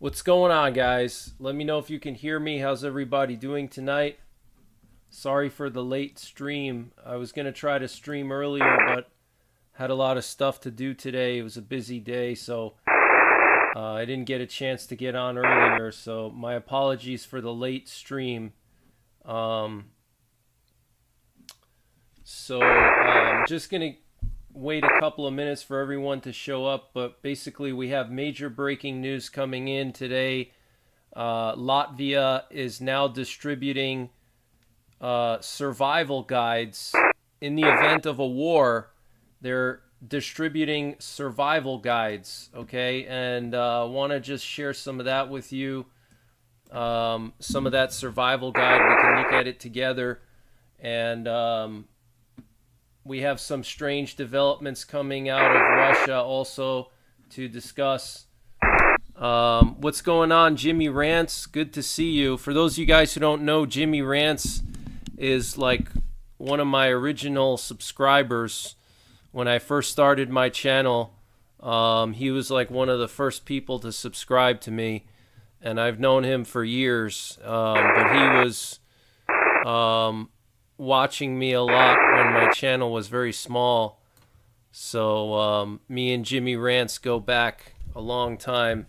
What's going on, guys? Let me know if you can hear me. How's everybody doing tonight? Sorry for the late stream. I was going to try to stream earlier, but had a lot of stuff to do today. It was a busy day, so I didn't get a chance to get on earlier. So my apologies for the late stream. Um, I'm just going to wait a couple of minutes for everyone to show up, but basically we have major breaking news coming in today. Latvia is now distributing survival guides in the event of a war. They're distributing survival guides, okay? And I want to just share some of that with you. Some of that survival guide, we can look at it together. And we have some strange developments coming out of Russia also to discuss. What's going on, Jimmy Rants? Good to see you. For those of you guys who don't know, Jimmy Rants is like one of my original subscribers. When I first started my channel, he was like one of the first people to subscribe to me, and I've known him for years. But he was watching me a lot when my channel was very small. So me and Jimmy Rants go back a long time.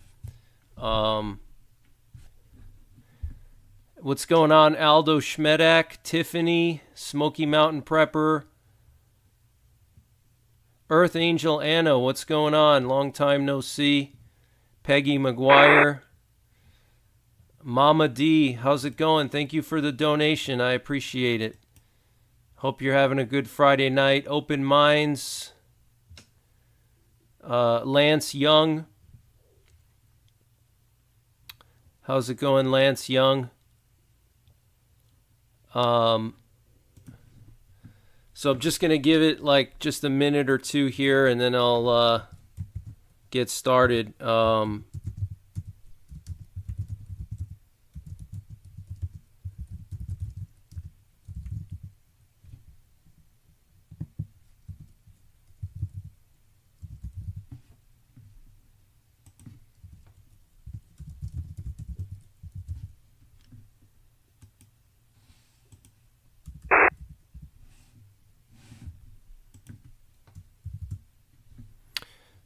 What's going on, Aldo Schmedak, Tiffany, Smoky Mountain Prepper, Earth Angel Anna, what's going on? Long time no see. Peggy McGuire, Mama D, how's it going? Thank you for the donation. I appreciate it. Hope you're having a good Friday night. Open Minds, Lance Young. How's it going, Lance Young? So I'm just going to give it like just a minute or two here, and then I'll get started.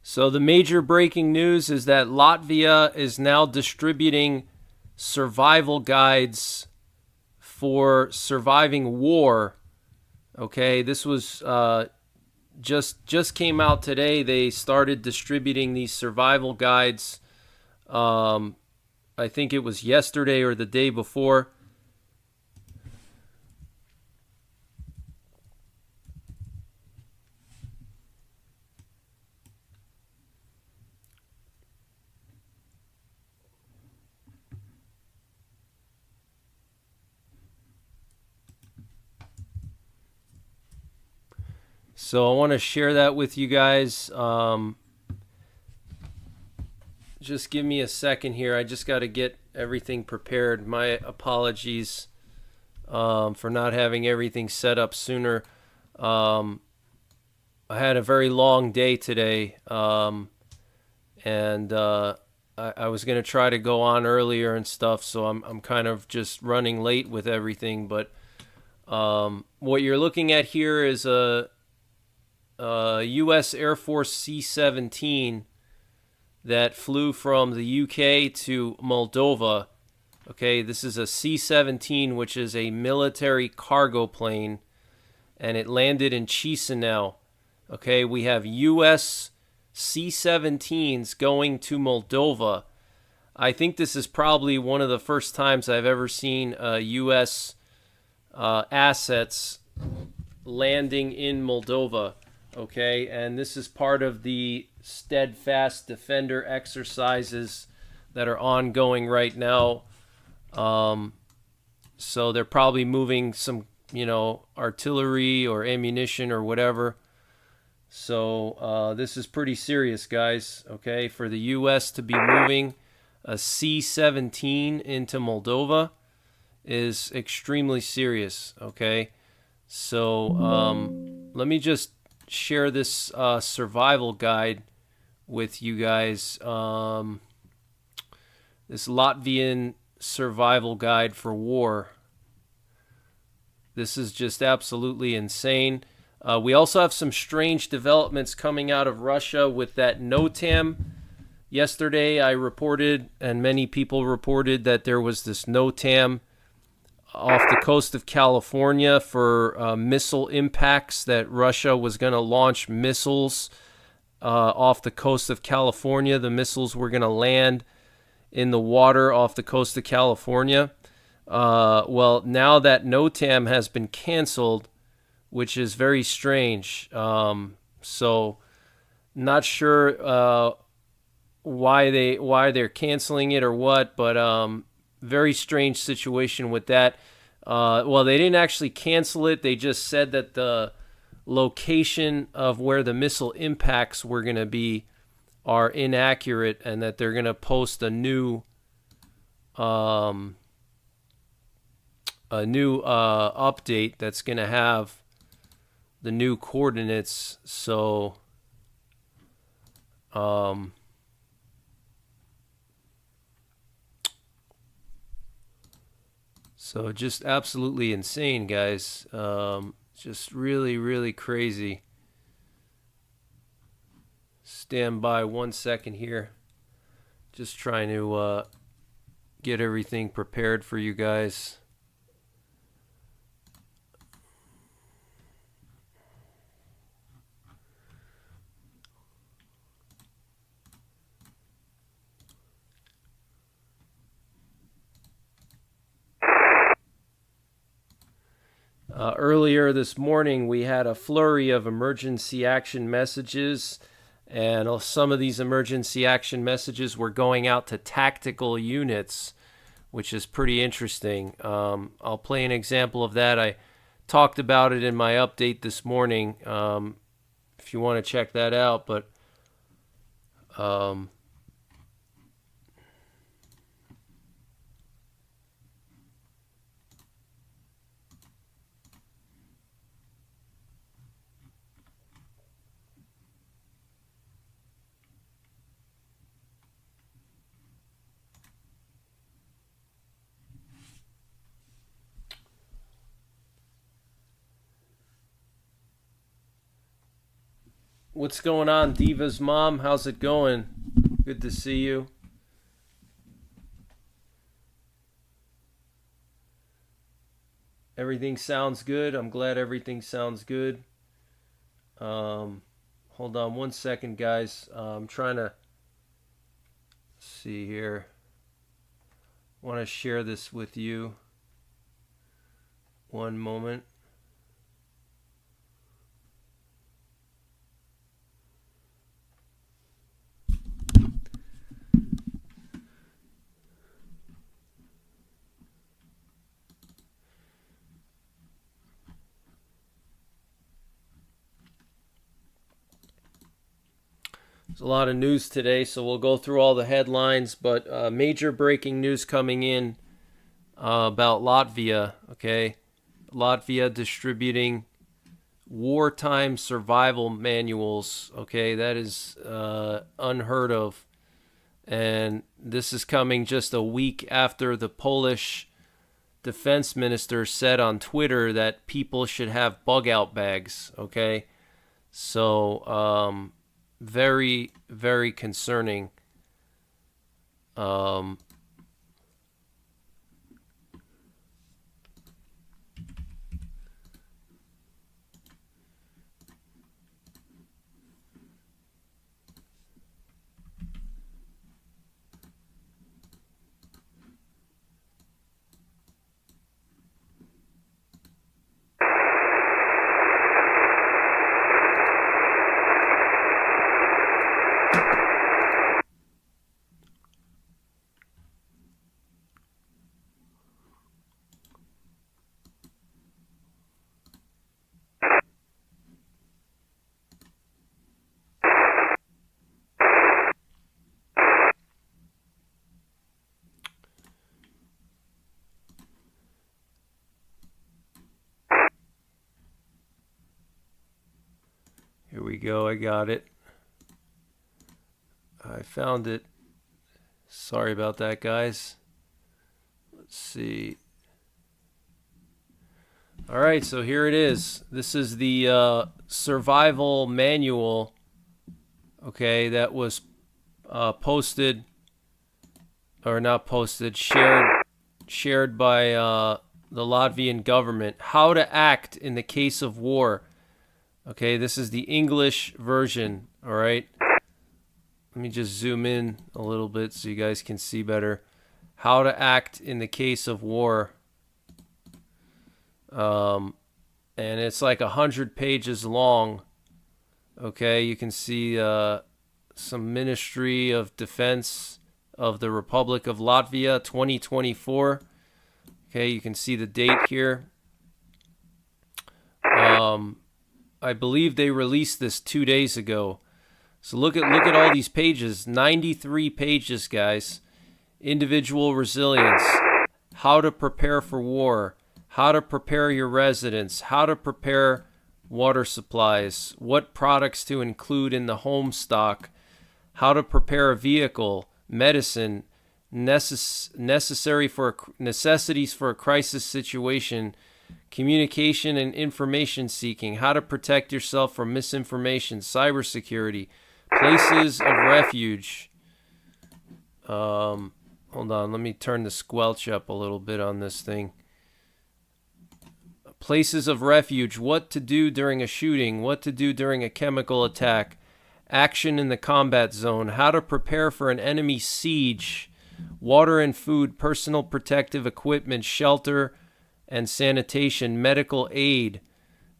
So the major breaking news is that Latvia is now distributing survival guides for surviving war. Okay, this was just came out today. They started distributing these survival guides. I think it was yesterday or the day before. So I want to share that with you guys. Just give me a second here. I just got to get everything prepared. My apologies for not having everything set up sooner. I had a very long day today, and I was going to try to go on earlier and stuff, so I'm kind of just running late with everything. But what you're looking at here is a U.S. Air Force C-17 that flew from the UK to Moldova. Okay, this is a C-17, which is a military cargo plane, and it landed in Chisinau. Okay, we have U.S. C-17s going to Moldova. I think this is probably one of the first times I've ever seen U.S. Assets landing in Moldova. Okay, and this is part of the steadfast defender exercises that are ongoing right now. So they're probably moving some, artillery or ammunition or whatever. So this is pretty serious, guys. Okay, for the U.S. to be moving a C-17 into Moldova is extremely serious. Okay, so let me just share this survival guide with you guys. This Latvian survival guide for war. This is just absolutely insane. We also have some strange developments coming out of Russia with that NOTAM. Yesterday I reported, and many people reported, that there was this NOTAM off the coast of California for missile impacts, that Russia was going to launch missiles off the coast of California. The missiles were going to land in the water off the coast of California. Well, now that NOTAM has been canceled, which is very strange. So not sure why they're canceling it or what, but very strange situation with that. Well, they didn't actually cancel it. They just said that the location of where the missile impacts were going to be are inaccurate, and that they're going to post a new update that's going to have the new coordinates. So so just absolutely insane, guys. Just really, really crazy. Stand by 1 second here. Just trying to get everything prepared for you guys. Earlier this morning, we had a flurry of emergency action messages, and some of these emergency action messages were going out to tactical units, which is pretty interesting. I'll play an example of that. I talked about it in my update this morning, if you want to check that out. But what's going on, Diva's mom? How's it going? Good to see you. Everything sounds good. I'm glad everything sounds good. Hold on 1 second, guys. I'm trying to see here. I want to share this with you. One moment. There's a lot of news today, so we'll go through all the headlines, but major breaking news coming in about Latvia, okay? Latvia distributing wartime survival manuals, okay? That is unheard of. And this is coming just a week after the Polish defense minister said on Twitter that people should have bug-out bags, okay? So, very, very concerning. Here we go. I got it. I found it. Sorry about that, guys. Let's see. All right, so here it is. This is the survival manual, okay, that was posted, or not posted, shared by the Latvian government. How to act in the case of war. Okay, this is the English version, all right? Let me just zoom in a little bit so you guys can see better. How to act in the case of war. And it's like 100 pages long. Okay, you can see some Ministry of Defense of the Republic of Latvia 2024. Okay, you can see the date here. I believe they released this 2 days ago. So look at all these pages. 93 pages, guys. Individual resilience. How to prepare for war. How to prepare your residents. How to prepare water supplies. What products to include in the home stock. How to prepare a vehicle. Medicine. Necessities for a crisis situation. Communication and information seeking. How to protect yourself from misinformation. Cybersecurity. Places of refuge. Hold on, let me turn the squelch up a little bit on this thing. Places of refuge. What to do during a shooting. What to do during a chemical attack. Action in the combat zone. How to prepare for an enemy siege. Water and food. Personal protective equipment. Shelter and sanitation. Medical aid.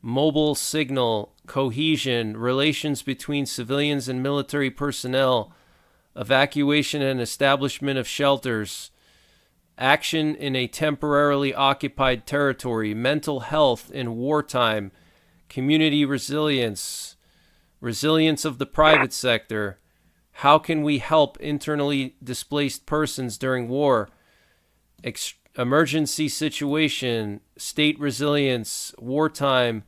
Mobile signal. Cohesion. Relations between civilians and military personnel. Evacuation and establishment of shelters. Action in a temporarily occupied territory. Mental health in wartime. Community resilience. Resilience of the private sector. How can we help internally displaced persons during war? Emergency situation. State resilience. Wartime.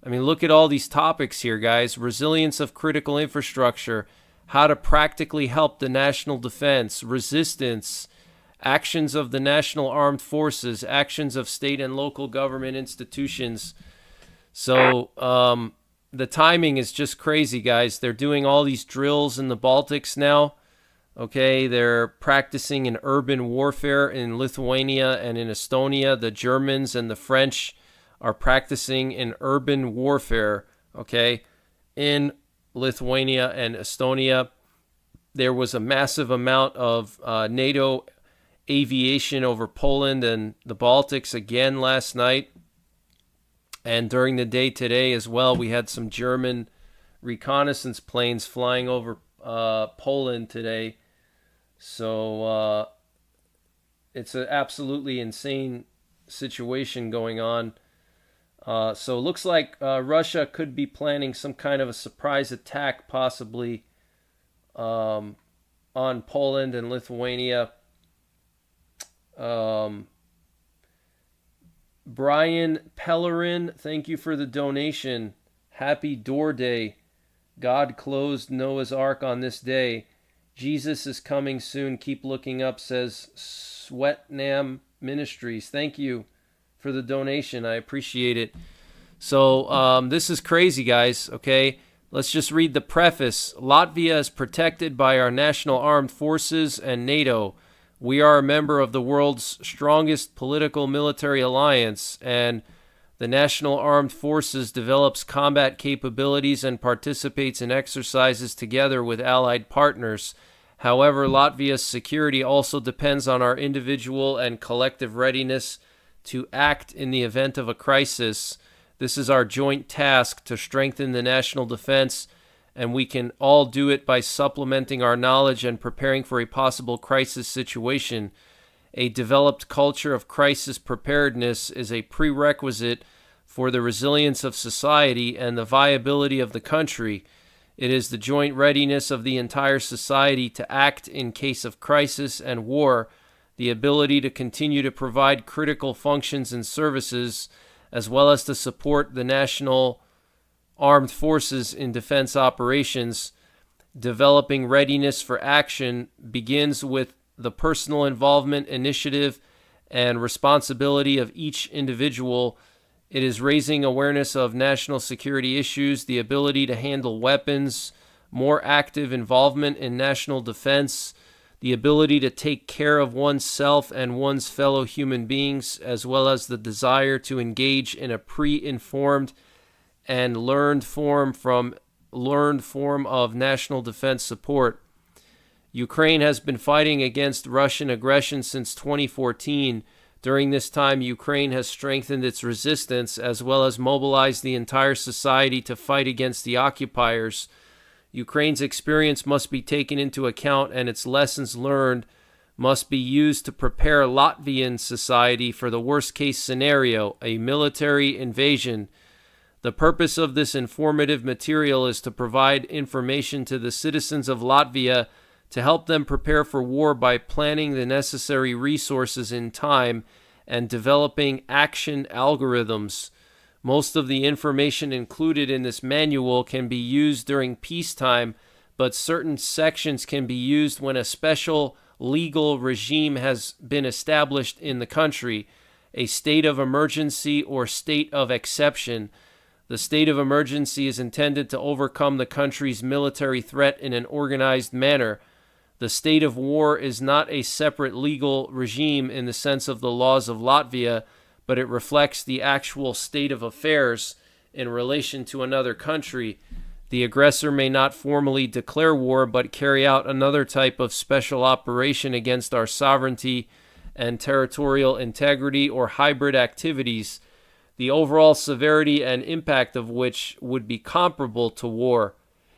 I mean, look at all these topics here, guys. Resilience of critical infrastructure. How to practically help the national defense. Resistance. Actions of the national armed forces. Actions of state and local government institutions. So the timing is just crazy, guys. They're doing all these drills in the Baltics now. Okay, they're practicing in urban warfare in Lithuania and in Estonia. The Germans and the French are practicing in urban warfare, okay, in Lithuania and Estonia. There was a massive amount of NATO aviation over Poland and the Baltics again last night. And during the day today as well, we had some German reconnaissance planes flying over Poland today. So it's an absolutely insane situation going on. So it looks like Russia could be planning some kind of a surprise attack possibly on Poland and Lithuania. Brian Pellerin, thank you for the donation. Happy Door Day. God closed Noah's Ark on this day. Jesus is coming soon. Keep looking up, says Sweatnam Ministries. Thank you for the donation. I appreciate it. So this is crazy, guys, okay? Let's just read the preface. Latvia is protected by our national armed forces and NATO. We are a member of the world's strongest political military alliance, and the National Armed Forces develops combat capabilities and participates in exercises together with allied partners. However, Latvia's security also depends on our individual and collective readiness to act in the event of a crisis. This is our joint task to strengthen the national defense, and we can all do it by supplementing our knowledge and preparing for a possible crisis situation. A developed culture of crisis preparedness is a prerequisite for the resilience of society and the viability of the country. It is the joint readiness of the entire society to act in case of crisis and war, the ability to continue to provide critical functions and services, as well as to support the national armed forces in defense operations. developing readiness for action begins with the personal involvement, initiative, and responsibility of each individual. It is raising awareness of national security issues, the ability to handle weapons, more active involvement in national defense, the ability to take care of oneself and one's fellow human beings, as well as the desire to engage in a pre-informed and learned form of national defense support. Ukraine has been fighting against Russian aggression since 2014. During this time, Ukraine has strengthened its resistance as well as mobilized the entire society to fight against the occupiers. Ukraine's experience must be taken into account, and its lessons learned must be used to prepare Latvian society for the worst-case scenario, a military invasion. The purpose of this informative material is to provide information to the citizens of Latvia to help them prepare for war by planning the necessary resources in time and developing action algorithms. Most of the information included in this manual can be used during peacetime, but certain sections can be used when a special legal regime has been established in the country, a state of emergency or state of exception. The state of emergency is intended to overcome the country's military threat in an organized manner. The state of war is not a separate legal regime in the sense of the laws of Latvia, but it reflects the actual state of affairs in relation to another country. The aggressor may not formally declare war, but carry out another type of special operation against our sovereignty and territorial integrity or hybrid activities, the overall severity and impact of which would be comparable to war.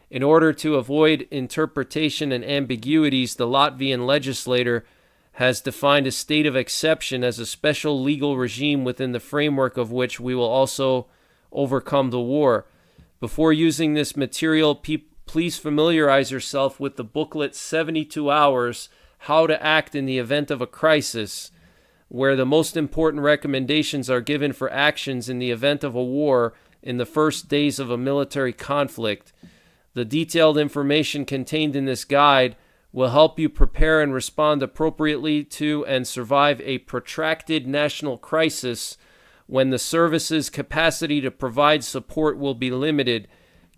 In order to avoid interpretation and ambiguities, the Latvian legislator has defined a state of exception as a special legal regime within the framework of which we will also overcome the war. Before using this material, please familiarize yourself with the booklet 72 Hours, How to Act in the Event of a Crisis, where the most important recommendations are given for actions in the event of a war in the first days of a military conflict. The detailed information contained in this guide will help you prepare and respond appropriately to and survive a protracted national crisis when the service's capacity to provide support will be limited.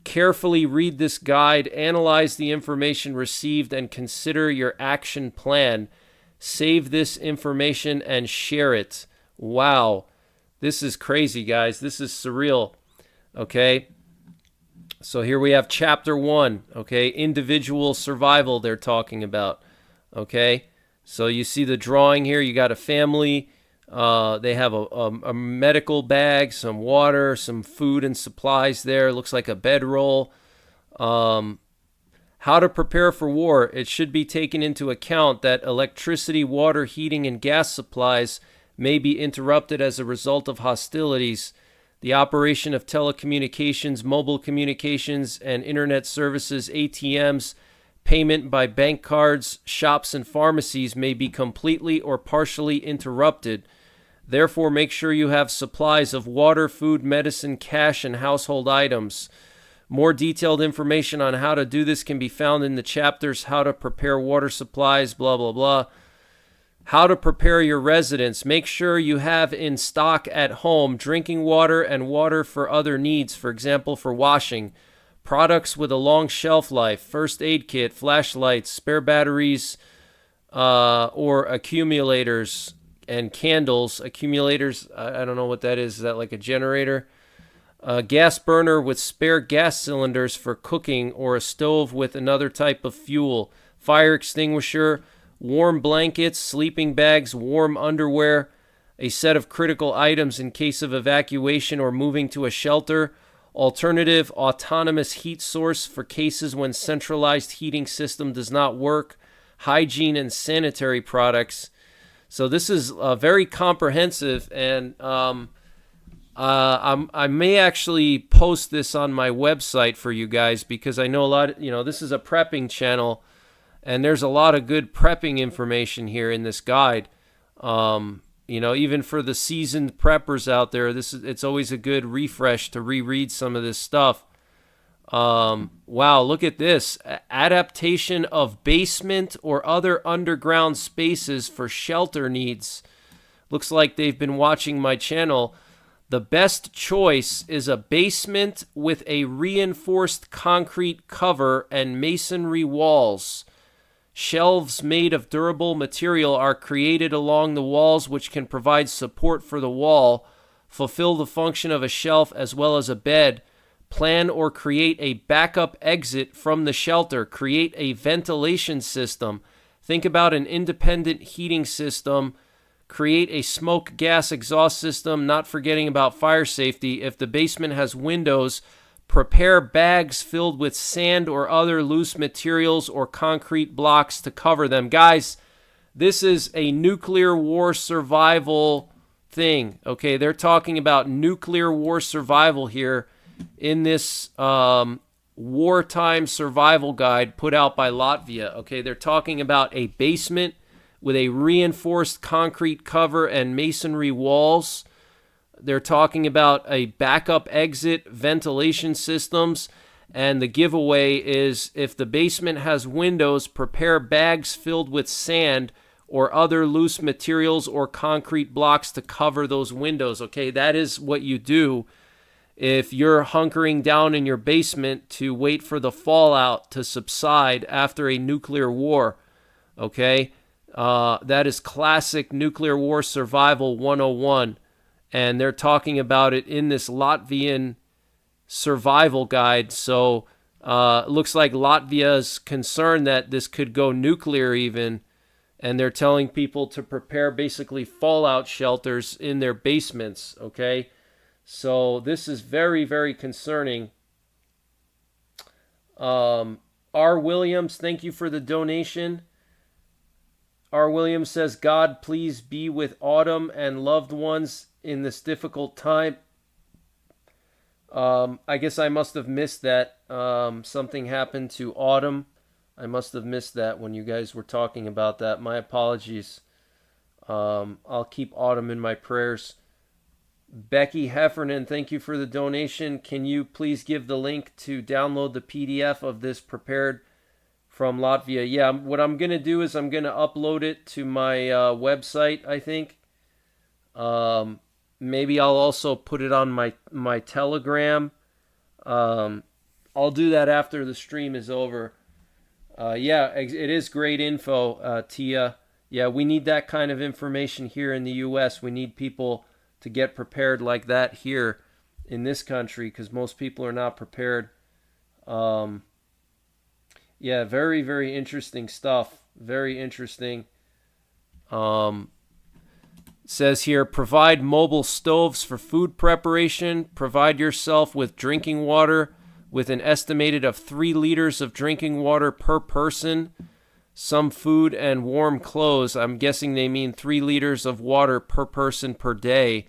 Carefully read this guide, analyze the information received, and consider your action plan. Save this information and share it. Wow. This is crazy, guys. This is surreal. Okay? So here we have chapter 1, okay? Individual survival they're talking about, okay? So you see the drawing here. You got a family. They have a medical bag, some water, some food and supplies there. It looks like a bedroll. How to prepare for war. It should be taken into account that electricity, water, heating, and gas supplies may be interrupted as a result of hostilities. The operation of telecommunications, mobile communications, and internet services, ATMs, payment by bank cards, shops, and pharmacies may be completely or partially interrupted. Therefore, make sure you have supplies of water, food, medicine, cash, and household items. More detailed information on how to do this can be found in the chapters How to Prepare Water Supplies, blah, blah, blah. How to prepare your residence. Make sure you have in stock at home drinking water and water for other needs, for example, for washing. Products with a long shelf life, first aid kit, flashlights, spare batteries, or accumulators and candles. Accumulators, I don't know what that is. Is that like a generator? A gas burner with spare gas cylinders for cooking, or a stove with another type of fuel. Fire extinguisher, warm blankets, sleeping bags, warm underwear, a set of critical items in case of evacuation or moving to a shelter, alternative autonomous heat source for cases when centralized heating system does not work, hygiene and sanitary products. So this is very comprehensive, and I may actually post this on my website for you guys, because I know a lot, this is a prepping channel, and there's a lot of good prepping information here in this guide. Even for the seasoned preppers out there, it's always a good refresh to reread some of this stuff. Wow, look at this. Adaptation of basement or other underground spaces for shelter needs. Looks like they've been watching my channel. The best choice is a basement with a reinforced concrete cover and masonry walls. Shelves made of durable material are created along the walls, which can provide support for the wall, fulfill the function of a shelf as well as a bed. Plan or create a backup exit from the shelter. Create a ventilation system. Think about an independent heating system. Create a smoke gas exhaust system, not forgetting about fire safety. If the basement has windows, prepare bags filled with sand or other loose materials or concrete blocks to cover them. Guys, this is a nuclear war survival thing. Okay, they're talking about nuclear war survival here in this wartime survival guide put out by Latvia. Okay, they're talking about a basement with a reinforced concrete cover and masonry walls. They're talking about a backup exit, ventilation systems, and the giveaway is if the basement has windows, prepare bags filled with sand or other loose materials or concrete blocks to cover those windows. Okay, that is what you do if you're hunkering down in your basement to wait for the fallout to subside after a nuclear war. Okay, that is classic nuclear war survival 101. And they're talking about it in this Latvian survival guide. So it looks like Latvia's concerned that this could go nuclear even. And they're telling people to prepare basically fallout shelters in their basements. Okay, so this is very, very concerning. R. Williams, thank you for the donation. R. Williams says, God, please be with Autumn and loved ones in this difficult time. I guess I must have missed that. Something happened to Autumn. I must have missed that when you guys were talking about that. My apologies. I'll keep Autumn in my prayers. Becky Heffernan, thank you for the donation. Can you please give the link to download the PDF of this prepared from Latvia? Yeah, what I'm going to do is I'm going to upload it to my website, I think. Maybe I'll also put it on my Telegram. I'll do that after the stream is over. Yeah, it is great info, Tia. Yeah, we need that kind of information here in the U.S. We need people to get prepared like that here in this country because most people are not prepared. Yeah, very, very interesting stuff. Very interesting. Says here, provide mobile stoves for food preparation. Provide yourself with drinking water with an estimated of 3 liters of drinking water per person. Some food and warm clothes. I'm guessing they mean 3 liters of water per person per day.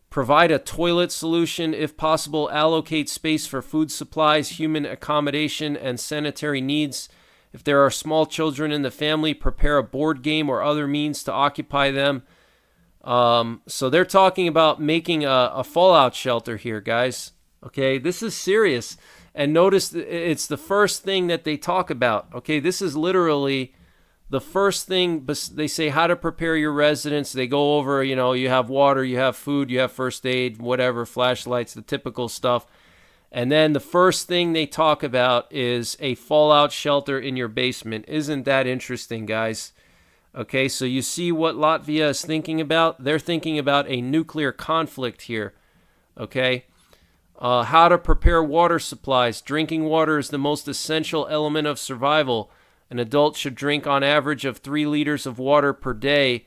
Provide a toilet solution. If possible, allocate space for food supplies, human accommodation, and sanitary needs. If there are small children in the family, prepare a board game or other means to occupy them. So they're talking about making a fallout shelter here, guys. Okay, this is serious. And notice it's the first thing that they talk about. Okay, this is literally the first thing. They say how to prepare your residence. They go over, you have water, you have food, you have first aid, whatever, flashlights, the typical stuff. And then the first thing they talk about is a fallout shelter in your basement. Isn't that interesting, guys? Okay, so you see what Latvia is thinking about? They're thinking about a nuclear conflict here. Okay? How to prepare water supplies. Drinking water is the most essential element of survival. An adult should drink on average of 3 liters of water per day.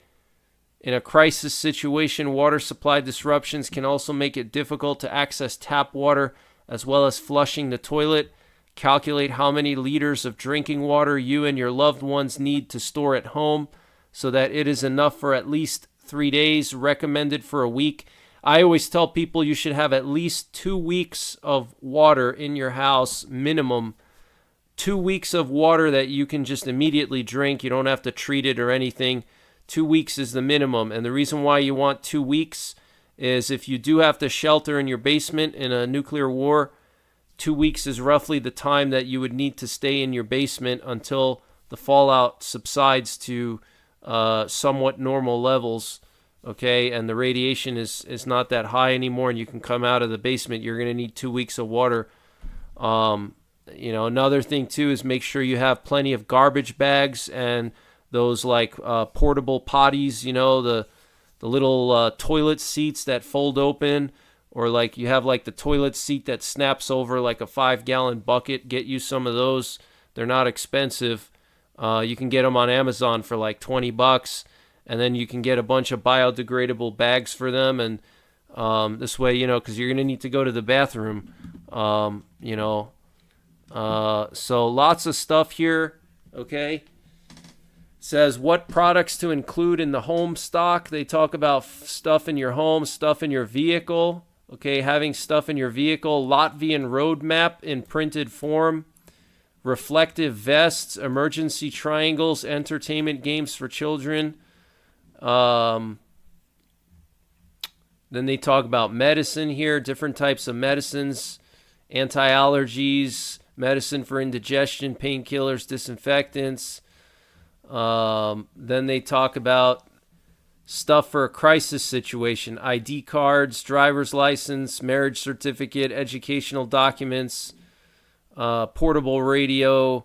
In a crisis situation, water supply disruptions can also make it difficult to access tap water as well as flushing the toilet. Calculate how many liters of drinking water you and your loved ones need to store at home so that it is enough for at least 3 days, recommended for a week. I always tell people you should have at least 2 weeks of water in your house, minimum. 2 weeks of water that you can just immediately drink. You don't have to treat it or anything. 2 weeks is the minimum. And the reason why you want 2 weeks is if you do have to shelter in your basement in a nuclear war, 2 weeks is roughly the time that you would need to stay in your basement until the fallout subsides to somewhat normal levels, okay, and the radiation is not that high anymore, and you can come out of the basement. You're going to need 2 weeks of water. Another thing too is make sure you have plenty of garbage bags and those like portable potties, the little toilet seats that fold open, or like you have like the toilet seat that snaps over like a 5-gallon bucket. Get you some of those. They're not expensive. You can get them on Amazon for like $20, and then you can get a bunch of biodegradable bags for them. And this way, because you're going to need to go to the bathroom, so lots of stuff here, okay? It says what products to include in the home stock. They talk about stuff in your home, stuff in your vehicle, okay? Having stuff in your vehicle, Latvian roadmap in printed form, reflective vests, emergency triangles, entertainment games for children. Then they talk about medicine here, different types of medicines, anti-allergies, medicine for indigestion, painkillers, disinfectants. Then they talk about stuff for a crisis situation, ID cards, driver's license, marriage certificate, educational documents, portable radio,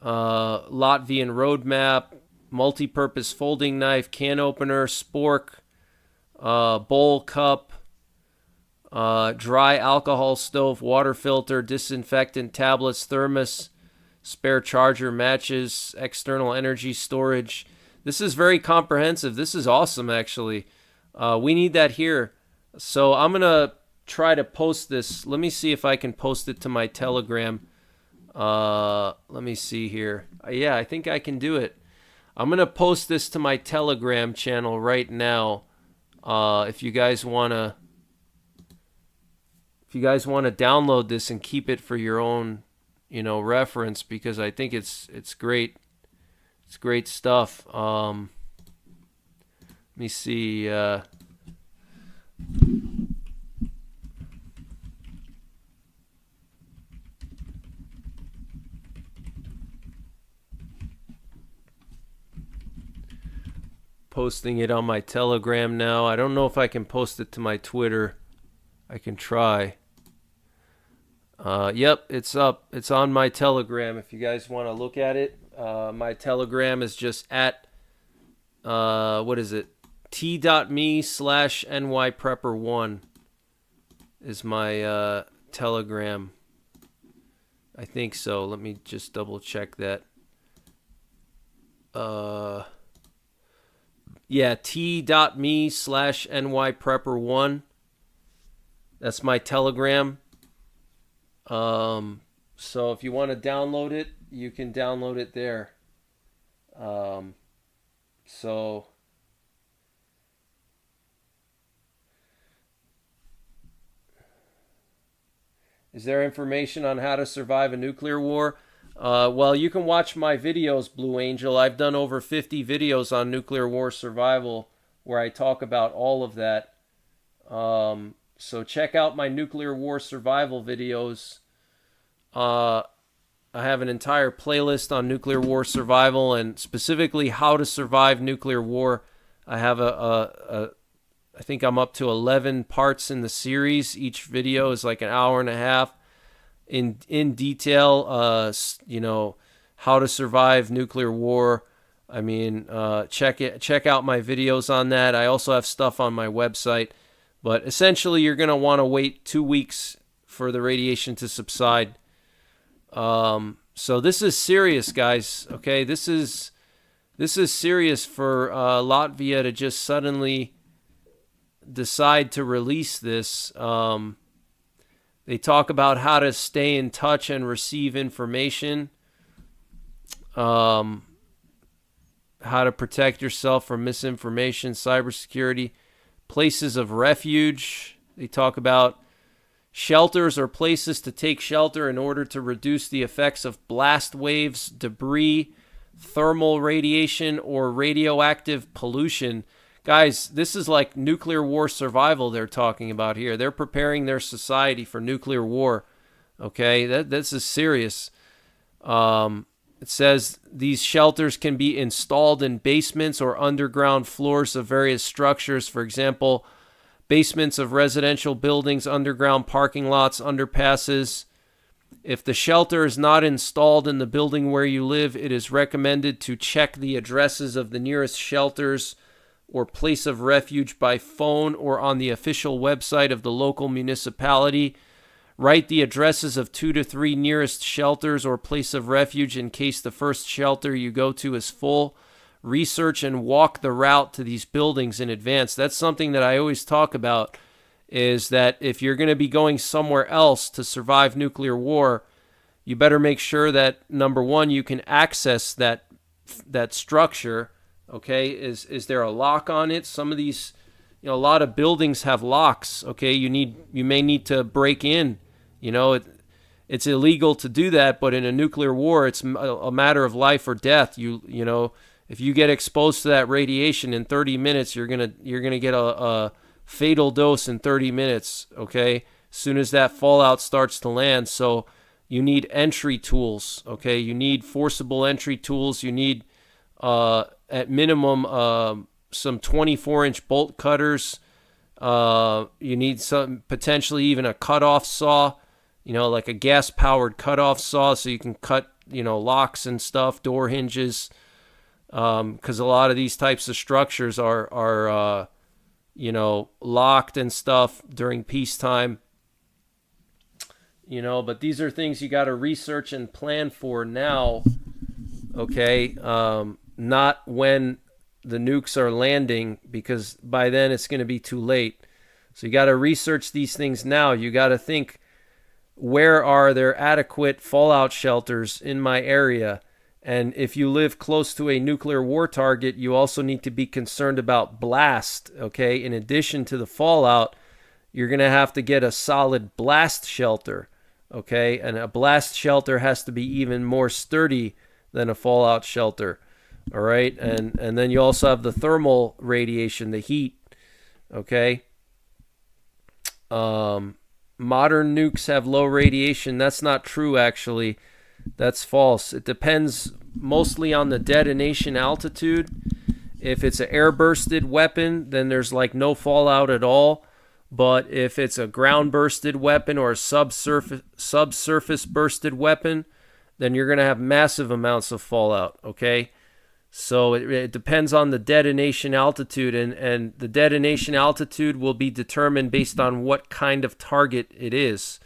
Latvian roadmap, multi-purpose folding knife, can opener, spork, bowl cup, dry alcohol stove, water filter, disinfectant tablets, thermos, spare charger, matches, external energy storage. This is very comprehensive. This is awesome, actually. We need that here. So I'm going to try to post this. Let me see if I can post it to my Telegram. Let me see here. Yeah, I think I can do it. I'm going to post this to my Telegram channel right now. If you guys want to download this and keep it for your own, reference, because I think it's great. It's great stuff. Let me see. Posting it on my Telegram now. I don't know if I can post it to my Twitter. I can try. Yep, it's up. It's on my Telegram if you guys want to look at it. My Telegram is just at, what is it? t.me/NYPrepper1 is my Telegram. I think so. Let me just double check that. Yeah, t.me/NYPrepper1. That's my Telegram. So if you want to download it, you can download it there. So is there information on how to survive a nuclear war? Well, you can watch my videos, Blue Angel. I've done over 50 videos on nuclear war survival where I talk about all of that. So check out my nuclear war survival videos. I have an entire playlist on nuclear war survival and specifically how to survive nuclear war. I have I think I'm up to 11 parts in the series. Each video is like an hour and a half in detail, how to survive nuclear war. I mean, check out my videos on that. I also have stuff on my website. But essentially, you're going to want to wait 2 weeks for the radiation to subside. So this is serious, guys. Okay, this is serious for Latvia to just suddenly decide to release this. They talk about how to stay in touch and receive information. How to protect yourself from misinformation, cybersecurity. Places of refuge. They talk about shelters or places to take shelter in order to reduce the effects of blast waves, debris, thermal radiation, or radioactive pollution. Guys, this is like nuclear war survival they're talking about here. They're preparing their society for nuclear war. Okay, this is serious. It says these shelters can be installed in basements or underground floors of various structures. For example, basements of residential buildings, underground parking lots, underpasses. If the shelter is not installed in the building where you live, it is recommended to check the addresses of the nearest shelters or place of refuge by phone or on the official website of the local municipality. Write the addresses of 2 to 3 nearest shelters or place of refuge in case the first shelter you go to is full. Research and walk the route to these buildings in advance. That's something that I always talk about, is that if you're going to be going somewhere else to survive nuclear war, you better make sure that, number one, you can access that structure. Okay, is there a lock on it? Some of these, a lot of buildings have locks. Okay, you may need to break in. It's illegal to do that, but in a nuclear war, it's a matter of life or death. If you get exposed to that radiation in 30 minutes, you're gonna get a fatal dose in 30 minutes. Okay, as soon as that fallout starts to land, so you need entry tools. Okay, you need forcible entry tools. You need at minimum some 24-inch bolt cutters. You need some, potentially even a cutoff saw. Like a gas-powered cutoff saw, so you can cut, locks and stuff, door hinges, because a lot of these types of structures are locked and stuff during peacetime. But these are things you got to research and plan for now, okay? Not when the nukes are landing, because by then it's going to be too late. So you got to research these things now. You got to think, where are there adequate fallout shelters in my area? And if you live close to a nuclear war target, you also need to be concerned about blast, okay? In addition to the fallout, you're going to have to get a solid blast shelter, okay? And a blast shelter has to be even more sturdy than a fallout shelter, all right? And then you also have the thermal radiation, the heat, okay? Modern nukes have low radiation. That's not true, actually. That's false. It depends mostly on the detonation altitude. If it's an air-bursted weapon, then there's like no fallout at all. But if it's a ground-bursted weapon or a subsurface bursted weapon, then you're going to have massive amounts of fallout, okay? So it depends on the detonation altitude, and the detonation altitude will be determined based on what kind of target it is.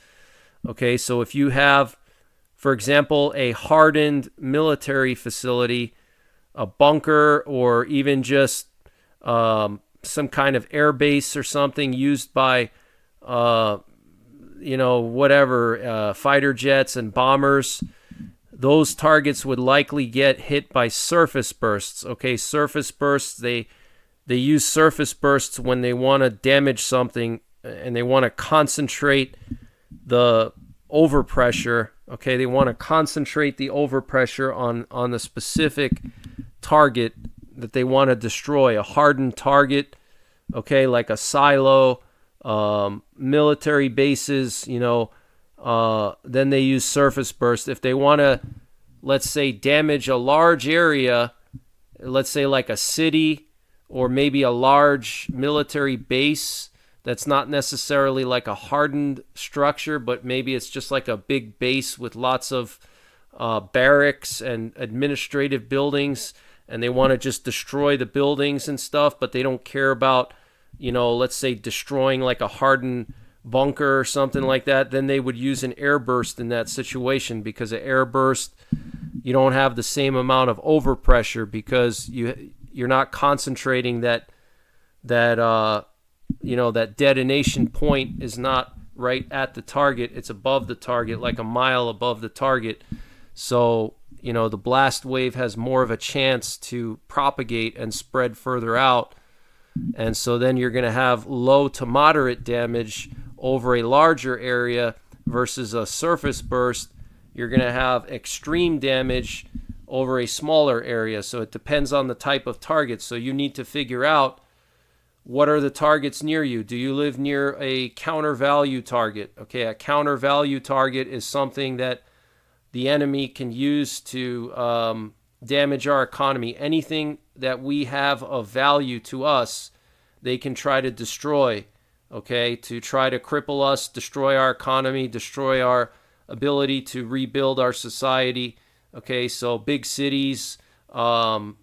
Okay, so if you have, for example, a hardened military facility, a bunker, or even just some kind of air base or something used by, fighter jets and bombers, those targets would likely get hit by surface bursts. Okay, surface bursts, they use surface bursts when they want to damage something and they want to concentrate the overpressure. Okay, they want to concentrate the overpressure on the specific target that they want to destroy, a hardened target, okay, like a silo, military bases, then they use surface burst. If they want to, let's say, damage a large area, let's say like a city or maybe a large military base that's not necessarily like a hardened structure, but maybe it's just like a big base with lots of barracks and administrative buildings, and they want to just destroy the buildings and stuff, but they don't care about, let's say destroying like a hardened bunker or something like that, then they would use an air burst in that situation, because an air burst, you don't have the same amount of overpressure because you're not concentrating that detonation point is not right at the target, it's above the target, like a mile above the target. So the blast wave has more of a chance to propagate and spread further out, and so then you're going to have low to moderate damage over a larger area versus a surface burst. You're going to have extreme damage over a smaller area. So it depends on the type of target. So you need to figure out What are the targets near you? Do you live near a counter value target? Okay, a counter value target is something that the enemy can use to damage our economy. Anything that we have of value to us, they can try to destroy, okay, to try to cripple us, destroy our economy, destroy our ability to rebuild our society. Okay, so big cities, oil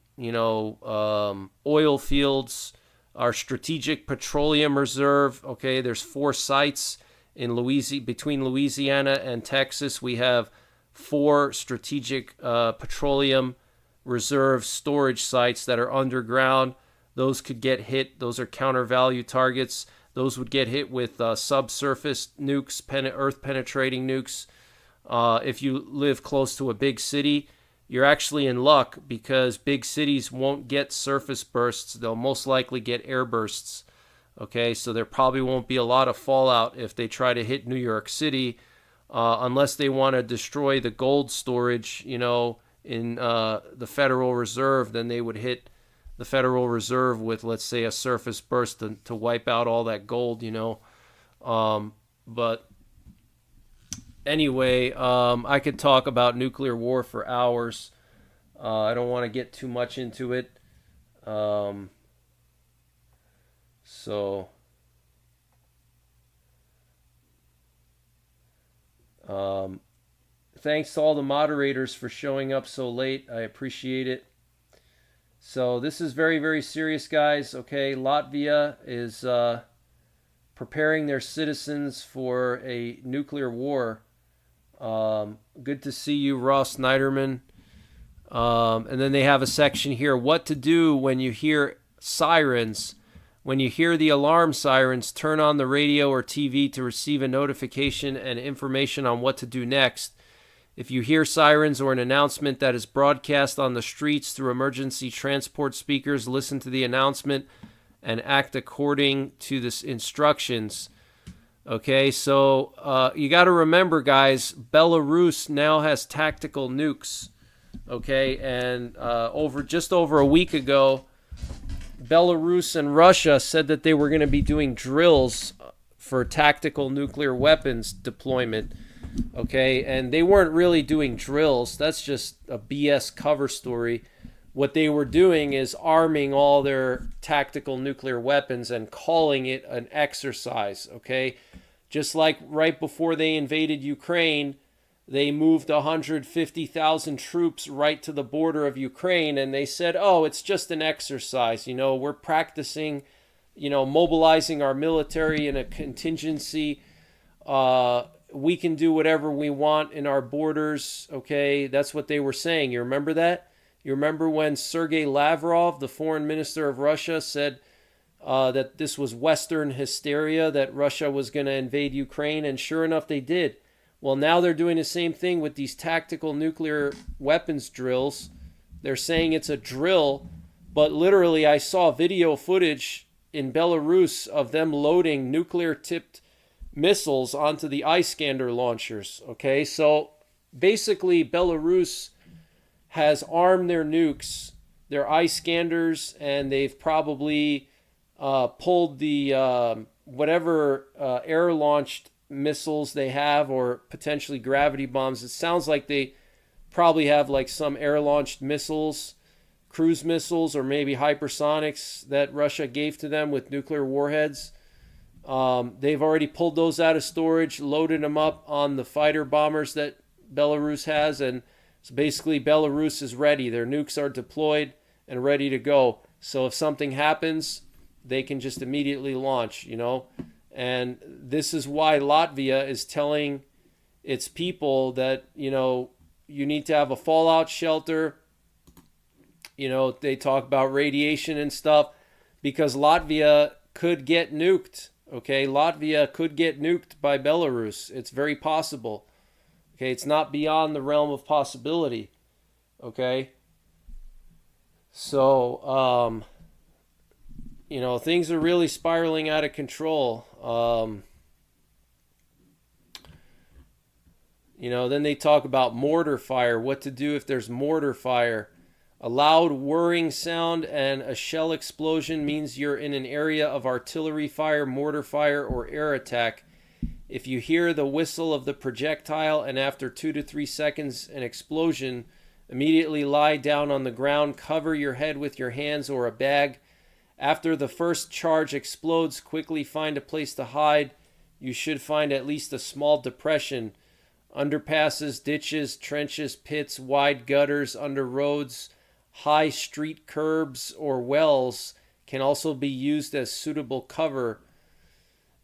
fields, our strategic petroleum reserve. Okay, there's 4 sites in between Louisiana and Texas. We have 4 strategic petroleum reserve storage sites that are underground. Those could get hit. Those are counter value targets. Those would get hit with subsurface nukes, earth penetrating nukes. If you live close to a big city, you're actually in luck, because big cities won't get surface bursts. They'll most likely get air bursts. Okay, so there probably won't be a lot of fallout if they try to hit New York City, unless they want to destroy the gold storage, in the Federal Reserve. Then they would hit the Federal Reserve with, let's say, a surface burst to wipe out all that gold, But anyway, I could talk about nuclear war for hours. I don't want to get too much into it. Thanks to all the moderators for showing up so late. I appreciate it. So this is very, very serious, guys. Okay, Latvia is preparing their citizens for a nuclear war. Good to see you, Ross Niderman. And then they have a section here, what to do when you hear sirens. When you hear the alarm sirens, turn on the radio or TV to receive a notification and information on what to do next. If you hear sirens or an announcement that is broadcast on the streets through emergency transport speakers, listen to the announcement and act according to the instructions. Okay, so you got to remember, guys, Belarus now has tactical nukes. Okay, and just over a week ago, Belarus and Russia said that they were going to be doing drills for tactical nuclear weapons deployment. Okay, and they weren't really doing drills. That's just a BS cover story. What they were doing is arming all their tactical nuclear weapons and calling it an exercise, okay? Just like right before they invaded Ukraine, they moved 150,000 troops right to the border of Ukraine, and they said, oh, it's just an exercise. We're practicing, mobilizing our military in a contingency. We can do whatever we want in our borders, okay? That's what they were saying. You remember that? You remember when Sergei Lavrov, the foreign minister of Russia, said that this was Western hysteria, that Russia was going to invade Ukraine, and sure enough, they did. Well, now they're doing the same thing with these tactical nuclear weapons drills. They're saying it's a drill, but literally I saw video footage in Belarus of them loading nuclear-tipped missiles onto the Iskander launchers, okay? So basically Belarus has armed their nukes, their Iskanders, and they've probably pulled the whatever air-launched missiles they have, or potentially gravity bombs. It sounds like they probably have like some air-launched missiles, cruise missiles, or maybe hypersonics that Russia gave to them with nuclear warheads. They've already pulled those out of storage, loaded them up on the fighter bombers that Belarus has, and so basically Belarus is ready. Their nukes are deployed and ready to go. So if something happens, they can just immediately launch, And this is why Latvia is telling its people that, you need to have a fallout shelter. They talk about radiation and stuff, because Latvia could get nuked. Okay, Latvia could get nuked by Belarus. It's very possible. Okay, it's not beyond the realm of possibility. Okay, so things are really spiraling out of control. Then they talk about mortar fire. What to do if there's mortar fire? A loud whirring sound and a shell explosion means you're in an area of artillery fire, mortar fire, or air attack. If you hear the whistle of the projectile and after 2 to 3 seconds an explosion, immediately lie down on the ground, cover your head with your hands or a bag. After the first charge explodes, quickly find a place to hide. You should find at least a small depression. Underpasses, ditches, trenches, pits, wide gutters, under roads, high street curbs, or wells can also be used as suitable cover.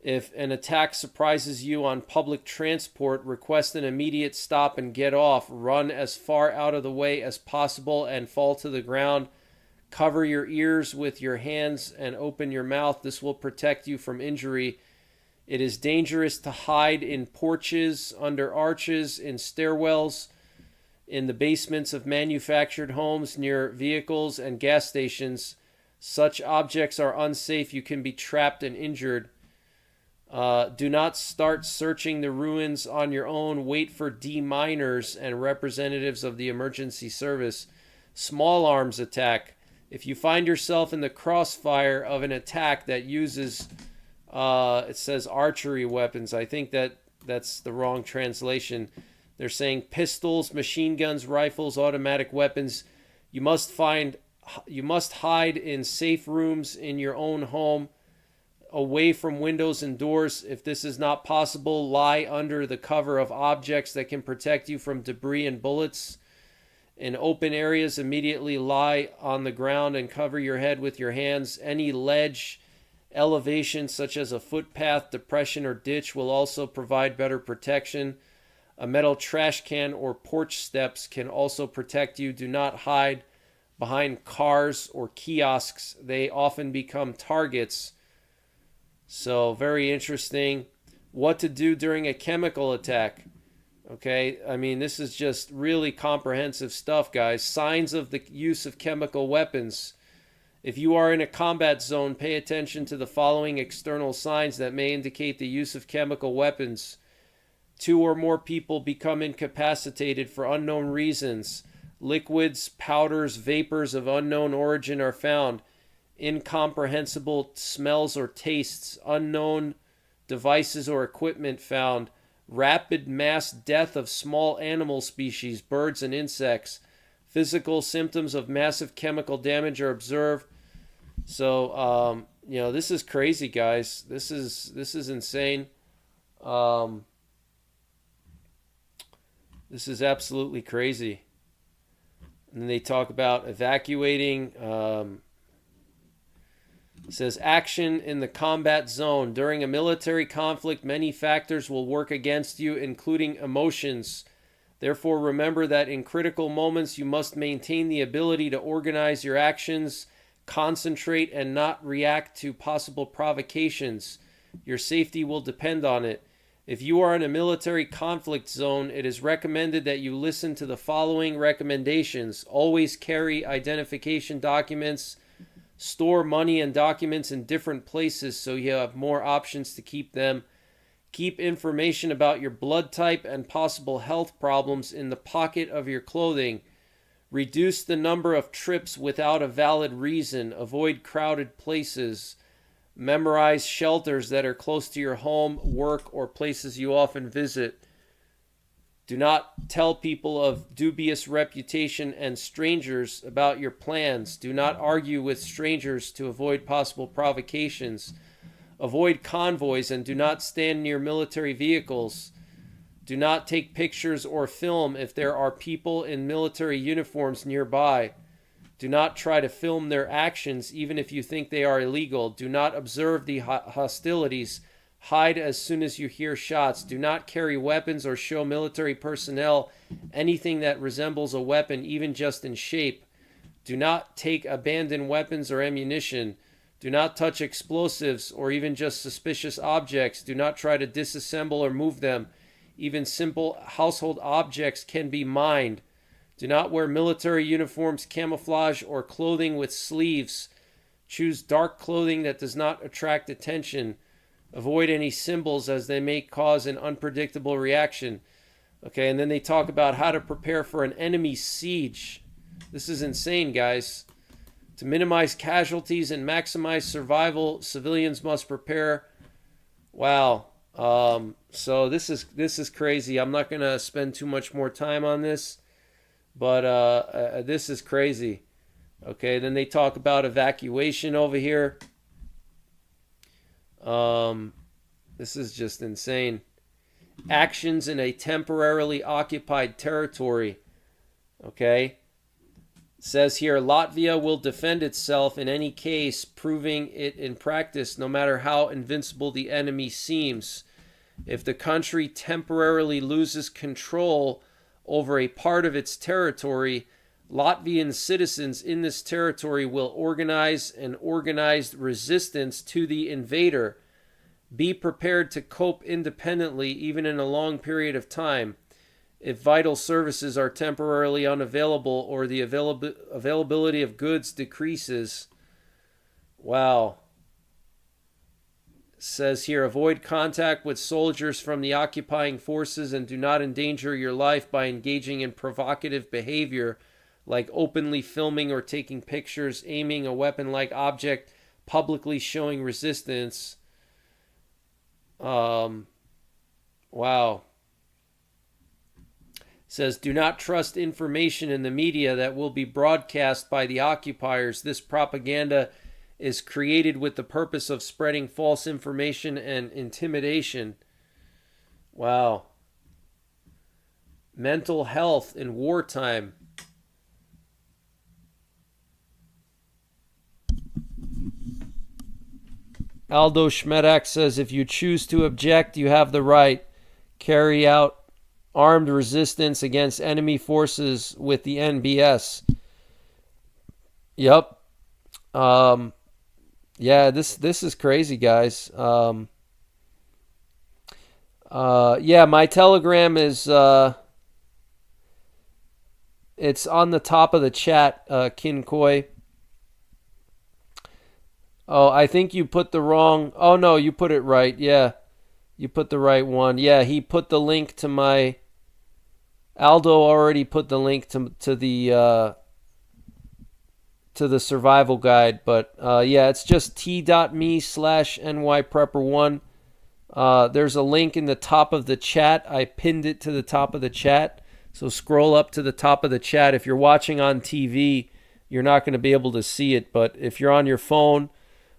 If an attack surprises you on public transport, request an immediate stop and get off. Run as far out of the way as possible and fall to the ground. Cover your ears with your hands and open your mouth. This will protect you from injury. It is dangerous to hide in porches, under arches, in stairwells, in the basements of manufactured homes, near vehicles and gas stations. Such objects are unsafe. You can be trapped and injured. Do not start searching the ruins on your own. Wait for deminers and representatives of the emergency service. Small arms attack. If you find yourself in the crossfire of an attack that uses, it says archery weapons. I think that's the wrong translation. They're saying pistols, machine guns, rifles, automatic weapons. You must hide in safe rooms in your own home, away from windows and doors. If this is not possible, lie under the cover of objects that can protect you from debris and bullets. In open areas, immediately lie on the ground and cover your head with your hands. Any ledge, elevation such as a footpath, depression, or ditch will also provide better protection. A metal trash can or porch steps can also protect you. Do not hide behind cars or kiosks. They often become targets. So, very interesting. What to do during a chemical attack. Okay, I mean, this is just really comprehensive stuff, guys. Signs of the use of chemical weapons. If you are in a combat zone, pay attention to the following external signs that may indicate the use of chemical weapons. 2 or more people become incapacitated for unknown reasons. Liquids, powders, vapors of unknown origin are found. Incomprehensible smells or tastes. Unknown devices or equipment found. Rapid mass death of small animal species, birds and insects. Physical symptoms of massive chemical damage are observed. So, this is crazy, guys. This is insane. This is absolutely crazy. And then they talk about evacuating. It says action in the combat zone. During a military conflict, many factors will work against you, including emotions. Therefore, remember that in critical moments, you must maintain the ability to organize your actions, concentrate, and not react to possible provocations. Your safety will depend on it. If you are in a military conflict zone, it is recommended that you listen to the following recommendations. Always carry identification documents. Store money and documents in different places so you have more options to keep them. Keep information about your blood type and possible health problems in the pocket of your clothing. Reduce the number of trips without a valid reason. Avoid crowded places. Memorize shelters that are close to your home, work, or places you often visit. Do not tell people of dubious reputation and strangers about your plans. Do not argue with strangers to avoid possible provocations. Avoid convoys and do not stand near military vehicles. Do not take pictures or film if there are people in military uniforms nearby. Do not try to film their actions even if you think they are illegal. Do not observe the hostilities. Hide as soon as you hear shots. Do not carry weapons or show military personnel anything that resembles a weapon, even just in shape. Do not take abandoned weapons or ammunition. Do not touch explosives or even just suspicious objects. Do not try to disassemble or move them. Even simple household objects can be mined. Do not wear military uniforms, camouflage, or clothing with sleeves. Choose dark clothing that does not attract attention. Avoid any symbols as they may cause an unpredictable reaction. Okay, and then they talk about how to prepare for an enemy siege. This is insane, guys. To minimize casualties and maximize survival, civilians must prepare. Wow. So this is crazy. I'm not gonna spend too much more time on this, but this is crazy. Okay. Then they talk about evacuation over here. This is just insane. Actions in a temporarily occupied territory. Okay. Says here, Latvia will defend itself in any case, proving it in practice, no matter how invincible the enemy seems. If the country temporarily loses control over a part of its territory, Latvian citizens in this territory will organize an organized resistance to the invader. Be prepared to cope independently, even in a long period of time. If vital services are temporarily unavailable or the availability of goods decreases. Wow. It says here, avoid contact with soldiers from the occupying forces and do not endanger your life by engaging in provocative behavior like openly filming or taking pictures, aiming a weapon-like object, publicly showing resistance. Wow. Says, do not trust information in the media that will be broadcast by the occupiers. This propaganda is created with the purpose of spreading false information and intimidation. Wow. Mental health in wartime. Aldo Schmedak says, if you choose to object, you have the right. Carry out armed resistance against enemy forces with the NBS. Yep. Yeah, this is crazy, guys. Yeah, my Telegram is it's on the top of the chat, Kinkoi. Oh, I think you put the wrong. Oh no, you put it right. Yeah. You put the right one. Yeah, he put the link to my Aldo already put the link to the survival guide, but yeah, it's just t.me/NYPrepper1. There's a link in the top of the chat. I pinned it to the top of the chat. So scroll up to the top of the chat. If you're watching on TV, you're not going to be able to see it, but if you're on your phone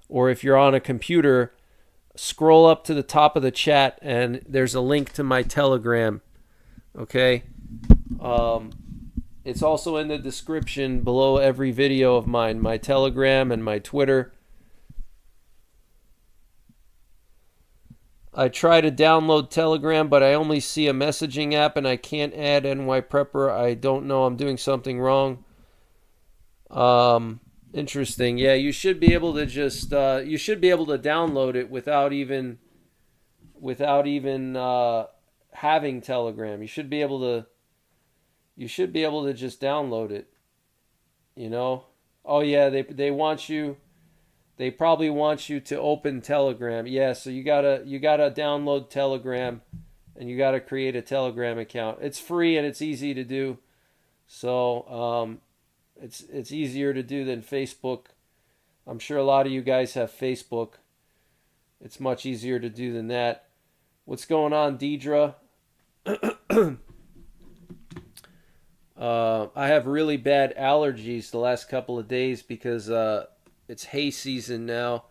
or if you're on a computer, scroll up to the top of the chat and there's a link to my Telegram. Okay? It's also in the description below every video of mine, my Telegram and my Twitter. I try to download Telegram, but I only see a messaging app and I can't add NYPrepper. I don't know. I'm doing something wrong. Interesting. Yeah, you should be able to just you should be able to download it without even having Telegram. You should be able to just download it. You know? Oh yeah, they want you. They probably want you to open Telegram. Yeah, so you gotta download Telegram, and you gotta create a Telegram account. It's free and it's easy to do. So it's easier to do than Facebook. I'm sure a lot of you guys have Facebook. It's much easier to do than that. What's going on, Deidre? I have really bad allergies the last couple of days because it's hay season now,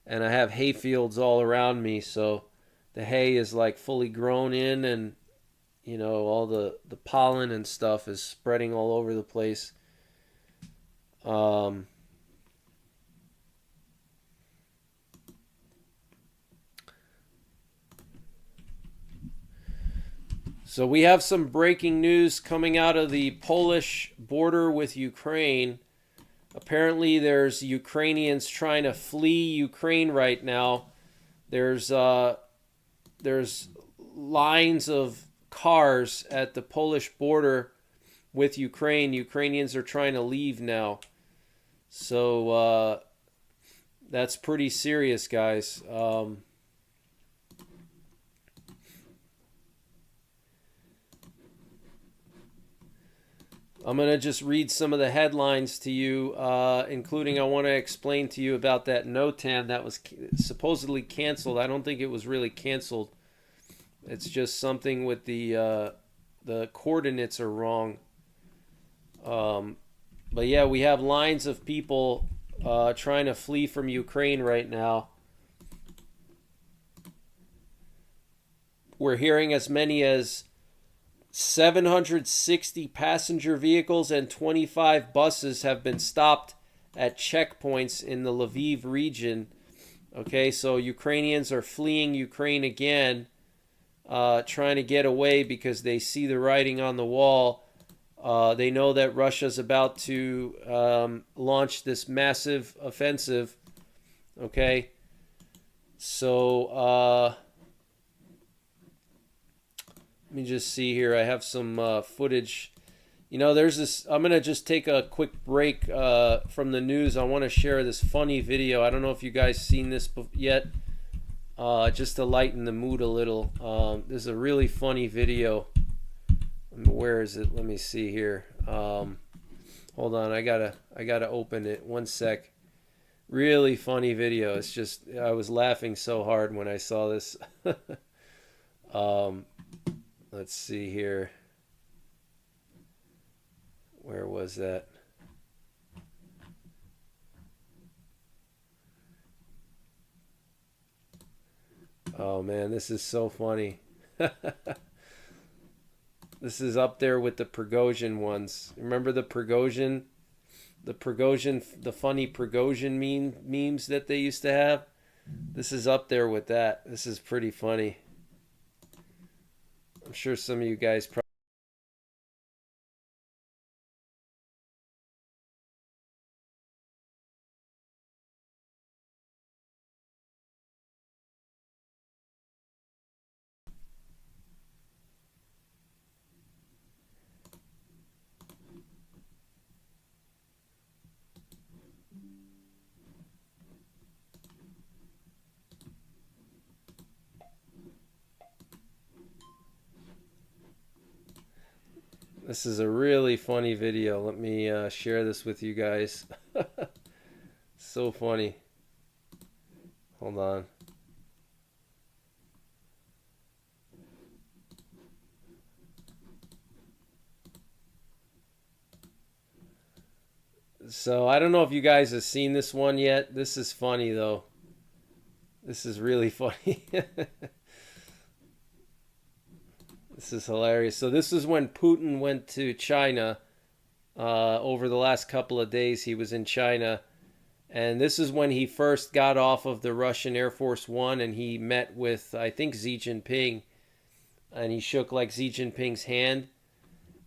and I have hay fields all around me, so the hay is like fully grown in, and you know, all the pollen and stuff is spreading all over the place. So we have some breaking news coming out of the Polish border with Ukraine. Apparently there's Ukrainians trying to flee Ukraine right now. There's lines of cars at the Polish border with Ukraine. Ukrainians are trying to leave now. So that's pretty serious, guys. I'm going to just read some of the headlines to you, including I want to explain to you about that NOTAM that was supposedly canceled. I don't think it was really canceled. It's just something with the coordinates are wrong. But yeah, we have lines of people trying to flee from Ukraine right now. We're hearing as many as 760 passenger vehicles and 25 buses have been stopped at checkpoints in the Lviv region. Okay, so Ukrainians are fleeing Ukraine again, trying to get away because they see the writing on the wall. They know that Russia's about to launch this massive offensive. Okay, so let me just see here. I have some footage. You know, there's this. I'm going to just take a quick break from the news. I want to share this funny video. I don't know if you guys seen this yet. Just to lighten the mood a little. This is a really funny video. Where is it? Let me see here. Hold on. I gotta open it. One sec. Really funny video. It's just I was laughing so hard when I saw this. Let's see here. Where was that? Oh man, this is so funny. This is up there with the Prigozhin ones. Remember the Prigozhin? The funny Prigozhin memes that they used to have? This is up there with that. This is pretty funny. I'm sure some of you guys probably... This is a really funny video. Let me share this with you guys. So funny. Hold on. So I don't know if you guys have seen this one yet. This is funny though. This is really funny. This is hilarious. So this is when Putin went to China. Over the last couple of days he was in China. And this is when he first got off of the Russian Air Force One and he met with, I think, Xi Jinping. And he shook like Xi Jinping's hand.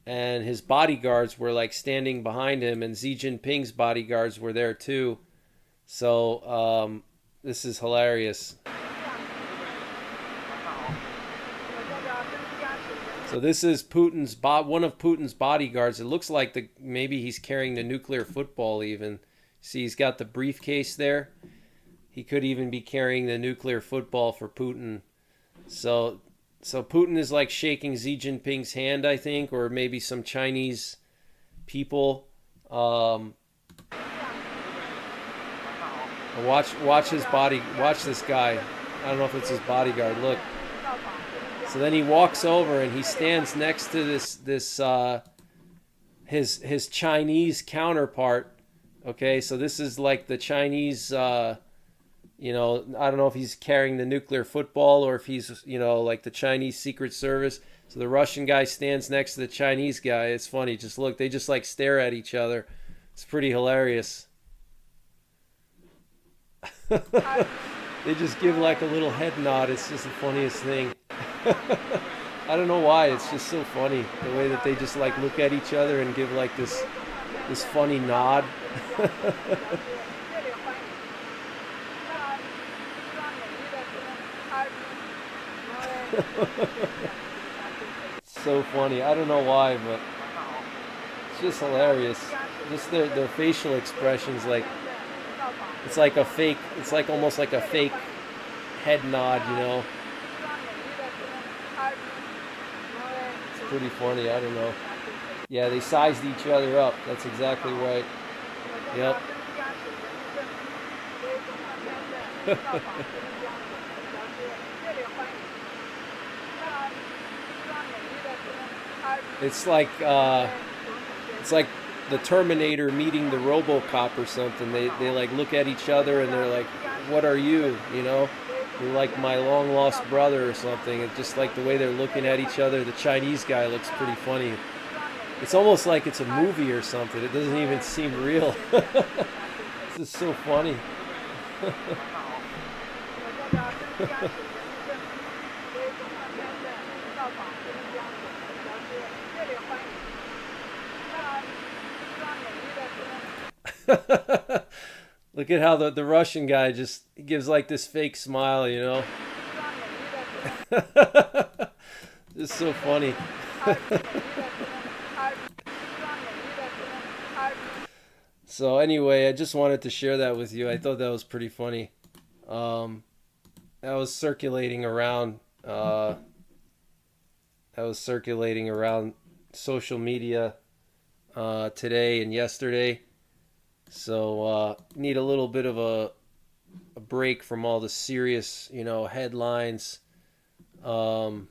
And his bodyguards were like standing behind him. And Xi Jinping's bodyguards were there too. So this is hilarious. So this is one of Putin's bodyguards. It looks like maybe he's carrying the nuclear football even. See, he's got the briefcase there. He could even be carrying the nuclear football for Putin. So Putin is like shaking Xi Jinping's hand, I think, or maybe some Chinese people. Watch his body. Watch this guy. I don't know if it's his bodyguard. Look. So then he walks over and he stands next to his Chinese counterpart. Okay, so this is like the Chinese, I don't know if he's carrying the nuclear football or if he's, like the Chinese Secret Service. So the Russian guy stands next to the Chinese guy. It's funny. Just look, they just like stare at each other. It's pretty hilarious. They just give like a little head nod. It's just the funniest thing. I don't know why. It's just so funny the way that they just like look at each other and give like this funny nod. So funny. I don't know why, but it's just hilarious. Just their facial expressions, like it's like a fake. It's like almost like a fake head nod, It's pretty funny. I don't know. Yeah, they sized each other up. That's exactly right. Yep. It's like it's like the Terminator meeting the RoboCop or something. They like look at each other and they're like, "What are you?" You know, you're like my long lost brother or something. It's just like the way they're looking at each other. The Chinese guy looks pretty funny. It's almost like it's a movie or something. It doesn't even seem real. This is so funny. Look at how the Russian guy just gives like this fake smile, you know? It's so funny. So anyway, I just wanted to share that with you. I thought that was pretty funny. Um, that was circulating around. That was circulating around social media today and yesterday. So need a little bit of a break from all the serious, headlines. Um,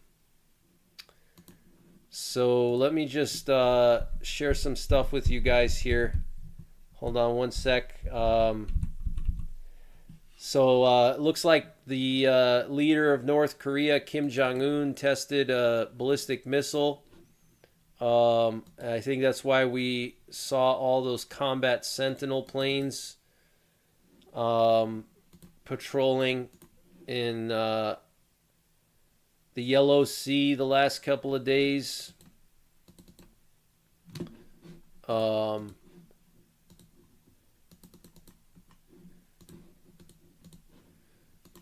so let me just share some stuff with you guys here. Hold on one sec. So it looks like the leader of North Korea, Kim Jong-un, tested a ballistic missile. I think that's why we saw all those combat Sentinel planes patrolling in the Yellow Sea the last couple of days.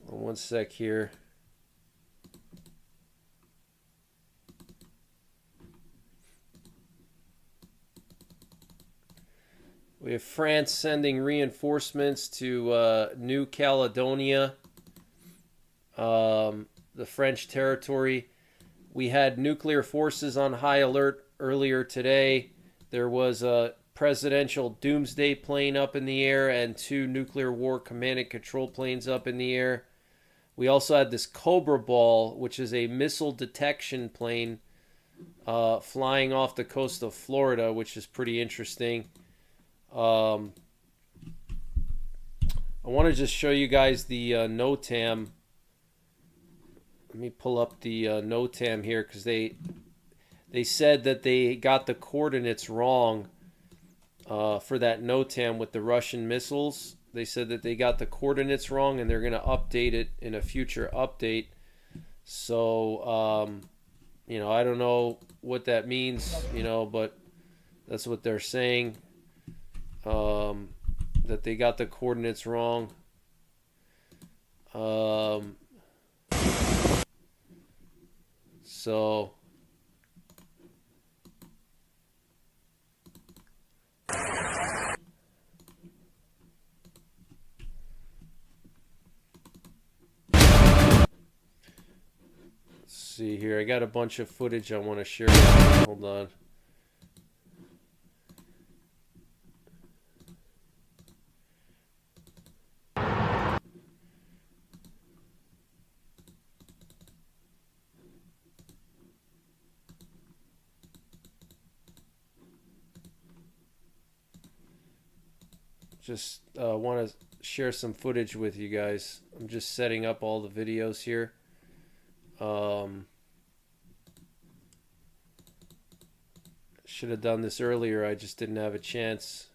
One sec here. We have France sending reinforcements to New Caledonia, the French territory. We had nuclear forces on high alert earlier today. There was a presidential doomsday plane up in the air and 2 nuclear war command and control planes up in the air. We also had this Cobra Ball, which is a missile detection plane flying off the coast of Florida, which is pretty interesting. I want to just show you guys the NOTAM. Let me pull up the NOTAM here because they said that they got the coordinates wrong for that NOTAM with the Russian missiles. They said that they got the coordinates wrong and they're going to update it in a future update. So, I don't know what that means, but that's what they're saying. That they got the coordinates wrong. So let's see here. I got a bunch of footage I want to share. Hold on. Just want to share some footage with you guys. I'm just setting up all the videos here. Should have done this earlier. I just didn't have a chance.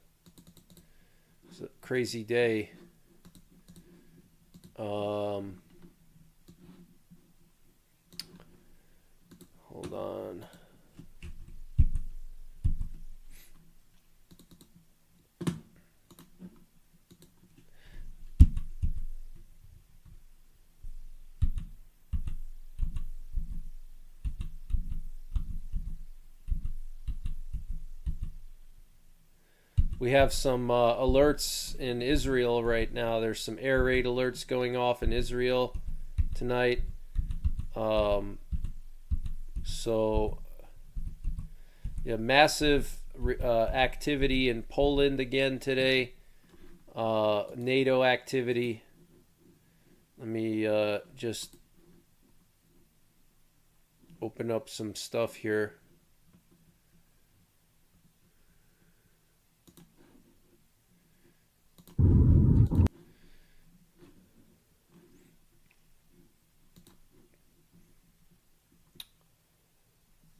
It's a crazy day. Hold on. We have some alerts in Israel right now. There's some air raid alerts going off in Israel tonight. So Yeah, massive activity in Poland again today. NATO activity. Let me just open up some stuff here.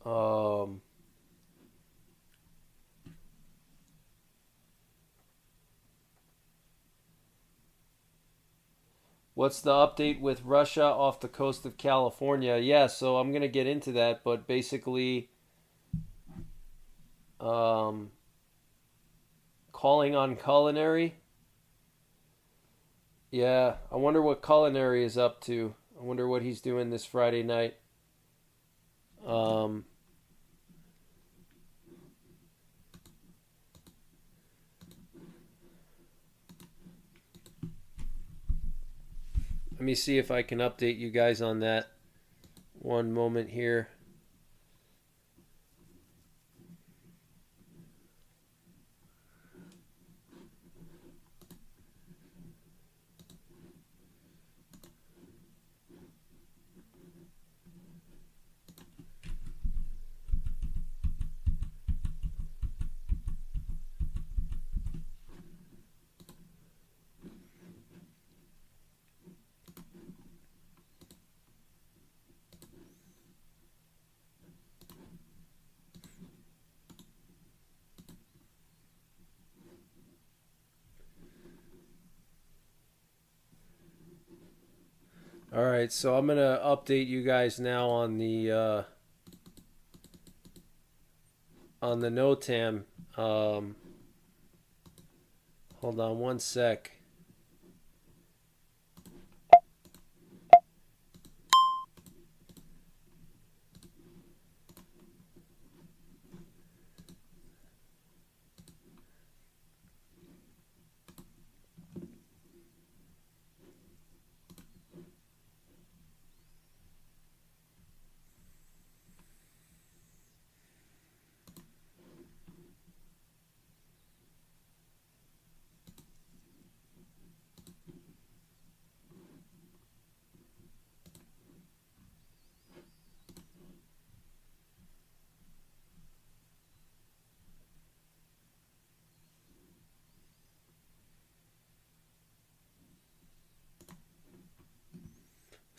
Um, what's the update with Russia off the coast of California? Yeah, so I'm gonna get into that, but basically, um, calling on culinary. Yeah, I wonder what culinary is up to. I wonder what he's doing this Friday night. Um, let me see if I can update you guys on that. One moment here. All right, so I'm gonna update you guys now on the NOTAM. Um, hold on one sec.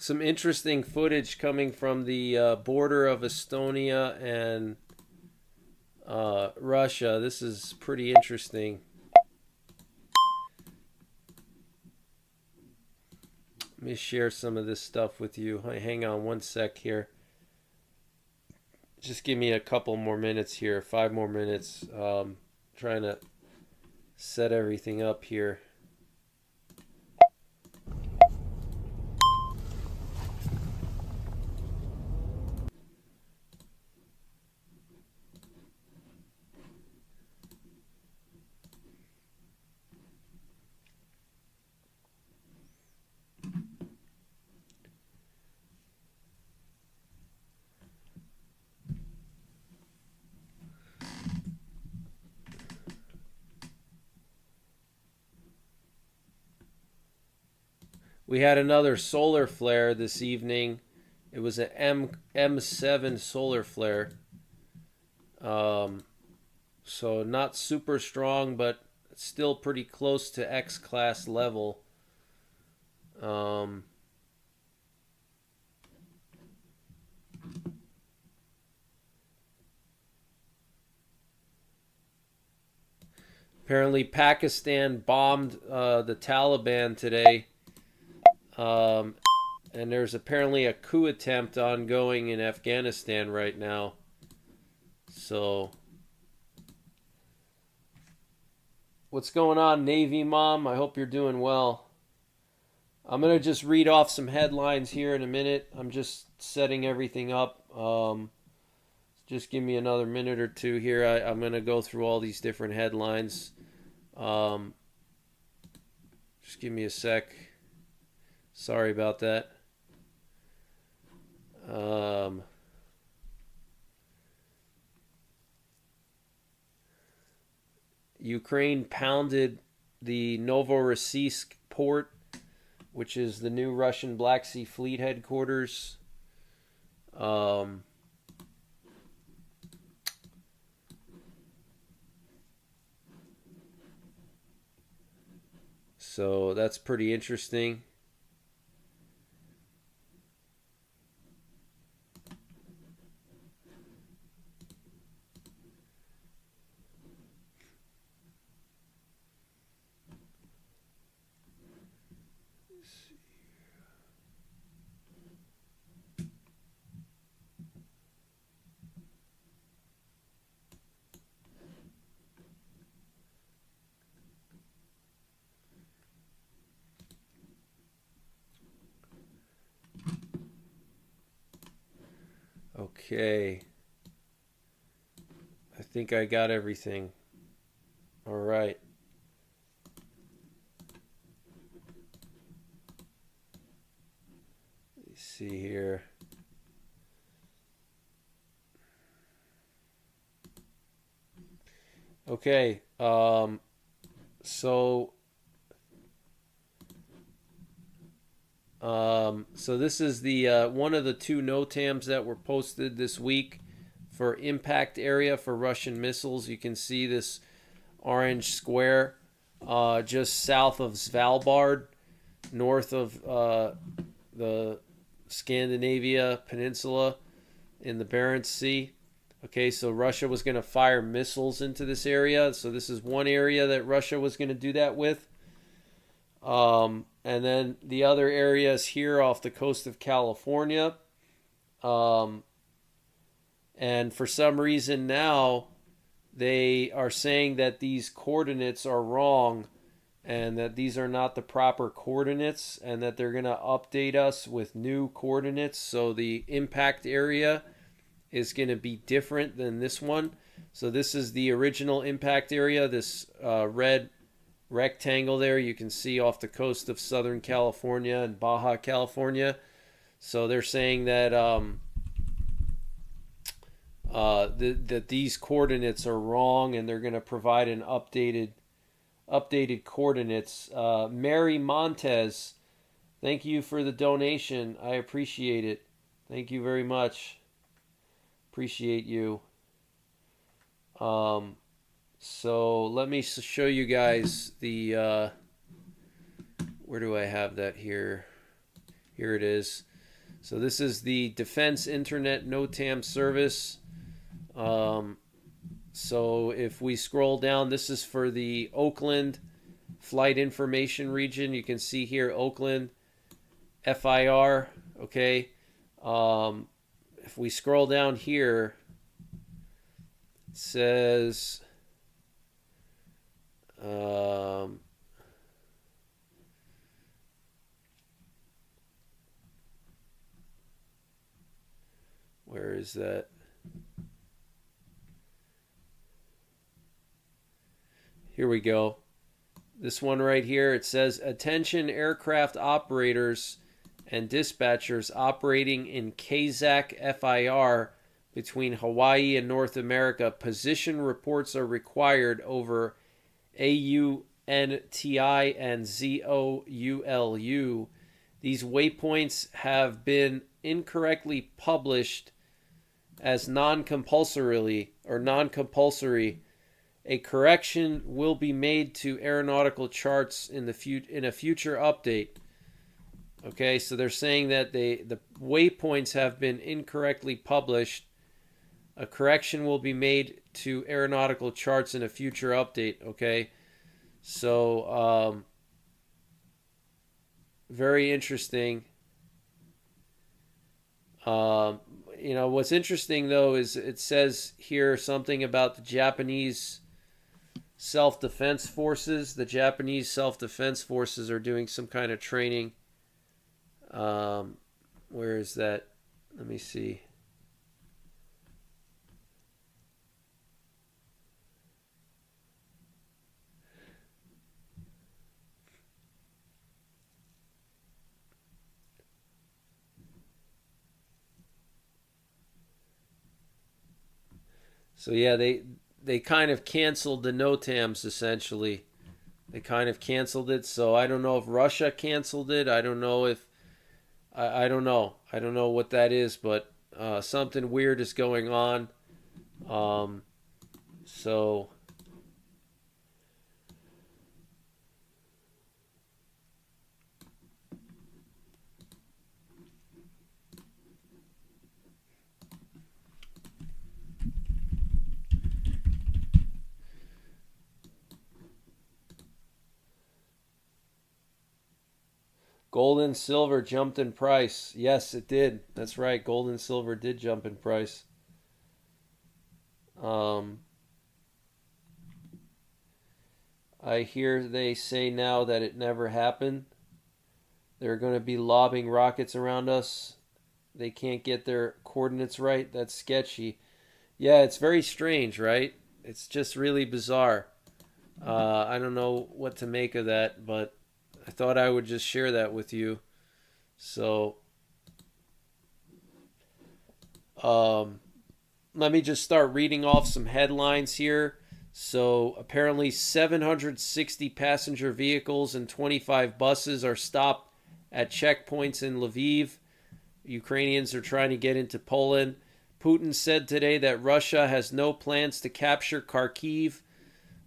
Some interesting footage coming from the border of Estonia and Russia. This is pretty interesting. Let me share some of this stuff with you. Hang on one sec here. Just give me a couple more minutes here. 5 more minutes. Trying to set everything up here. We had another solar flare this evening. It was an M7 solar flare. Um, so not super strong, but still pretty close to X class level. Um, apparently, Pakistan bombed the Taliban today. Um, and there's apparently a coup attempt ongoing in Afghanistan right now. So, what's going on, Navy Mom? I hope you're doing well. I'm going to just read off some headlines here in a minute. I'm just setting everything up. Just give me another minute or two here. I'm going to go through all these different headlines. Um, just give me a sec. Sorry about that. Um, Ukraine pounded the Novorossiysk port, which is the new Russian Black Sea Fleet headquarters. So that's pretty interesting. Okay. I think I got everything. All right. Let's see here. Okay. So so this is the one of the two NOTAMs that were posted this week for impact area for Russian missiles. You can see this orange square just south of Svalbard, north of the Scandinavia Peninsula in the Barents Sea. Okay, so Russia was going to fire missiles into this area. So this is one area that Russia was going to do that with. And then the other areas here off the coast of California. And for some reason now, they are saying that these coordinates are wrong and that these are not the proper coordinates and that they're going to update us with new coordinates. So the impact area is going to be different than this one. So this is the original impact area, this red rectangle there you can see off the coast of Southern California and Baja California. So they're saying that that these coordinates are wrong and they're going to provide an updated coordinates. Mary Montez, thank you for the donation. I appreciate it. Thank you very much. Appreciate you. So let me show you guys the where do I have that here? Here it is. So this is the Defense Internet NOTAM service. So if we scroll down, this is for the Oakland Flight Information Region. You can see here Oakland FIR. Okay. If we scroll down here, it says where is that? Here we go. This one right here, it says, attention aircraft operators and dispatchers operating in KZAC FIR between Hawaii and North America. Position reports are required over AUNTI and ZOULU. These waypoints have been incorrectly published as non-compulsory. A correction will be made to aeronautical charts in a future update. Okay, so they're saying that the waypoints have been incorrectly published. A correction will be made to aeronautical charts in a future update. Okay, so very interesting. What's interesting though is it says here something about the Japanese self-defense forces. The Japanese self-defense forces are doing some kind of training. Where is that? Let me see. So yeah, they kind of canceled the NOTAMs essentially. They kind of canceled it. So I don't know if Russia canceled it. I don't know if I don't know. I don't know what that is, but something weird is going on. Um, so gold and silver jumped in price. Yes, it did. That's right. Gold and silver did jump in price. Um, I hear they say now that it never happened. They're going to be lobbing rockets around us. They can't get their coordinates right. That's sketchy. Yeah, it's very strange, right? It's just really bizarre. I don't know what to make of that, but I thought I would just share that with you. So, um, let me just start reading off some headlines here. So, apparently, 760 passenger vehicles and 25 buses are stopped at checkpoints in Lviv. Ukrainians are trying to get into Poland. Putin said today that Russia has no plans to capture Kharkiv.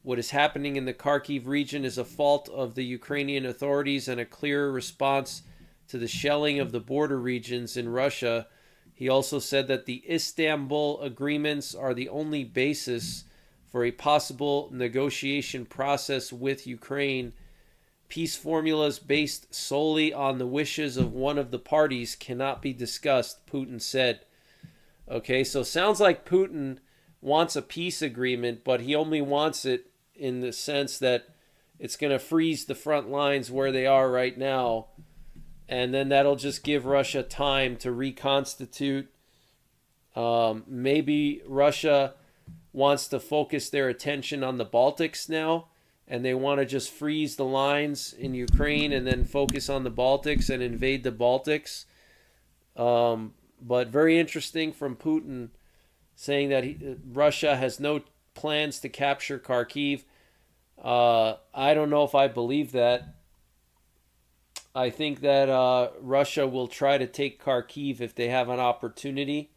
What is happening in the Kharkiv region is a fault of the Ukrainian authorities and a clear response to the shelling of the border regions in Russia. He also said that the Istanbul agreements are the only basis for a possible negotiation process with Ukraine. Peace formulas based solely on the wishes of one of the parties cannot be discussed, Putin said. Okay, so sounds like Putin wants a peace agreement, but he only wants it in the sense that it's going to freeze the front lines where they are right now, and then that'll just give Russia time to reconstitute. Maybe Russia wants to focus their attention on the Baltics now, and they want to just freeze the lines in Ukraine and then focus on the Baltics and invade the Baltics. But very interesting from Putin saying that Russia has no plans to capture Kharkiv. I don't know if I believe that. I think that Russia will try to take Kharkiv if they have an opportunity.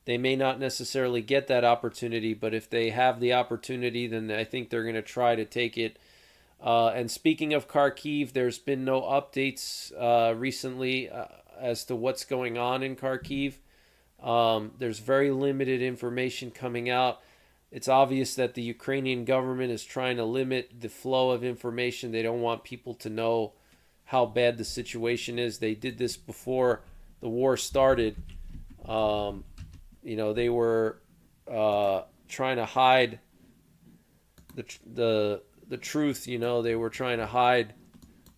They may not necessarily get that opportunity, but if they have the opportunity, then I think they're going to try to take it. And speaking of Kharkiv, there's been no updates recently as to what's going on in Kharkiv. There's very limited information coming out. It's obvious that the Ukrainian government is trying to limit the flow of information. They don't want people to know how bad the situation is. They did this before the war started. They were trying to hide the truth. They were trying to hide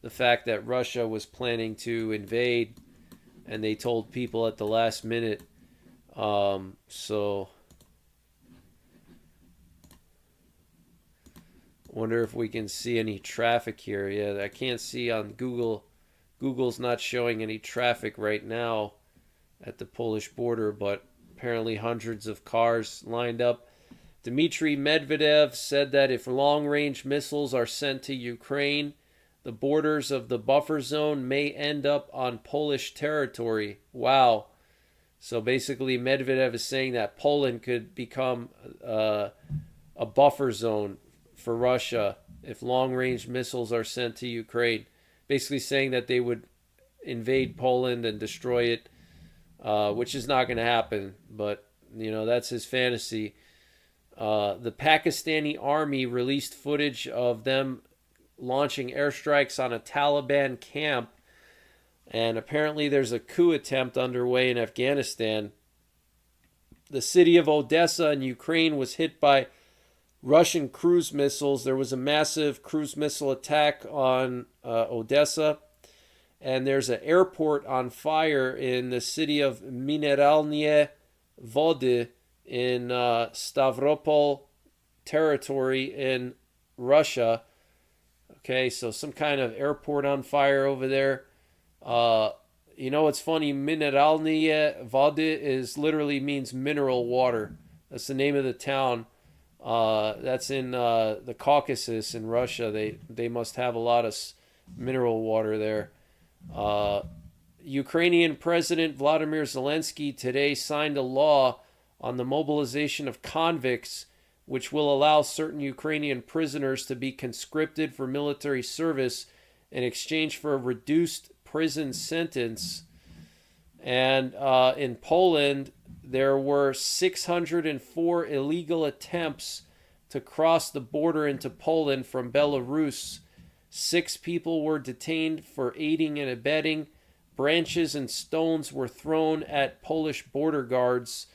the fact that Russia was planning to invade, and they told people at the last minute. So wonder if we can see any traffic here. Yeah, I can't see on Google. Google's not showing any traffic right now at the Polish border, but apparently hundreds of cars lined up. Dmitry Medvedev said that if long-range missiles are sent to Ukraine, the borders of the buffer zone may end up on Polish territory. Wow. So basically Medvedev is saying that Poland could become a buffer zone for Russia if long-range missiles are sent to Ukraine. Basically saying that they would invade Poland and destroy it, which is not going to happen. But, that's his fantasy. The Pakistani army released footage of them launching airstrikes on a Taliban camp. And apparently there's a coup attempt underway in Afghanistan. The city of Odessa in Ukraine was hit by Russian cruise missiles. There was a massive cruise missile attack on Odessa. And there's an airport on fire in the city of Mineralnie Vody in Stavropol territory in Russia. Okay, so some kind of airport on fire over there. It's funny, Mineralnie Vody literally means mineral water. That's the name of the town. That's in the Caucasus in Russia. They must have a lot of mineral water there. Uh, Ukrainian President Vladimir Zelensky today signed a law on the mobilization of convicts, which will allow certain Ukrainian prisoners to be conscripted for military service in exchange for a reduced prison sentence. And in Poland, there were 604 illegal attempts to cross the border into Poland from Belarus. 6 people were detained for aiding and abetting. Branches and stones were thrown at Polish border guards.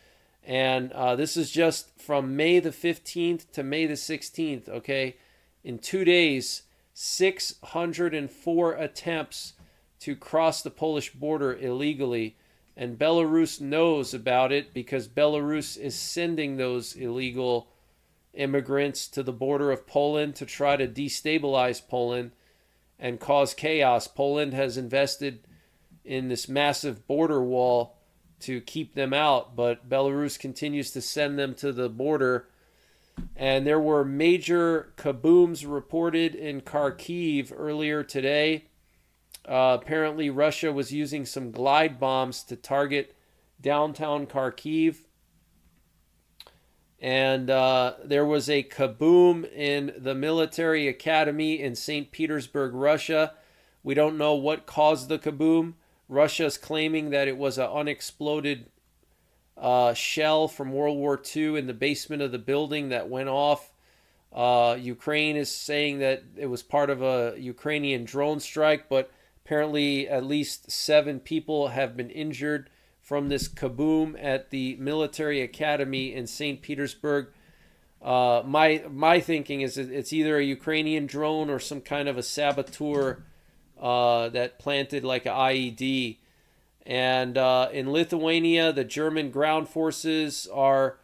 And this is just from May the 15th to May the 16th, okay? In 2 days, 604 attempts to cross the Polish border illegally. And Belarus knows about it because Belarus is sending those illegal immigrants to the border of Poland to try to destabilize Poland and cause chaos. Poland has invested in this massive border wall to keep them out, but Belarus continues to send them to the border. And there were major kabooms reported in Kharkiv earlier today. Apparently, Russia was using some glide bombs to target downtown Kharkiv. And there was a kaboom in the military academy in St. Petersburg, Russia. We don't know what caused the kaboom. Russia's claiming that it was an unexploded shell from World War II in the basement of the building that went off. Ukraine is saying that it was part of a Ukrainian drone strike, but apparently at least 7 people have been injured from this kaboom at the military academy in St. Petersburg. My thinking is that it's either a Ukrainian drone or some kind of a saboteur that planted like an IED. And in Lithuania, the German ground forces are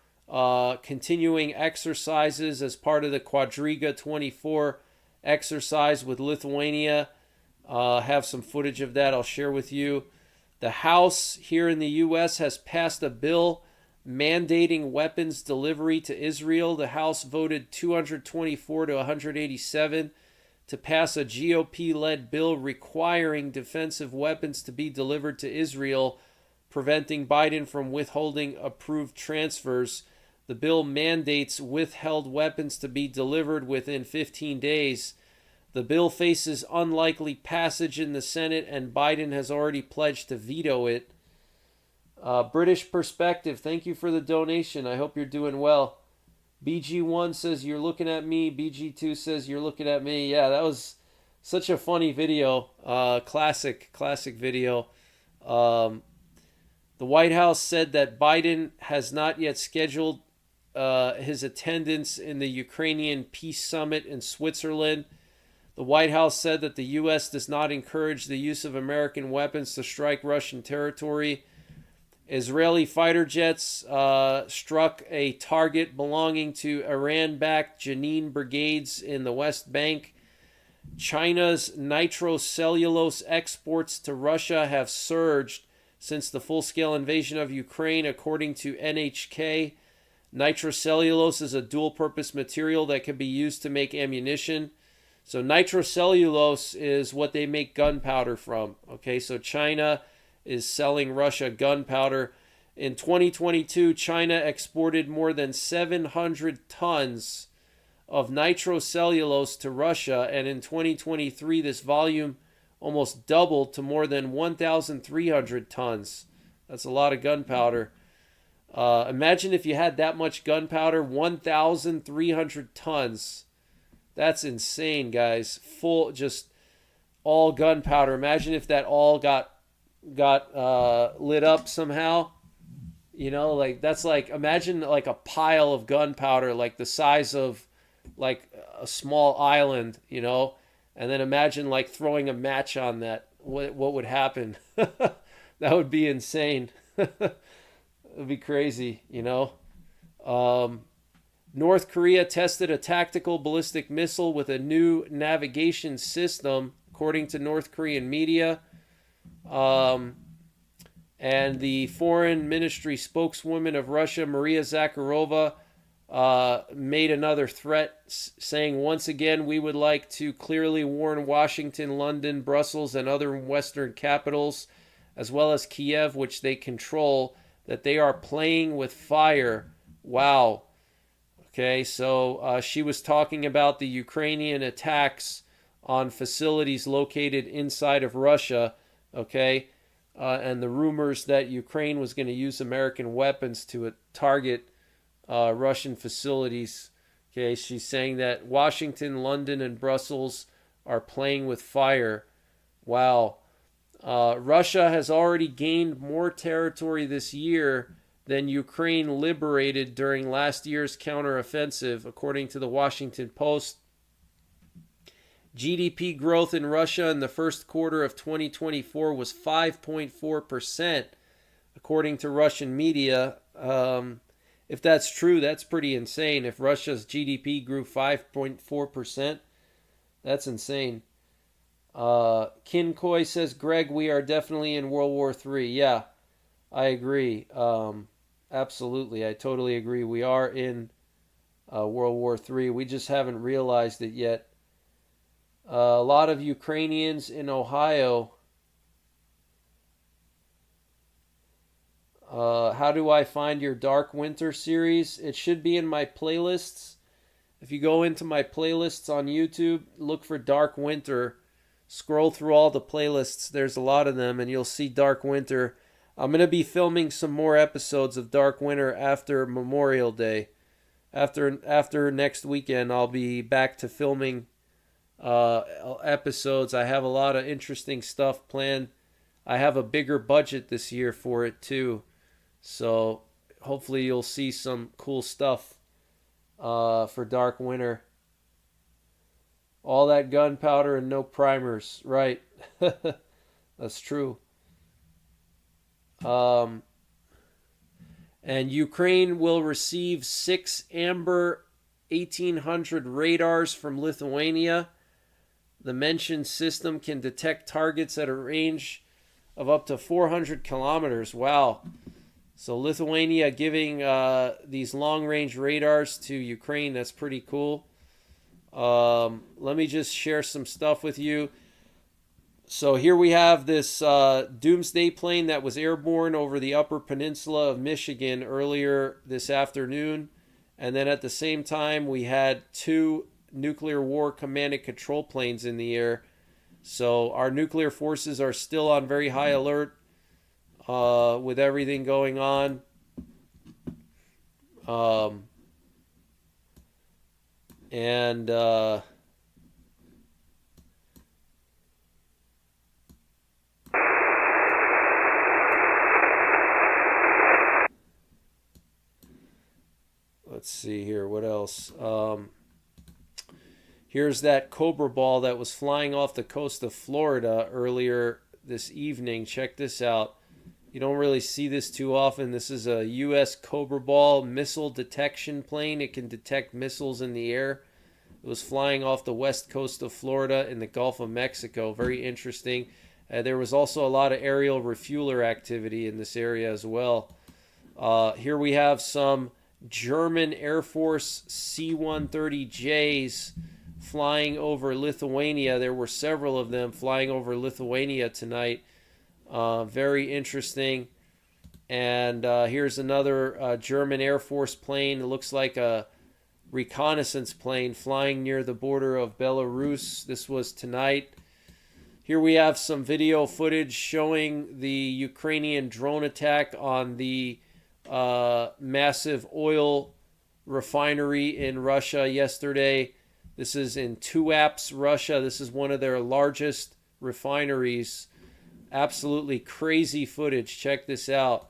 continuing exercises as part of the Quadriga 24 exercise with Lithuania. Have some footage of that I'll share with you. The House here in the U.S. has passed a bill mandating weapons delivery to Israel. The House voted 224 to 187 to pass a GOP-led bill requiring defensive weapons to be delivered to Israel, preventing Biden from withholding approved transfers. The bill mandates withheld weapons to be delivered within 15 days. The bill faces unlikely passage in the Senate, and Biden has already pledged to veto it. British Perspective, thank you for the donation. I hope you're doing well. BG1 says, you're looking at me. BG2 says, you're looking at me. Yeah, that was such a funny video. Classic video. The White House said that Biden has not yet scheduled his attendance in the Ukrainian Peace Summit in Switzerland. The White House said that the U.S. does not encourage the use of American weapons to strike Russian territory. Israeli fighter jets struck a target belonging to Iran-backed Jenin brigades in the West Bank. China's nitrocellulose exports to Russia have surged since the full-scale invasion of Ukraine, according to NHK. Nitrocellulose is a dual-purpose material that can be used to make ammunition. So nitrocellulose is what they make gunpowder from. Okay, so China is selling Russia gunpowder. In 2022, China exported more than 700 tons of nitrocellulose to Russia, and in 2023, this volume almost doubled to more than 1,300 tons. That's a lot of gunpowder. Imagine if you had that much gunpowder, 1,300 tons. That's insane, guys. Full, just all gunpowder. Imagine if that all got lit up somehow. You know, like that's like, imagine like a pile of gunpowder, like the size of like a small island, you know, and then imagine like throwing a match on that. What would happen? That would be insane. It would be crazy, you know. North Korea tested a tactical ballistic missile with a new navigation system, according to North Korean media. And the foreign ministry spokeswoman of Russia, Maria Zakharova, made another threat, saying, once again, we would like to clearly warn Washington, London, Brussels, and other Western capitals, as well as Kiev, which they control, that they are playing with fire. Wow. Okay, so she was talking about the Ukrainian attacks on facilities located inside of Russia, okay, and the rumors that Ukraine was going to use American weapons to target Russian facilities. Okay, she's saying that Washington, London, and Brussels are playing with fire. Wow. Russia has already gained more territory this year than Ukraine liberated during last year's counteroffensive, according to the Washington Post. GDP growth in Russia in the first quarter of 2024 was 5.4%, according to Russian media. If that's true, that's pretty insane. If Russia's GDP grew 5.4%, that's insane. Kinkoy says, Greg, we are definitely in World War III. Yeah, I agree. Absolutely. I totally agree. We are in World War III. We just haven't realized it yet. A lot of Ukrainians in Ohio. How do I find your Dark Winter series? It should be in my playlists. If you go into my playlists on YouTube, look for Dark Winter. Scroll through all the playlists. There's a lot of them, and you'll see Dark Winter. I'm going to be filming some more episodes of Dark Winter after Memorial Day. After next weekend, I'll be back to filming episodes. I have a lot of interesting stuff planned. I have a bigger budget this year for it too. So hopefully you'll see some cool stuff for Dark Winter. All that gunpowder and no primers. Right. That's true. And Ukraine will receive 6 Amber 1800 radars from Lithuania. The mentioned system can detect targets at a range of up to 400 kilometers. Wow. So Lithuania giving these long-range radars to Ukraine. That's pretty cool. Let me just share some stuff with you. So here we have this doomsday plane that was airborne over the Upper Peninsula of Michigan earlier this afternoon. And then at the same time, we had 2 nuclear war command and control planes in the air. So our nuclear forces are still on very high alert with everything going on. Let's see here. What else? Here's that Cobra ball that was flying off the coast of Florida earlier this evening. Check this out. You don't really see this too often. This is a U.S. Cobra ball missile detection plane. It can detect missiles in the air. It was flying off the west coast of Florida in the Gulf of Mexico. Very interesting. There was also a lot of aerial refueler activity in this area as well. Here we have some German Air Force C-130Js flying over Lithuania. There were several of them flying over Lithuania tonight. Very interesting. And here's another German Air Force plane. It looks like a reconnaissance plane flying near the border of Belarus. This was tonight. Here we have some video footage showing the Ukrainian drone attack on the massive oil refinery in Russia yesterday. This is in Tuapse, Russia. This is one of their largest refineries. Absolutely crazy footage. Check this out.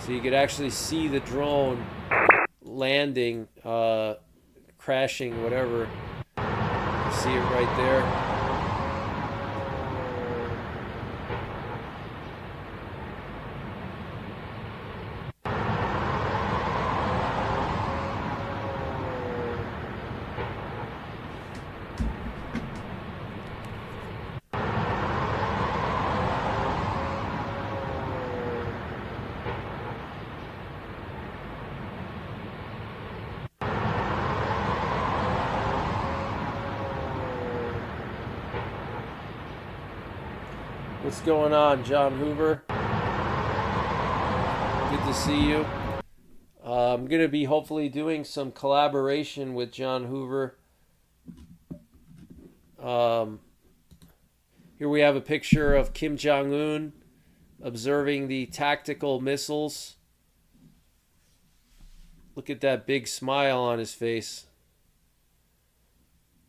So you could actually see the drone landing, crashing, whatever. You see it right there. What's going on, John Hoover? Good to see you. I'm going to be hopefully doing some collaboration with John Hoover. Here we have a picture of Kim Jong-un observing the tactical missiles. Look at that big smile on his face.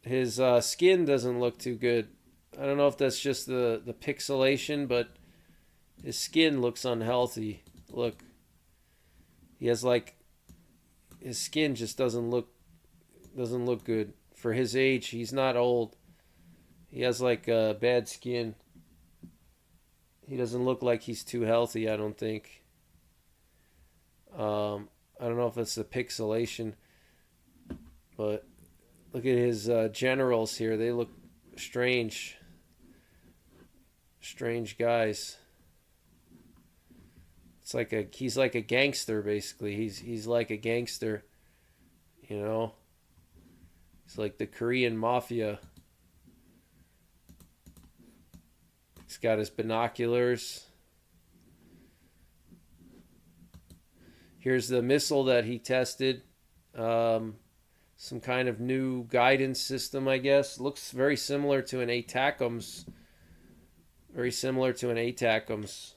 His skin doesn't look too good. I don't know if that's just the pixelation, but his skin looks unhealthy. Look. He has his skin just doesn't look good. For his age, he's not old. He has bad skin. He doesn't look like he's too healthy, I don't think. I don't know if it's the pixelation, but look at his generals here. They look strange. Strange guys. He's like a gangster, basically. He's like a gangster, you know. He's like the Korean mafia. He's got his binoculars. Here's the missile that he tested. Some kind of new guidance system, I guess. Looks very similar to an ATACMS. Very similar to an ATACMS.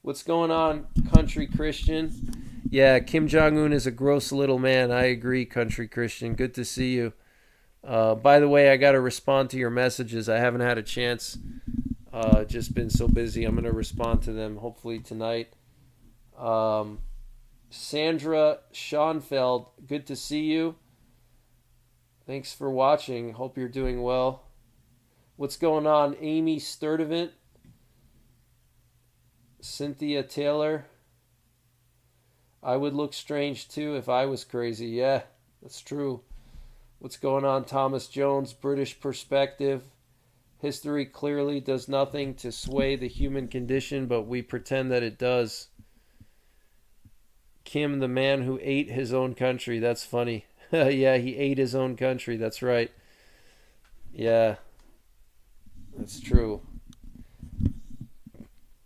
What's going on, Country Christian? Yeah, Kim Jong-un is a gross little man. I agree, Country Christian. Good to see you. By the way, I got to respond to your messages. I haven't had a chance. Just been so busy. I'm going to respond to them hopefully tonight. Sandra Schoenfeld, good to see you. Thanks for watching. Hope you're doing well. What's going on, Amy Sturdivant? Cynthia Taylor. I would look strange too if I was crazy. Yeah, that's true. What's going on, Thomas Jones? British Perspective. History clearly does nothing to sway the human condition, but we pretend that it does. Kim, the man who ate his own country. That's funny. Yeah, he ate his own country. That's right. Yeah, that's true.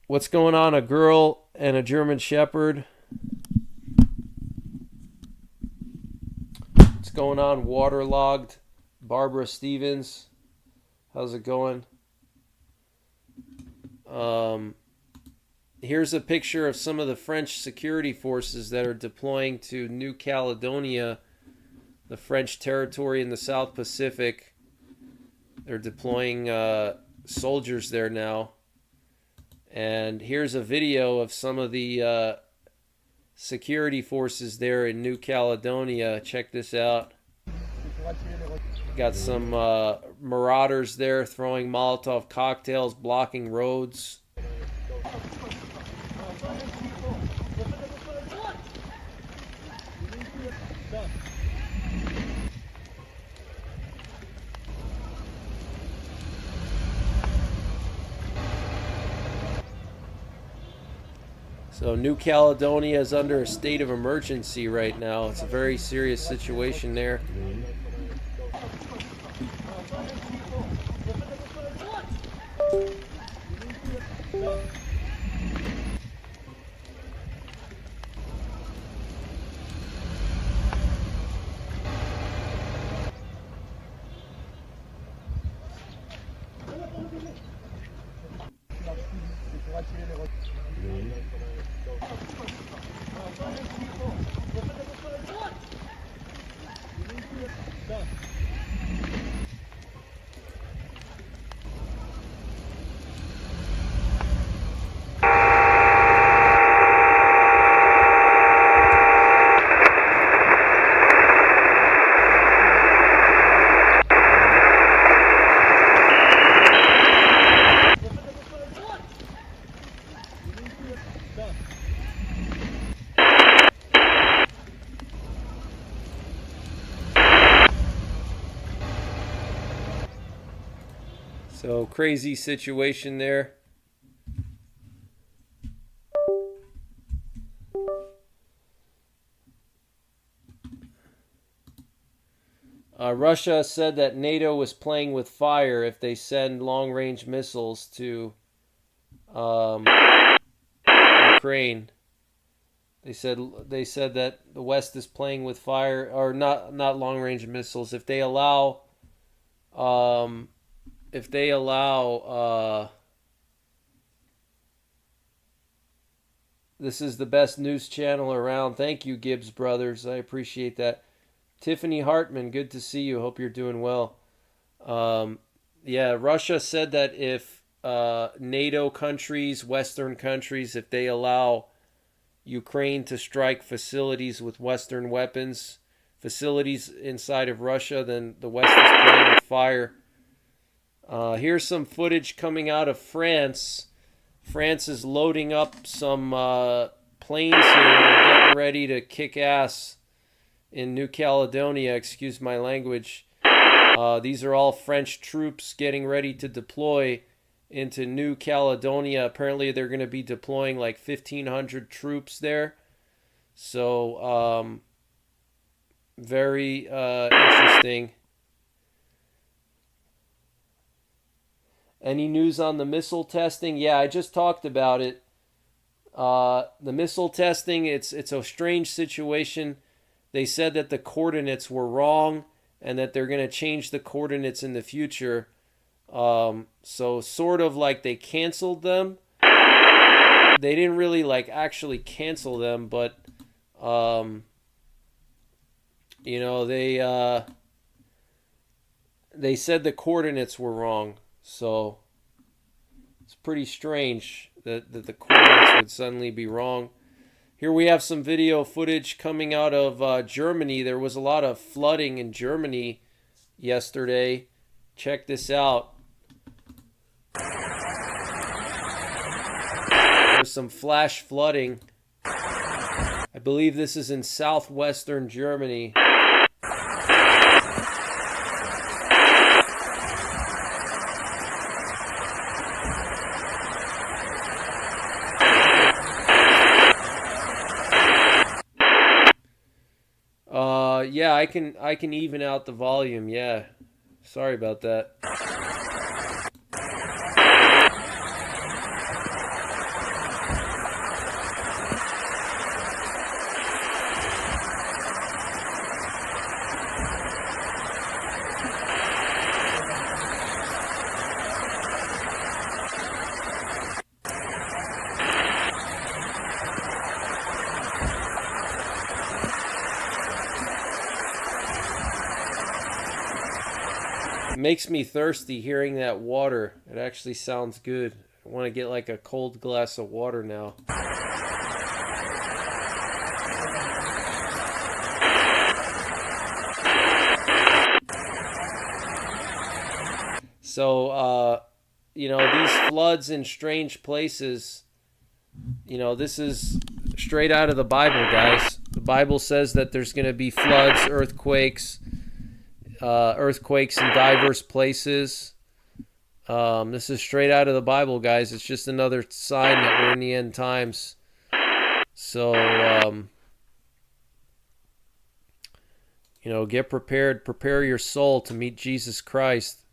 What's going on? A girl and a German Shepherd. What's going on? Waterlogged. Barbara Stevens. How's it going? Here's a picture of some of the French security forces that are deploying to New Caledonia, the French territory in the South Pacific. They're deploying soldiers there now. And here's a video of some of the security forces there in New Caledonia. Check this out. Got some marauders there throwing Molotov cocktails, blocking roads. So New Caledonia is under a state of emergency right now. It's a very serious situation there. So crazy situation there. Russia said that NATO was playing with fire if they send long-range missiles to Ukraine. They said that the West is playing with fire, or not long-range missiles. If they allow this is the best news channel around. Thank you, Gibbs Brothers. I appreciate that. Tiffany Hartman, good to see you. Hope you're doing well. Yeah, Russia said that if NATO countries, Western countries, if they allow Ukraine to strike facilities with Western weapons, facilities inside of Russia, then the West is playing with fire. Here's some footage coming out of France. France is loading up some planes here. They're getting ready to kick ass in New Caledonia. Excuse my language. These are all French troops getting ready to deploy into New Caledonia. Apparently, they're going to be deploying like 1,500 troops there. So, very interesting. Any news on the missile testing? Yeah, I just talked about it. The missile testing, it's a strange situation. They said that the coordinates were wrong and that they're going to change the coordinates in the future. So sort of like they canceled them. They didn't really like actually cancel them, but they said the coordinates were wrong. So it's pretty strange that the coordinates would suddenly be wrong. Here we have some video footage coming out of Germany. There was a lot of flooding in Germany yesterday. Check this out. There's some flash flooding. I believe this is in southwestern Germany. Yeah, I can even out the volume. Yeah. Sorry about that. It makes me thirsty hearing that water. It actually sounds good. I want to get like a cold glass of water now. So, these floods in strange places, this is straight out of the Bible, guys. The Bible says that there's going to be floods, earthquakes in diverse places. This is straight out of the Bible, guys. It's just another sign that we're in the end times. So, get prepared. Prepare your soul to meet Jesus Christ.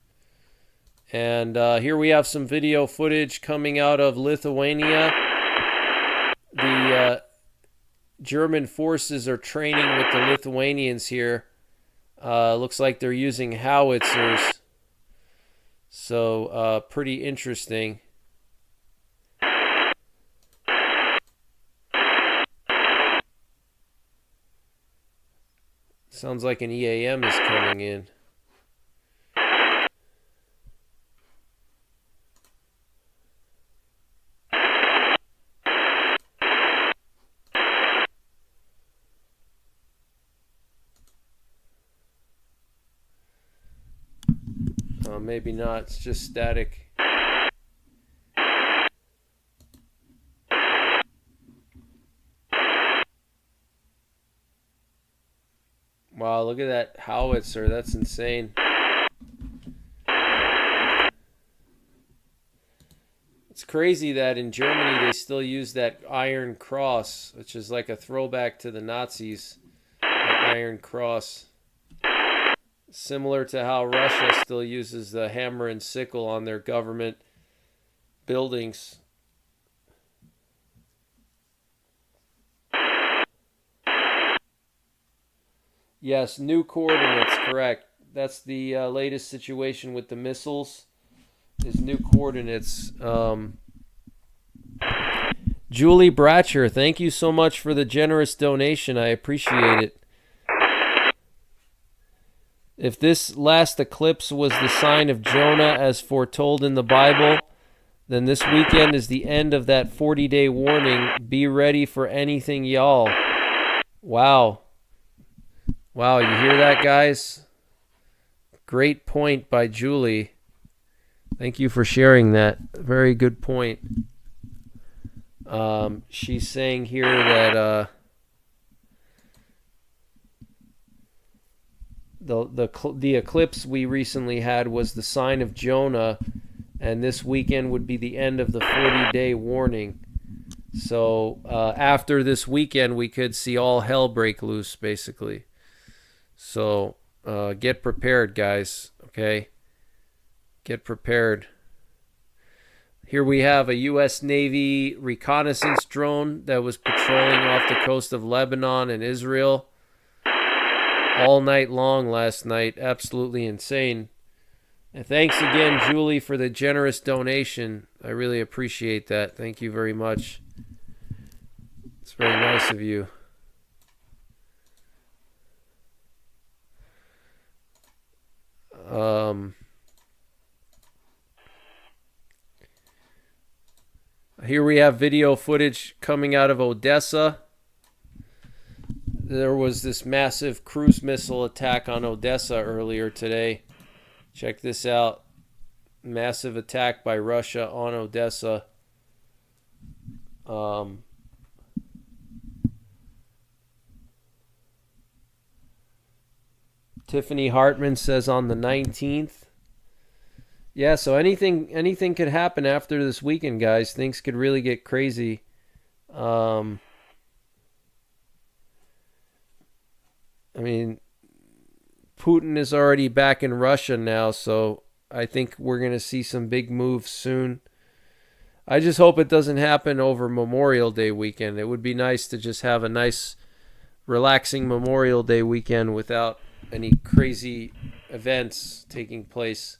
And here we have some video footage coming out of Lithuania. The German forces are training with the Lithuanians here. Looks like they're using howitzers. So, pretty interesting. Sounds like an EAM is coming in. Maybe not. It's just static. Wow, look at that howitzer. That's insane. It's crazy that in Germany they still use that Iron Cross, which is like a throwback to the Nazis. That Iron Cross. Similar to how Russia still uses the hammer and sickle on their government buildings. Yes, new coordinates, correct. That's the latest situation with the missiles, is new coordinates. Julie Bratcher, thank you so much for the generous donation. I appreciate it. If this last eclipse was the sign of Jonah as foretold in the Bible, then this weekend is the end of that 40-day warning. Be ready for anything, y'all. Wow. Wow, you hear that, guys? Great point by Julie. Thank you for sharing that. Very good point. She's saying here that the eclipse we recently had was the sign of Jonah, and this weekend would be the end of the 40-day warning. So after this weekend, we could see all hell break loose, basically. So get prepared, guys, okay? Get prepared. Here we have a U.S. Navy reconnaissance drone that was patrolling off the coast of Lebanon and Israel all night long last night. Absolutely insane. And thanks again, Julie, for the generous donation. I really appreciate that. Thank you very much. It's very nice of you. Here we have video footage coming out of Odessa. There was this massive cruise missile attack on Odessa earlier today. Check this out. Massive attack by Russia on Odessa. Tiffany Hartman says on the 19th. Yeah, so anything could happen after this weekend, guys. Things could really get crazy. I mean, Putin is already back in Russia now, so I think we're going to see some big moves soon. I just hope it doesn't happen over Memorial Day weekend. It would be nice to just have a nice, relaxing Memorial Day weekend without any crazy events taking place.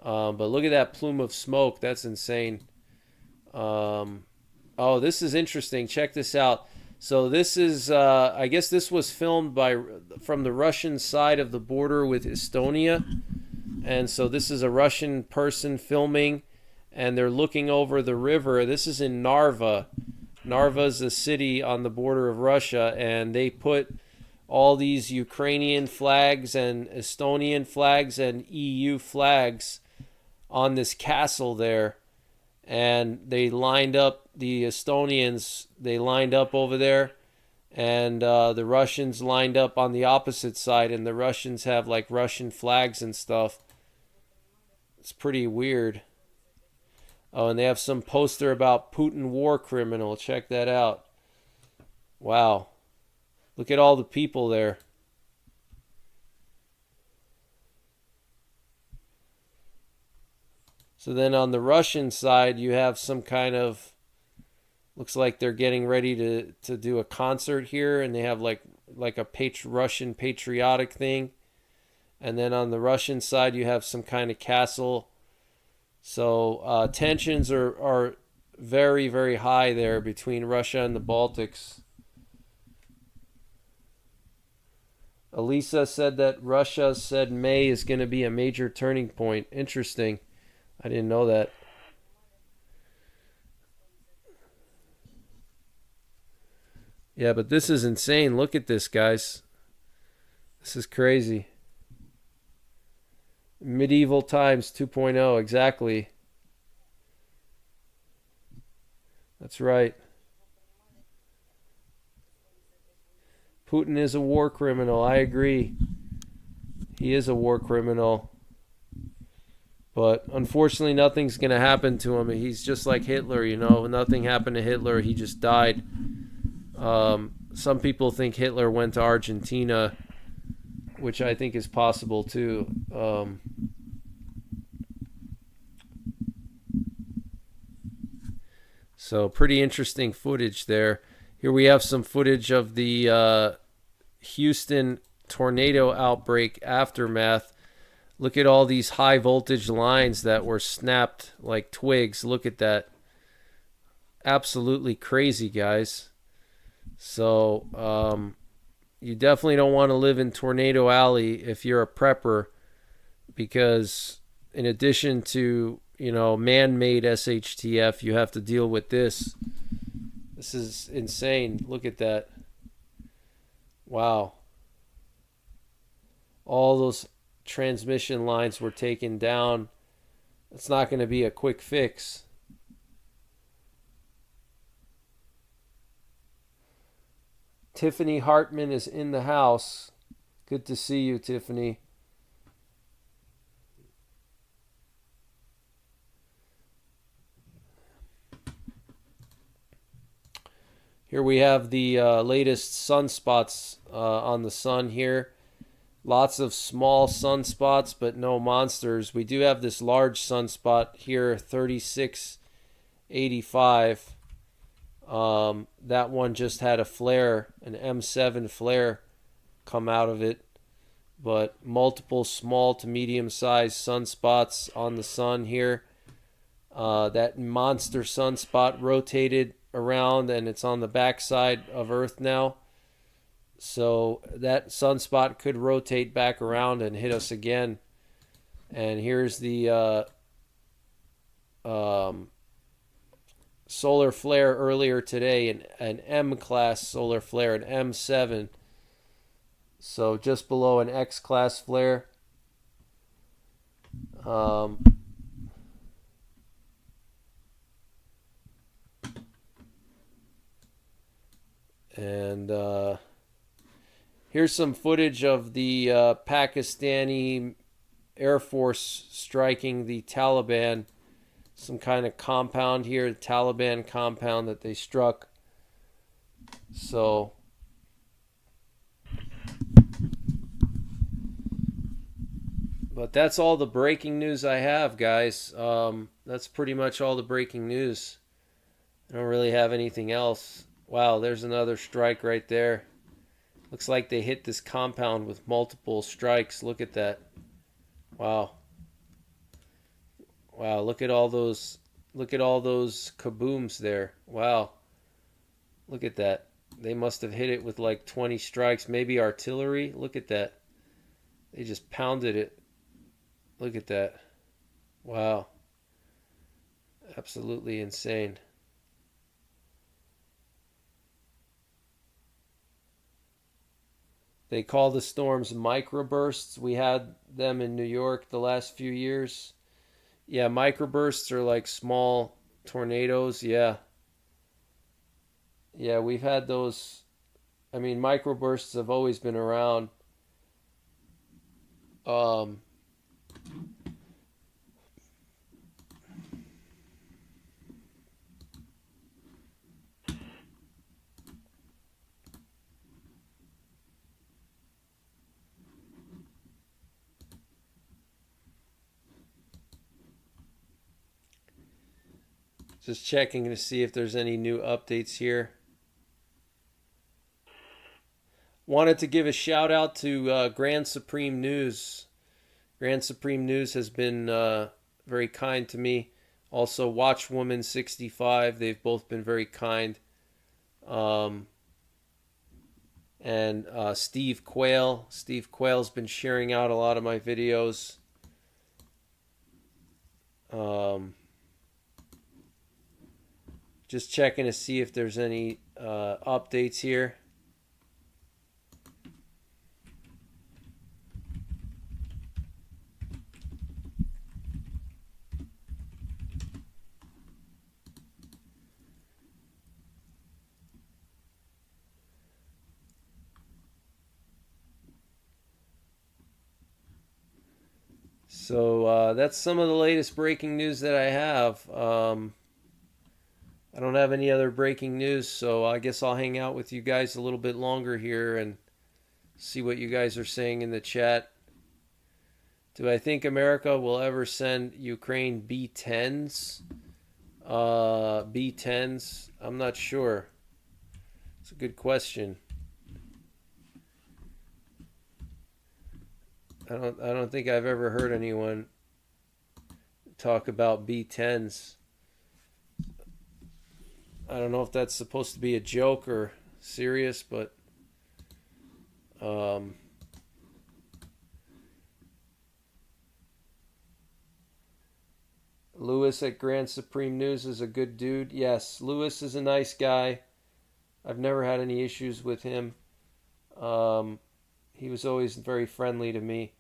But look at that plume of smoke. That's insane. Oh, this is interesting. Check this out. So this is, I guess this was filmed from the Russian side of the border with Estonia. And so this is a Russian person filming, and they're looking over the river. This is in Narva. Narva is a city on the border of Russia, and they put all these Ukrainian flags and Estonian flags and EU flags on this castle there, and they lined up the Estonians. They lined up over there, and the Russians lined up on the opposite side, and the Russians have like Russian flags and stuff. It's pretty weird. Oh, and they have some poster about Putin war criminal. Check that out. Wow. Look at all the people there. So then on the Russian side, you have some kind of, looks like they're getting ready to do a concert here, and they have like a Russian patriotic thing. And then on the Russian side, you have some kind of castle. So tensions are very, very high there between Russia and the Baltics. Elisa said that Russia said May is going to be a major turning point. Interesting. I didn't know that. Yeah, but this is insane. Look at this, guys. This is crazy. Medieval times 2.0, exactly. That's right. Putin is a war criminal. I agree. He is a war criminal. But unfortunately, nothing's going to happen to him. He's just like Hitler, you know. Nothing happened to Hitler. He just died. Some people think Hitler went to Argentina which I think is possible too. So pretty interesting footage there. Here we have some footage of the Houston tornado outbreak aftermath. Look at all these high voltage lines that were snapped like twigs. Look at that. Absolutely crazy, guys. So you definitely don't want to live in Tornado Alley if you're a prepper, because in addition to, man-made SHTF, you have to deal with this. This is insane. Look at that. Wow. All those transmission lines were taken down. It's not going to be a quick fix. Tiffany Hartman is in the house. Good to see you, Tiffany. Here we have the latest sunspots on the sun here. Lots of small sunspots, but no monsters. We do have this large sunspot here, 3685. That one just had a flare, an M7 flare come out of it. But multiple small to medium-sized sunspots on the sun here. That monster sunspot rotated around, and it's on the backside of Earth now. So that sunspot could rotate back around and hit us again. And here's the solar flare earlier today, an M-class solar flare, an M7. So just below an X-class flare. And here's some footage of the Pakistani Air Force striking the Taliban. Some kind of compound here, the Taliban compound that they struck. So but that's all the breaking news I have, guys. That's pretty much all the breaking news. I don't really have anything else. Wow, there's another strike right there. Looks like they hit this compound with multiple strikes. Look at that. Wow. Wow, look at all those kabooms there. Wow. Look at that. They must have hit it with like 20 strikes, maybe artillery. Look at that. They just pounded it. Look at that. Wow. Absolutely insane. They call the storms microbursts. We had them in New York the last few years. Yeah, microbursts are like small tornadoes. Yeah. Yeah, we've had those. I mean, microbursts have always been around. Just checking to see if there's any new updates here. Wanted to give a shout out to Grand Supreme News. Grand Supreme News has been very kind to me. Also, Watchwoman65. They've both been very kind. And Steve Quayle. Steve Quayle's been sharing out a lot of my videos. Just checking to see if there's any updates here. So that's some of the latest breaking news that I have. I don't have any other breaking news, so I guess I'll hang out with you guys a little bit longer here and See what you guys are saying in the chat. Do I think America will ever send Ukraine B-10s? B-10s? I'm not sure. It's a good question. I don't think I've ever heard anyone talk about B-10s. I don't know if that's supposed to be a joke or serious, but Lewis at Grand Supreme News is a good dude. Yes, Lewis is a nice guy. I've never had any issues with him. He was always very friendly to me.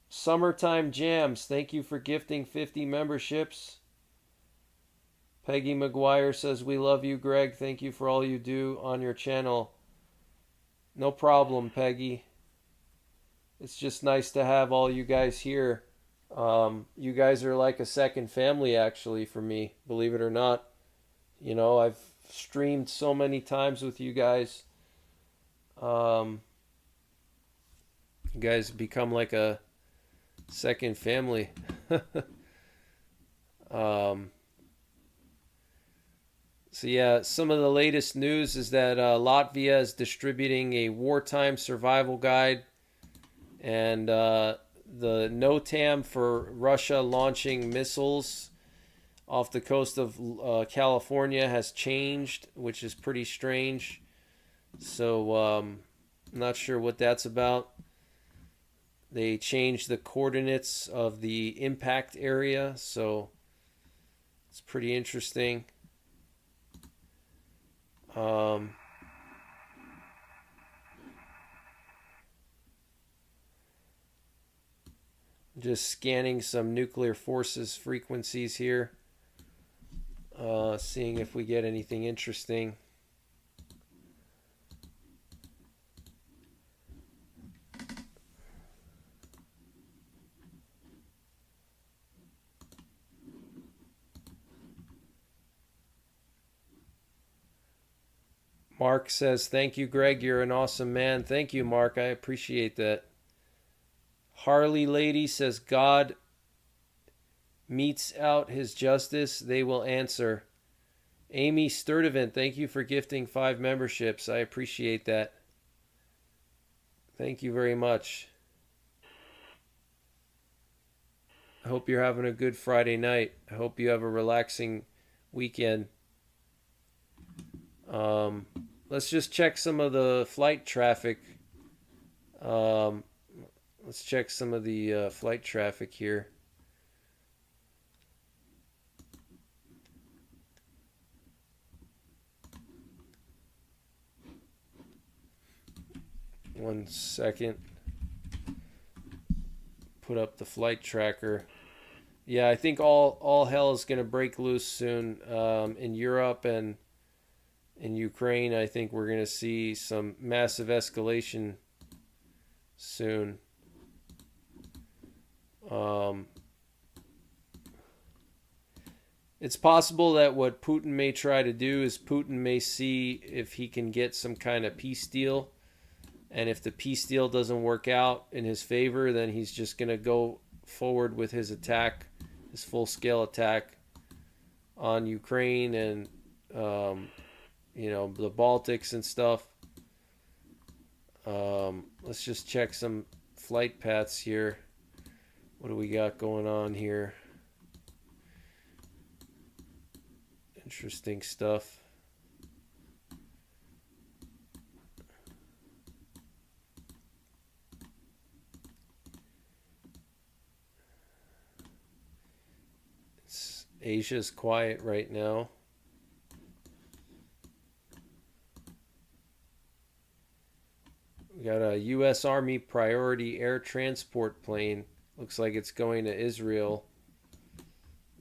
Summertime Jams, thank you for gifting 50 memberships. Peggy McGuire says, we love you, Greg. Thank you for all you do on your channel. No problem, Peggy. It's just nice to have all you guys here. You guys are like a second family, actually, for me, believe it or not. You know, I've streamed so many times with you guys. You guys become like a second family. So yeah, some of the latest news is that Latvia is distributing a wartime survival guide, and the NOTAM for Russia launching missiles off the coast of California has changed, which is pretty strange. So I'm not sure what that's about. They changed the coordinates of the impact area, so it's pretty interesting. Just scanning some nuclear forces frequencies here, seeing if we get anything interesting. Mark says, thank you, Greg. You're an awesome man. Thank you, Mark. I appreciate that. Harley Lady says, God metes out his justice. They will answer. Amy Sturdivant, thank you for gifting 5 memberships. I appreciate that. Thank you very much. I hope you're having a good Friday night. I hope you have a relaxing weekend. Let's just check some of the flight traffic. Let's check some of the flight traffic here. One second. Put up the flight tracker. Yeah, I think all hell is going to break loose soon in Europe and in Ukraine. I think we're going to see some massive escalation soon. It's possible that what Putin may try to do is Putin may see if he can get some kind of peace deal. And if the peace deal doesn't work out in his favor, then he's just going to go forward with his attack, his full-scale attack on Ukraine and, you know, the Baltics and stuff. Let's just check some flight paths here. What do we got going on here? Interesting stuff. Asia's quiet right now. We got a U.S. Army priority air transport plane. Looks like it's going to Israel.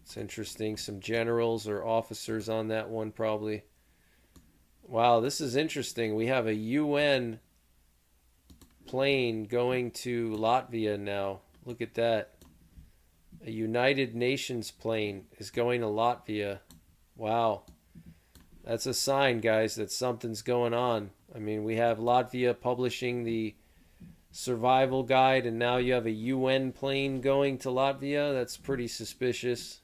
It's interesting. Some generals or officers on that one probably. Wow, this is interesting. We have a UN plane going to Latvia now. Look at that. A United Nations plane is going to Latvia. Wow. That's a sign, guys, that something's going on. I mean, we have Latvia publishing the survival guide, and now you have a UN plane going to Latvia. That's pretty suspicious.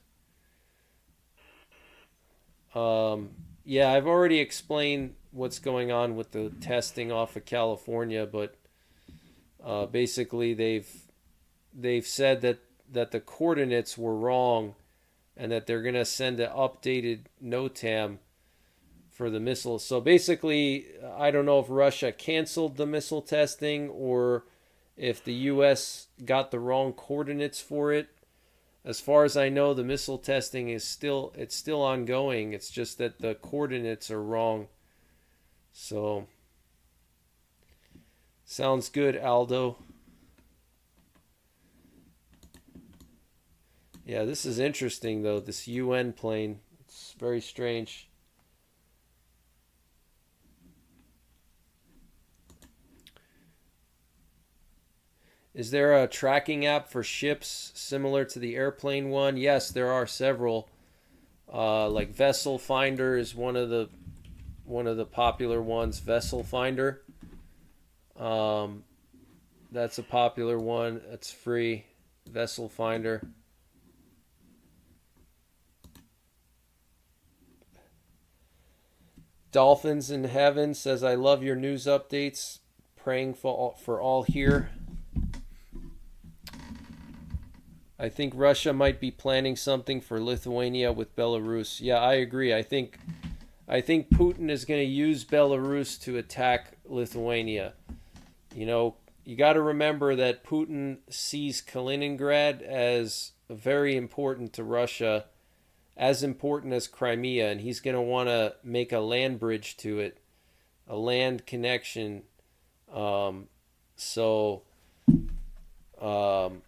Um, yeah, I've already explained what's going on with the testing off of California, but basically they've said that the coordinates were wrong and that they're going to send an updated NOTAM for the missile. So basically, I don't know if Russia canceled the missile testing or if the U.S. got the wrong coordinates for it. As far as I know, the missile testing is still ongoing. It's just that the coordinates are wrong. So sounds good, Aldo. Yeah, this is interesting though. This UN plane. It's very strange. Is there a tracking app for ships similar to the airplane one? Yes, there are several. Like Vessel Finder is one of the popular ones. Vessel Finder. Um, that's a popular one. It's free. Vessel Finder. Dolphins in Heaven says, I love your news updates. Praying for all here. I think Russia might be planning something for Lithuania with Belarus. Yeah, I agree. I think Putin is going to use Belarus to attack Lithuania. You know, you got to remember that Putin sees Kaliningrad as very important to Russia, as important as Crimea, and he's going to want to make a land bridge to it, a land connection. Um, so, um,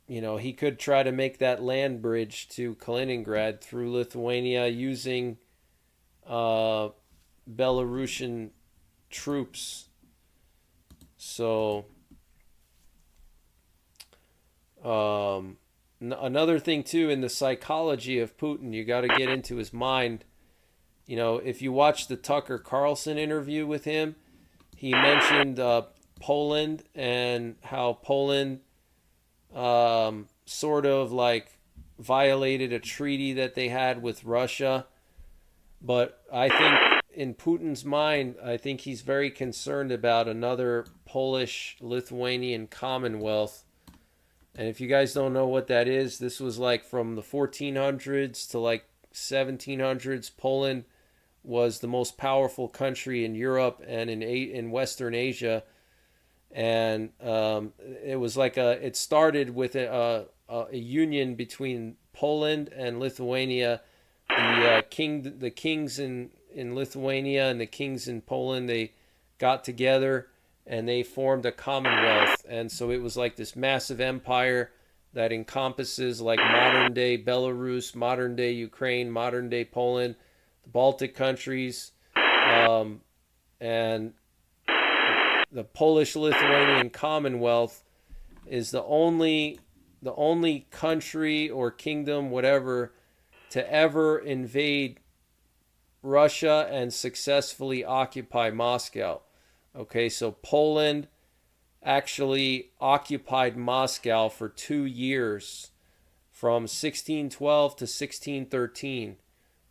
he could try to make that land bridge to Kaliningrad through Lithuania using Belarusian troops. So, another thing too, in the psychology of Putin, you got to get into his mind. If you watch the Tucker Carlson interview with him, he mentioned Poland and how Poland sort of like violated a treaty that they had with Russia. But I think in Putin's mind, I think he's very concerned about another Polish-Lithuanian Commonwealth. And if you guys don't know what that is, this was like from the 1400s to like 1700s. Poland was the most powerful country in Europe and in Western Asia. And it was like it started with a union between Poland and Lithuania. The kings in Lithuania and the kings in Poland, they got together and they formed a commonwealth. And so it was like this massive empire that encompasses like modern day Belarus, modern day Ukraine, modern day Poland, the Baltic countries, and the Polish-Lithuanian Commonwealth is the only country or kingdom, whatever, to ever invade Russia and successfully occupy Moscow. Okay, so Poland actually occupied Moscow for 2 years, from 1612 to 1613.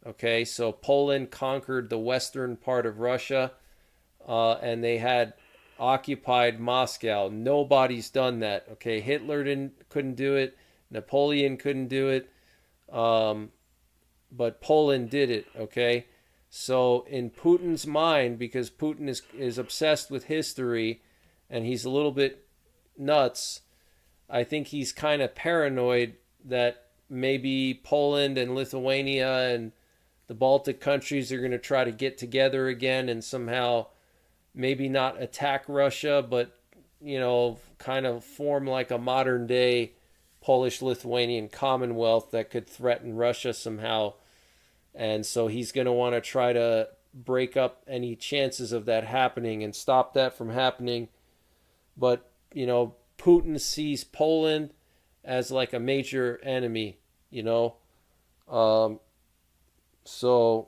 Okay, so Poland conquered the western part of Russia, and they had occupied Moscow. Nobody's done that. Okay, Hitler couldn't do it. Napoleon couldn't do it. But Poland did it. Okay, so in Putin's mind, because Putin is obsessed with history, and he's a little bit nuts, I think he's kind of paranoid that maybe Poland and Lithuania and the Baltic countries are going to try to get together again and somehow maybe not attack Russia, but, kind of form like a modern day Polish-Lithuanian Commonwealth that could threaten Russia somehow. And so he's going to want to try to break up any chances of that happening and stop that from happening. But, Putin sees Poland as like a major enemy, So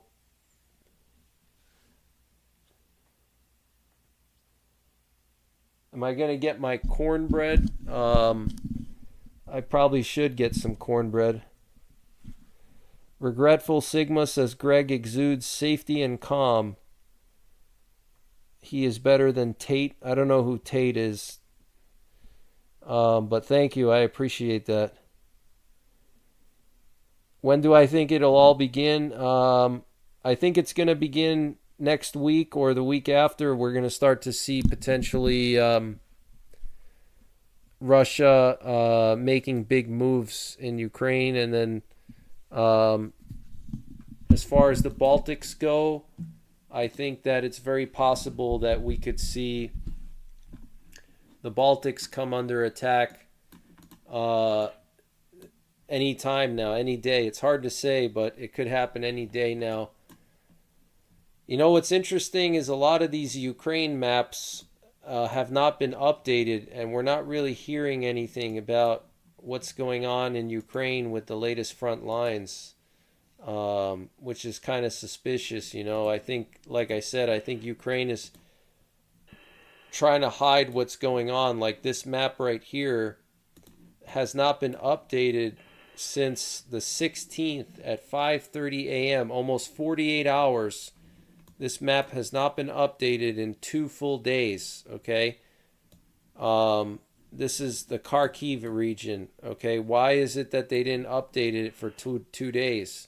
I going to get my cornbread? I probably should get some cornbread. Regretful Sigma says Greg exudes safety and calm. He is better than Tate. I don't know who Tate is. But thank you. I appreciate that. When do I think it'll all begin? I think it's going to begin next week or the week after. We're going to start to see potentially Russia making big moves in Ukraine. And then as far as the Baltics go, I think that it's very possible that we could see the Baltics come under attack any time now, any day. It's hard to say, but it could happen any day now. You know, what's interesting is a lot of these Ukraine maps have not been updated, and we're not really hearing anything about what's going on in Ukraine with the latest front lines, which is kind of suspicious. You know, I think, like I said, I think Ukraine is trying to hide what's going on. Like this map right here has not been updated since the 16th at 5:30 a.m. Almost 48 hours. This map has not been updated in 2 full days. Okay. This is the Kharkiv region. Okay. Why is it that they didn't update it for two days?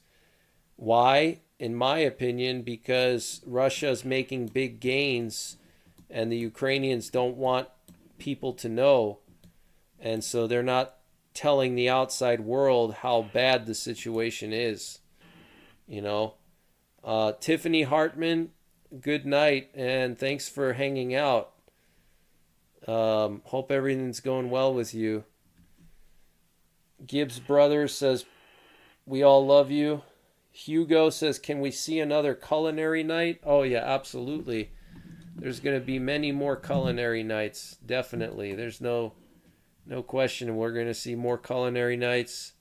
Why? In my opinion, because Russia's making big gains and the Ukrainians don't want people to know. And so they're not telling the outside world how bad the situation is. You know, Tiffany Hartman, good night and thanks for hanging out. Hope everything's going well with you. Gibbs Brothers says, we all love you. Hugo says, can we see another culinary night? Oh yeah, absolutely. There's going to be many more culinary nights. Definitely. There's no question. We're going to see more culinary nights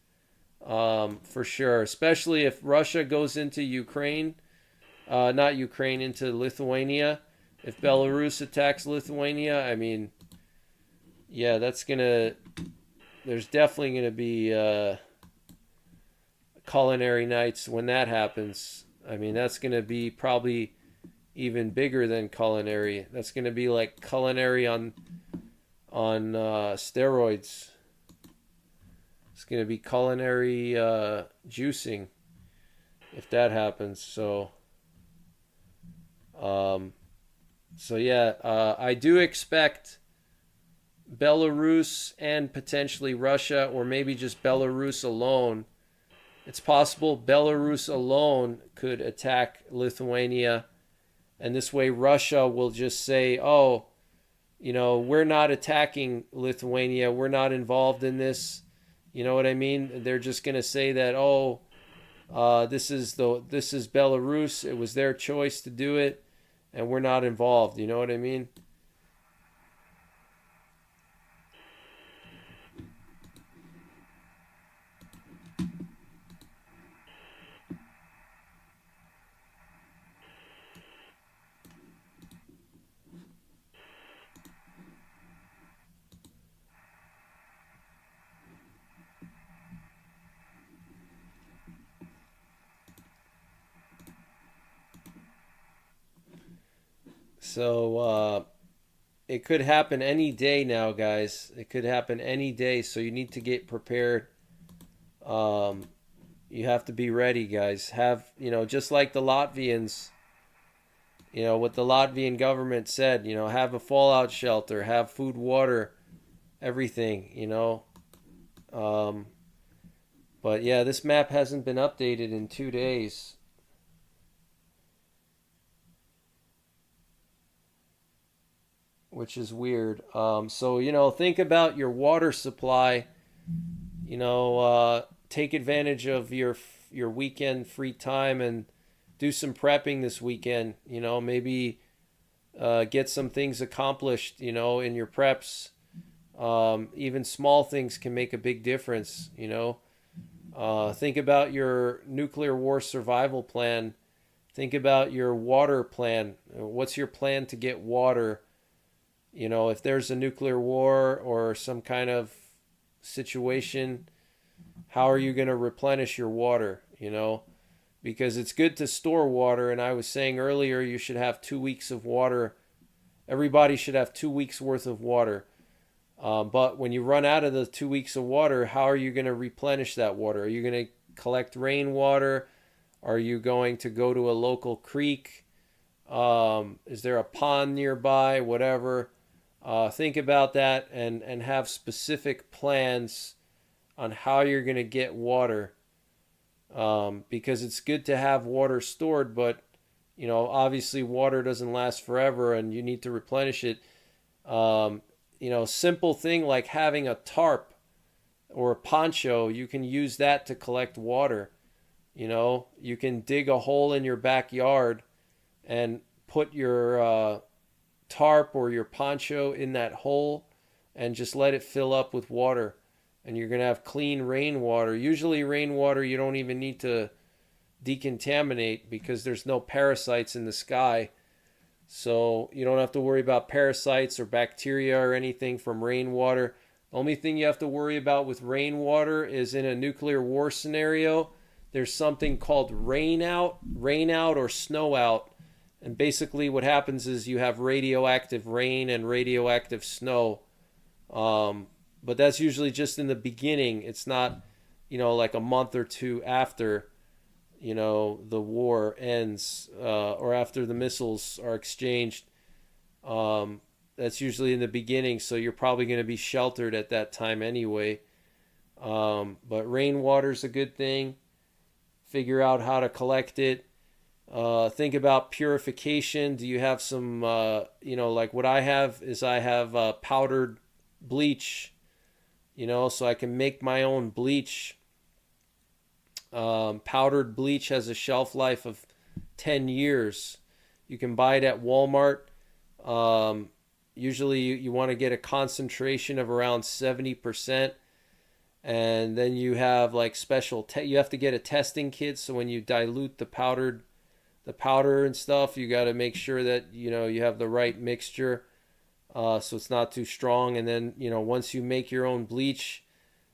for sure. Especially if Russia goes into Ukraine. Not Ukraine, into Lithuania. If Belarus attacks Lithuania, I mean, yeah, there's definitely going to be culinary nights when that happens. I mean, that's going to be probably even bigger than culinary. That's going to be like culinary on steroids. It's going to be culinary juicing if that happens. So yeah, I do expect Belarus and potentially Russia, or maybe just Belarus alone. It's possible Belarus alone could attack Lithuania. And this way Russia will just say, oh, you know, we're not attacking Lithuania. We're not involved in this. You know what I mean? They're just going to say that, oh, this is Belarus. It was their choice to do it, and we're not involved. You know what I mean? So it could happen any day now, guys. It could happen any day. So you need to get prepared. You have to be ready, guys. Have, you know, just like the Latvians, you know, what the Latvian government said, you know, have a fallout shelter, have food, water, everything, you know. But yeah, this map hasn't been updated in 2 days. Which is weird. So, you know, think about your water supply. You know, take advantage of your weekend free time and do some prepping this weekend. You know, maybe get some things accomplished, you know, in your preps. Even small things can make a big difference, you know. Think about your nuclear war survival plan. Think about your water plan. What's your plan to get water? If there's a nuclear war or some kind of situation, how are you going to replenish your water? Because it's good to store water. And I was saying earlier, you should have 2 weeks of water. Everybody should have 2 weeks worth of water. But when you run out of the 2 weeks of water, how are you going to replenish that water? Are you going to collect rainwater? Are you going to go to a local creek? Is there a pond nearby? Whatever. Think about that and have specific plans on how you're going to get water. Because it's good to have water stored, but obviously water doesn't last forever and you need to replenish it. Simple thing like having a tarp or a poncho, you can use that to collect water. You can dig a hole in your backyard and put your tarp or your poncho in that hole and just let it fill up with water. And you're going to have clean rainwater. Usually rainwater you don't even need to decontaminate because there's no parasites in the sky. So you don't have to worry about parasites or bacteria or anything from rainwater. The only thing you have to worry about with rainwater is in a nuclear war scenario, there's something called rain out or snow out. And basically what happens is you have radioactive rain and radioactive snow. But that's usually just in the beginning. It's not, like a month or two after, the war ends or after the missiles are exchanged. That's usually in the beginning, so you're probably going to be sheltered at that time anyway. But rainwater's a good thing. Figure out how to collect it. Think about purification. Do you have some, like what I have is I have powdered bleach, so I can make my own bleach. Powdered bleach has a shelf life of 10 years. You can buy it at Walmart. Usually you want to get a concentration of around 70%. And then you have like special, you have to get a testing kit. So when you dilute the powder and stuff, you got to make sure that, you have the right mixture. So it's not too strong. And then, once you make your own bleach,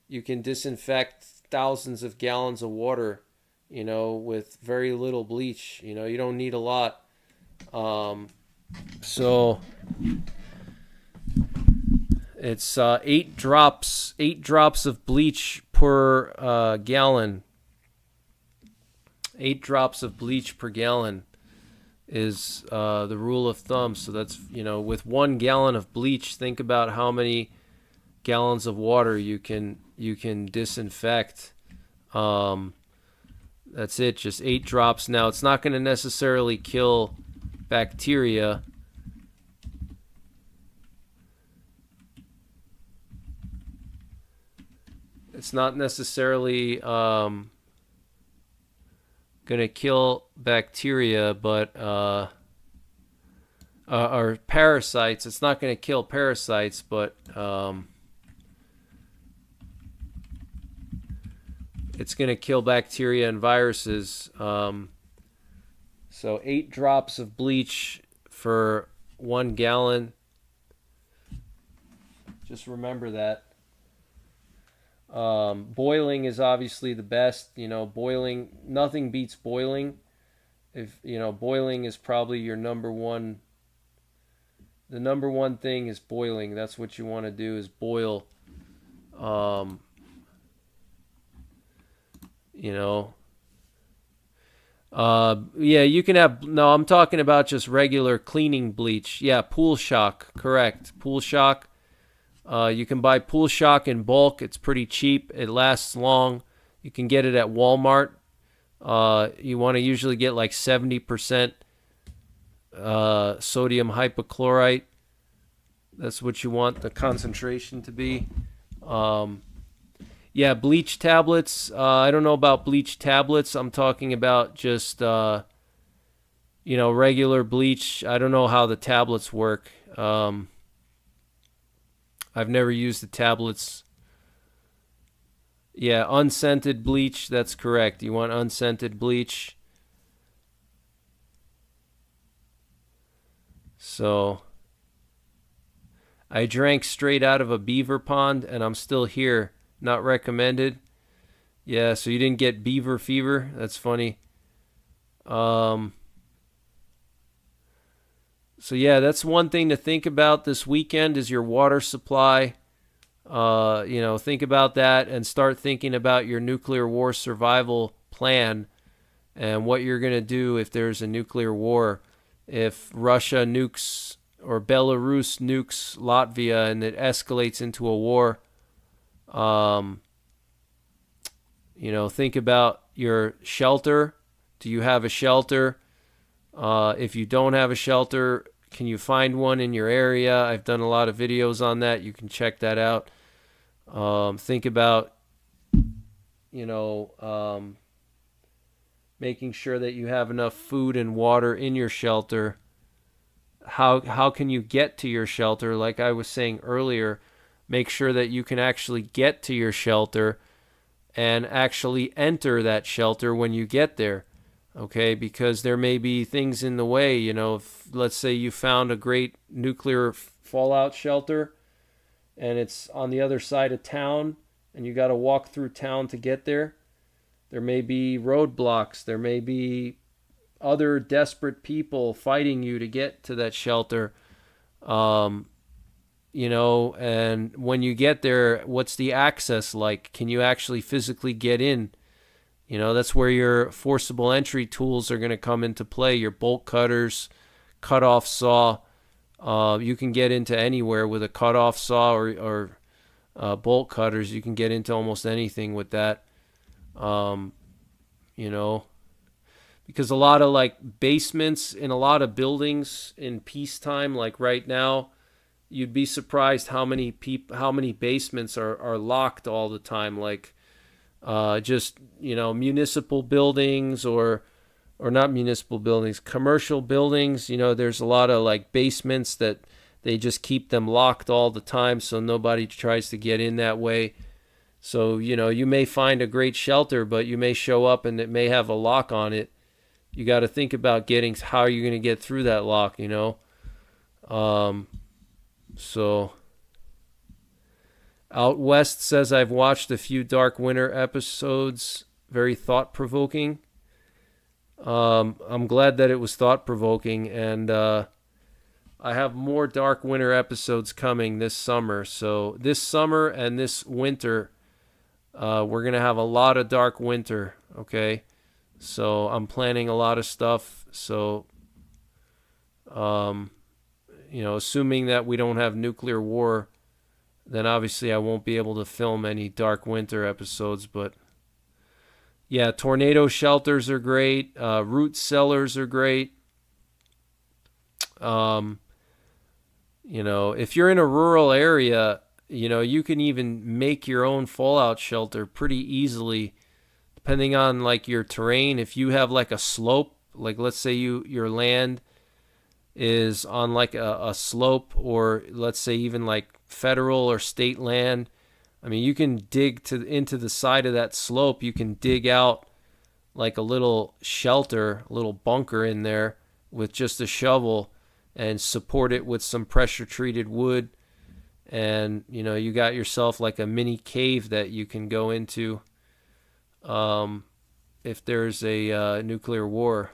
you can disinfect thousands of gallons of water, with very little bleach. You don't need a lot. So it's 8 drops of bleach per gallon. 8 drops of bleach per gallon is the rule of thumb. So that's, with 1 gallon of bleach, think about how many gallons of water you can disinfect. That's it, just 8 drops. Now it's not going to necessarily kill bacteria. It's not necessarily going to kill bacteria, but or parasites. It's not going to kill parasites, but it's going to kill bacteria and viruses. So 8 drops of bleach for 1 gallon. Just remember that. Boiling is obviously the best. Boiling, nothing beats boiling. If boiling is probably your number one. The number one thing is boiling. That's what you want to do, is boil. Yeah, you can have, no, I'm talking about just regular cleaning bleach. Yeah, pool shock, correct. Pool shock. You can buy pool shock in bulk. It's pretty cheap. It lasts long. You can get it at Walmart. You want to usually get like 70% sodium hypochlorite. That's what you want the concentration to be. Yeah, bleach tablets. I don't know about bleach tablets. I'm talking about just, regular bleach. I don't know how the tablets work. I've never used the tablets. Yeah, unscented bleach. That's correct. You want unscented bleach. So, I drank straight out of a beaver pond, and I'm still here. Not recommended. Yeah, so you didn't get beaver fever? That's funny. So yeah, that's one thing to think about this weekend is your water supply. Think about that and start thinking about your nuclear war survival plan and what you're going to do if there's a nuclear war. If Russia nukes or Belarus nukes Latvia and it escalates into a war, think about your shelter. Do you have a shelter? If you don't have a shelter, can you find one in your area? I've done a lot of videos on that. You can check that out. Think about, making sure that you have enough food and water in your shelter. How can you get to your shelter? Like I was saying earlier, make sure that you can actually get to your shelter and actually enter that shelter when you get there. Okay, because there may be things in the way, if let's say you found a great nuclear fallout shelter and it's on the other side of town and you got to walk through town to get there. There may be roadblocks. There may be other desperate people fighting you to get to that shelter. And when you get there, what's the access like? Can you actually physically get in? That's where your forcible entry tools are going to come into play. Your bolt cutters, cut-off saw. You can get into anywhere with a cut-off saw or bolt cutters. You can get into almost anything with that. Because a lot of basements in a lot of buildings in peacetime, like right now, you'd be surprised how many basements are locked all the time. Municipal buildings or not municipal buildings, commercial buildings. There's a lot of basements that they just keep them locked all the time so nobody tries to get in that way. So, you may find a great shelter, but you may show up and it may have a lock on it. You got to think about how you're going to get through that lock, So, Out West says, I've watched a few Dark Winter episodes. Very thought-provoking. I'm glad that it was thought-provoking, and I have more Dark Winter episodes coming this summer. So this summer and this winter, we're going to have a lot of Dark Winter, okay? So I'm planning a lot of stuff. So, assuming that we don't have nuclear war, then obviously I won't be able to film any Dark Winter episodes. But yeah, tornado shelters are great. Root cellars are great. If you're in a rural area, you can even make your own fallout shelter pretty easily, depending on your terrain. If you have a slope, let's say your land is on a slope, or let's say even federal or state land. I mean, you can dig into the side of that slope. You can dig out a little shelter, a little bunker in there with just a shovel and support it with some pressure treated wood. And, you got yourself a mini cave that you can go into if there's a nuclear war.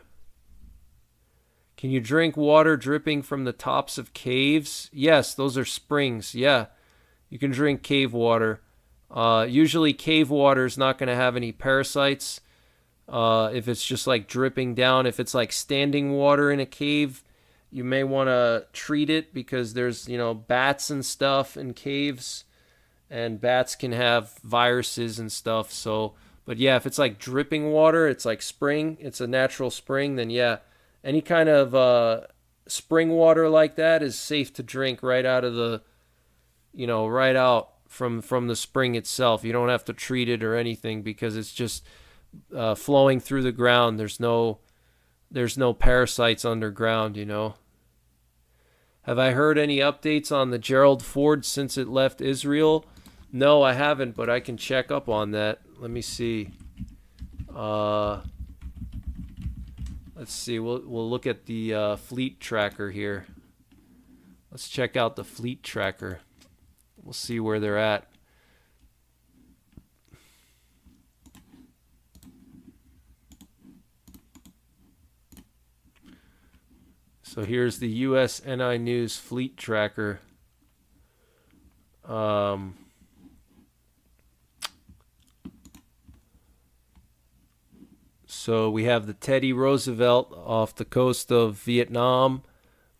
Can you drink water dripping from the tops of caves? Yes, those are springs. Yeah, you can drink cave water. Usually cave water is not going to have any parasites. If it's just dripping down, if it's standing water in a cave, you may want to treat it because there's, bats and stuff in caves, and bats can have viruses and stuff. So, but yeah, if it's dripping water, it's spring, it's a natural spring, then yeah, any kind of spring water like that is safe to drink right out of the, right out from the spring itself. You don't have to treat it or anything because it's just flowing through the ground. There's no parasites underground, Have I heard any updates on the Gerald Ford since it left Israel? No, I haven't, but I can check up on that. Let me see. Let's see. We'll look at the fleet tracker here. Let's check out the fleet tracker. We'll see where they're at. So here's the US NI News fleet tracker. So we have the Teddy Roosevelt off the coast of Vietnam.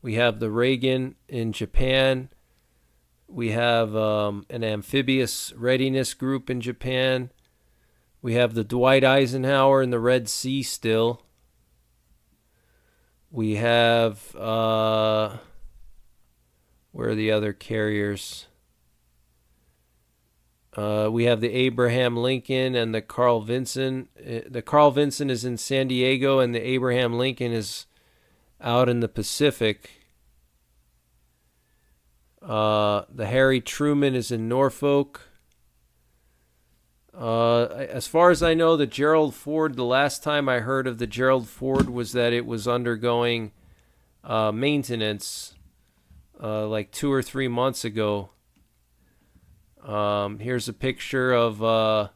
We have the Reagan in Japan. We have an amphibious readiness group in Japan. We have the Dwight Eisenhower in the Red Sea still. We have, where are the other carriers? We have the Abraham Lincoln and the Carl Vinson. The Carl Vinson is in San Diego, and the Abraham Lincoln is out in the Pacific. The Harry Truman is in Norfolk. As far as I know, the Gerald Ford, the last time I heard of the Gerald Ford was that it was undergoing maintenance like 2 or 3 months ago. Here's a picture of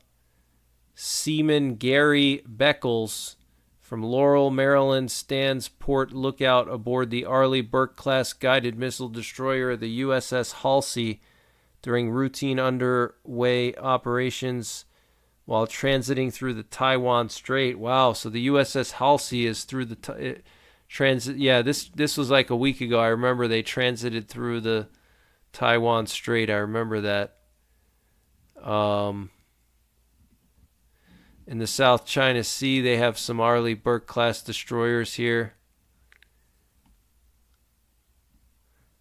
Seaman Gary Beckles from Laurel, Maryland, stands port lookout aboard the Arleigh Burke-class guided missile destroyer, the USS Halsey, during routine underway operations while transiting through the Taiwan Strait. Wow, so the USS Halsey is through the transit. Yeah, this was like a week ago. I remember they transited through the Taiwan Strait. I remember that. In the South China Sea, they have some Arleigh Burke-class destroyers here.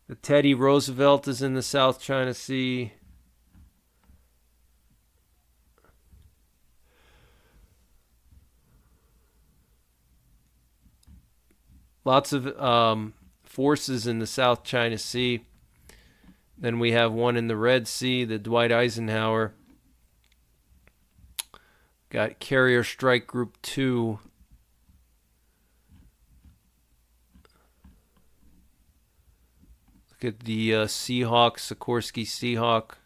The Teddy Roosevelt is in the South China Sea. Lots of forces in the South China Sea. Then we have one in the Red Sea, the Dwight Eisenhower. Got Carrier Strike Group 2. Look at the Seahawk, Sikorsky Seahawk.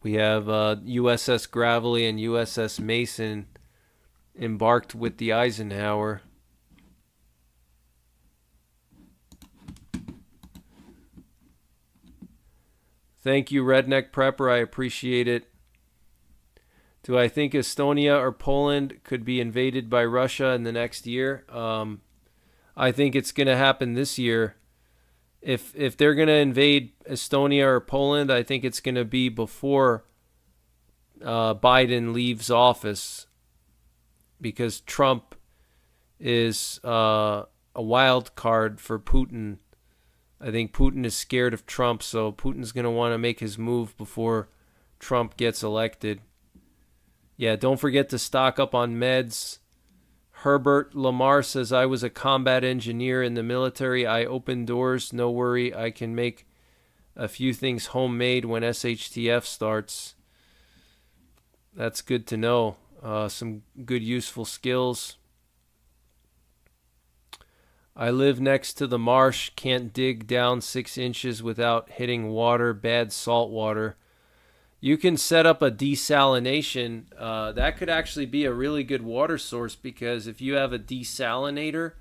We have USS Gravely and USS Mason embarked with the Eisenhower. Thank you, Redneck Prepper. I appreciate it. Do I think Estonia or Poland could be invaded by Russia in the next year? I think it's going to happen this year. If they're going to invade Estonia or Poland, I think it's going to be before Biden leaves office, because Trump is a wild card for Putin. I think Putin is scared of Trump, so Putin's going to want to make his move before Trump gets elected. Yeah, don't forget to stock up on meds. Herbert Lamar says, I was a combat engineer in the military. I open doors. No worry. I can make a few things homemade when SHTF starts. That's good to know. Some good useful skills. I live next to the marsh. Can't dig down 6 inches without hitting water. Bad salt water. You can set up a desalination. That could actually be a really good water source, because if you have a desalinator,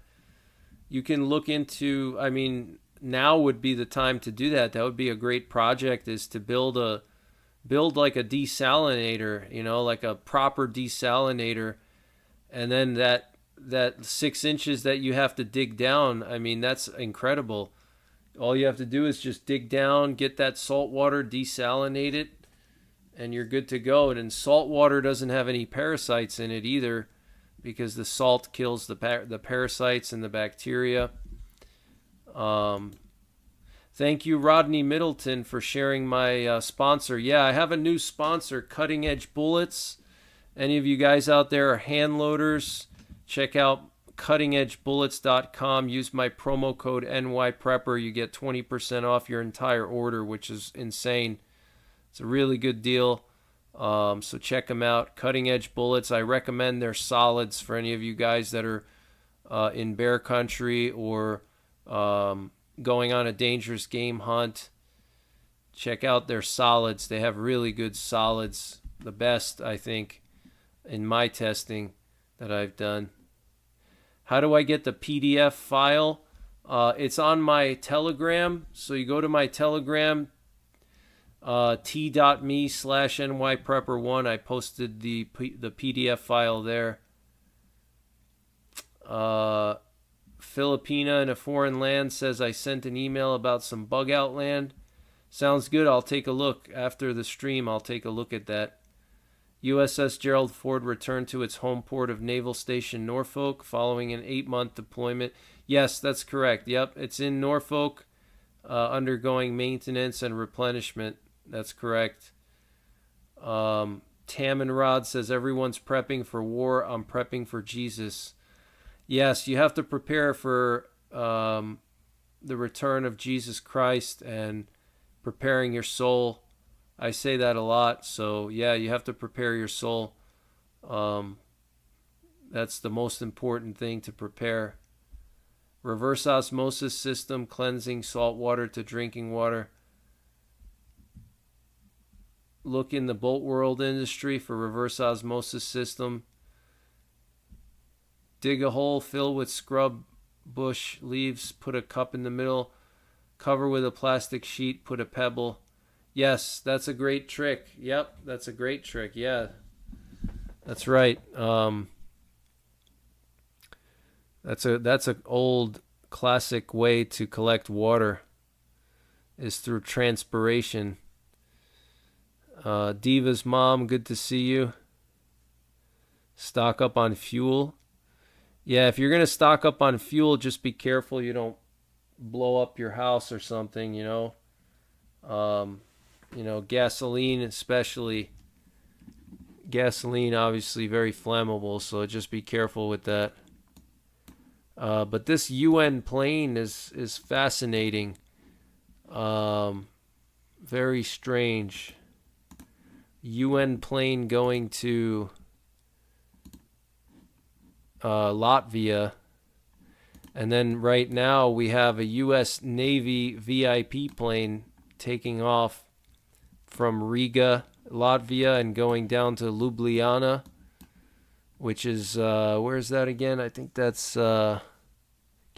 you can look into, I mean, now would be the time to do that. That would be a great project, is to build like a desalinator, you know, like a proper desalinator. And then that 6 inches that you have to dig down, I mean, that's incredible. All you have to do is just dig down, get that salt water, desalinate it, and you're good to go. And salt water doesn't have any parasites in it either, because the salt kills the parasites and the bacteria. Thank you, Rodney Middleton, for sharing my sponsor. Yeah, I have a new sponsor, Cutting Edge Bullets. Any of you guys out there are hand loaders, check out cuttingedgebullets.com. Use my promo code NYPrepper. You get 20% off your entire order, which is insane. It's a really good deal. So check them out. Cutting Edge Bullets. I recommend their solids for any of you guys that are in bear country or going on a dangerous game hunt. Check out their solids. They have really good solids. The best, I think, in my testing that I've done. How do I get the PDF file? It's on my Telegram. So you go to my Telegram, t.me/NYPrepper1. I posted the PDF file there. Filipina in a foreign land says I sent an email about some bug out land. Sounds good. I'll take a look. After the stream, I'll take a look at that. USS Gerald Ford returned to its home port of Naval Station Norfolk following an 8-month deployment. Yes, that's correct. Yep, it's in Norfolk, undergoing maintenance and replenishment. That's correct. Tam and Rod says everyone's prepping for war. I'm prepping for Jesus. Yes, you have to prepare for the return of Jesus Christ and preparing your soul. I say that a lot. So, yeah, you have to prepare your soul. That's the most important thing to prepare. Reverse osmosis system, cleansing salt water to drinking water. Look in the bolt world industry for reverse osmosis system. Dig a hole, fill with scrub bush leaves, put a cup in the middle, cover with a plastic sheet, put a pebble. Yes, that's a great trick. Yep, that's a great trick. Yeah, that's right. That's an old classic way to collect water is through transpiration. Diva's mom, good to see you. Stock up on fuel. Yeah, if you're going to stock up on fuel, just be careful you don't blow up your house or something, you know. Gasoline especially. Gasoline obviously very flammable, so just be careful with that. But this UN plane is fascinating. Very strange. UN plane going to Latvia. And then right now we have a U.S. Navy VIP plane taking off from Riga, Latvia, and going down to Ljubljana, which is, where's that again? I think that's, can't